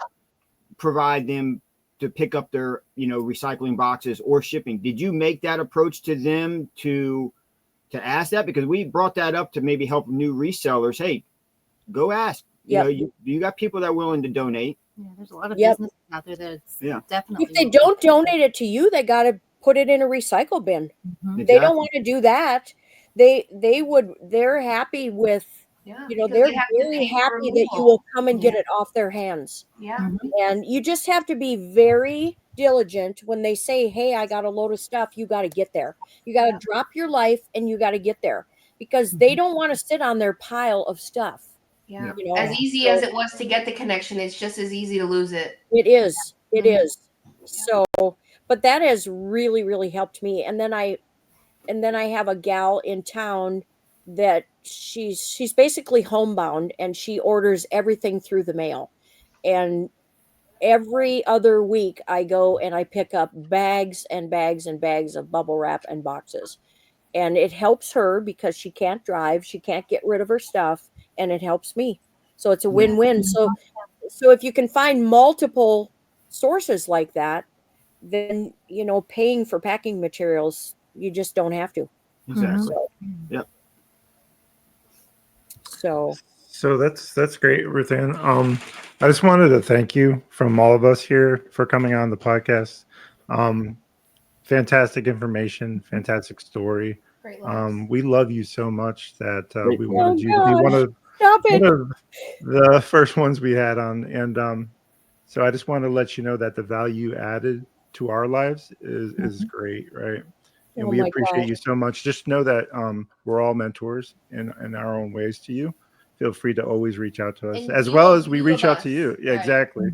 provide them to pick up their, recycling boxes or shipping. Did you make that approach to them to ask that? Because we brought that up to maybe help new resellers. Hey, go ask. You got people that are willing to donate. Yeah, there's a lot of Yep. businesses out there that's Yeah. definitely. If they don't donate it to you, they got to put it in a recycle bin. Mhm. They don't want to do that. They're happy with, Yeah. you know, because they're they have to very pay for happy that you removal. will come and get it off their hands. Yeah. Mhm. And you just have to be very diligent when they say, hey, I got a load of stuff. You got to get there. You got to drop your life and you got to get there because they don't want to sit on their pile of stuff. Yeah. You know, As easy so- as it was to get the connection, it's just as easy to lose it. It is. It Mhm. is. So, but that has really, really helped me. And then I have a gal in town that she's basically homebound and she orders everything through the mail. And every other week I go and I pick up bags and bags and bags of bubble wrap and boxes. And it helps her because she can't drive, she can't get rid of her stuff, and it helps me. So it's a win-win. So if you can find multiple sources like that, then paying for packing materials, you just don't have to. Exactly. Yep. So that's great, Ruth Ann. I just wanted to thank you from all of us here for coming on the podcast. Fantastic information, fantastic story. Great lives. We love you so much that Great. we wanted you to be one of the first ones we had on, and so I just want to let you know that the value added to our lives is great, right? And Oh we my appreciate God. you so much. Just know that we're all mentors in our own ways to you. Feel free to always reach out to us, And as be well a as we view reach of out to us. you. Yeah, Right. exactly.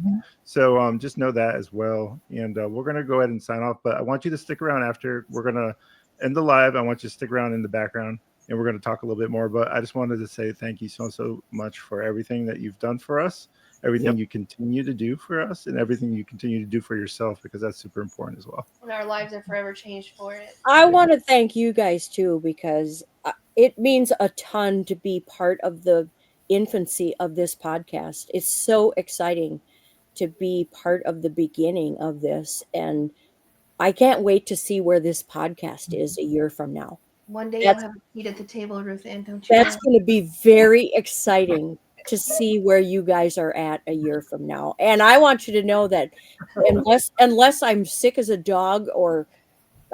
So just know that as well. And we're gonna go ahead and sign off. But I want you to stick around after we're gonna end the live. I want you to stick around in the background, and we're gonna talk a little bit more. But I just wanted to say thank you so much for everything that you've done for us, everything you continue to do for us, and everything you continue to do for yourself, because that's super important as well. And our lives are forever changed for it. I want to thank you guys too, because it means a ton to be part of the infancy of this podcast. It's so exciting to be part of the beginning of this. And I can't wait to see where this podcast is a year from now. One day you'll have a seat at the table, Ruth Ann, don't you? That's going to be very exciting to see where you guys are at a year from now. And I want you to know that unless I'm sick as a dog, or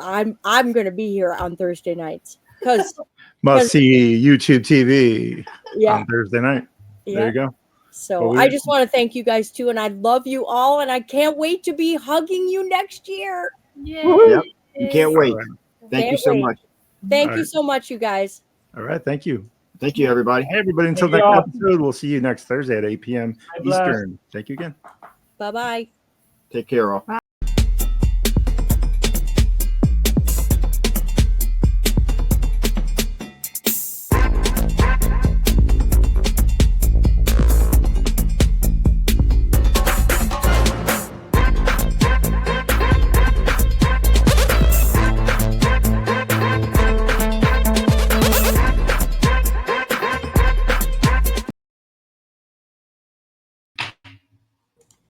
I'm going to be here on Thursday nights, because Must see YouTube TV on Thursday night. There you go. So I just want to thank you guys too, and I love you all, and I can't wait to be hugging you next year. Yep. You can't wait. Thank you so much. Thank you so much, you guys. All right. Thank you. Thank you, everybody. Hey, everybody. Until Thank next you all. episode, we'll see you next Thursday at 8 p.m. God bless. Eastern. Thank you again. Bye-bye. Take care, all.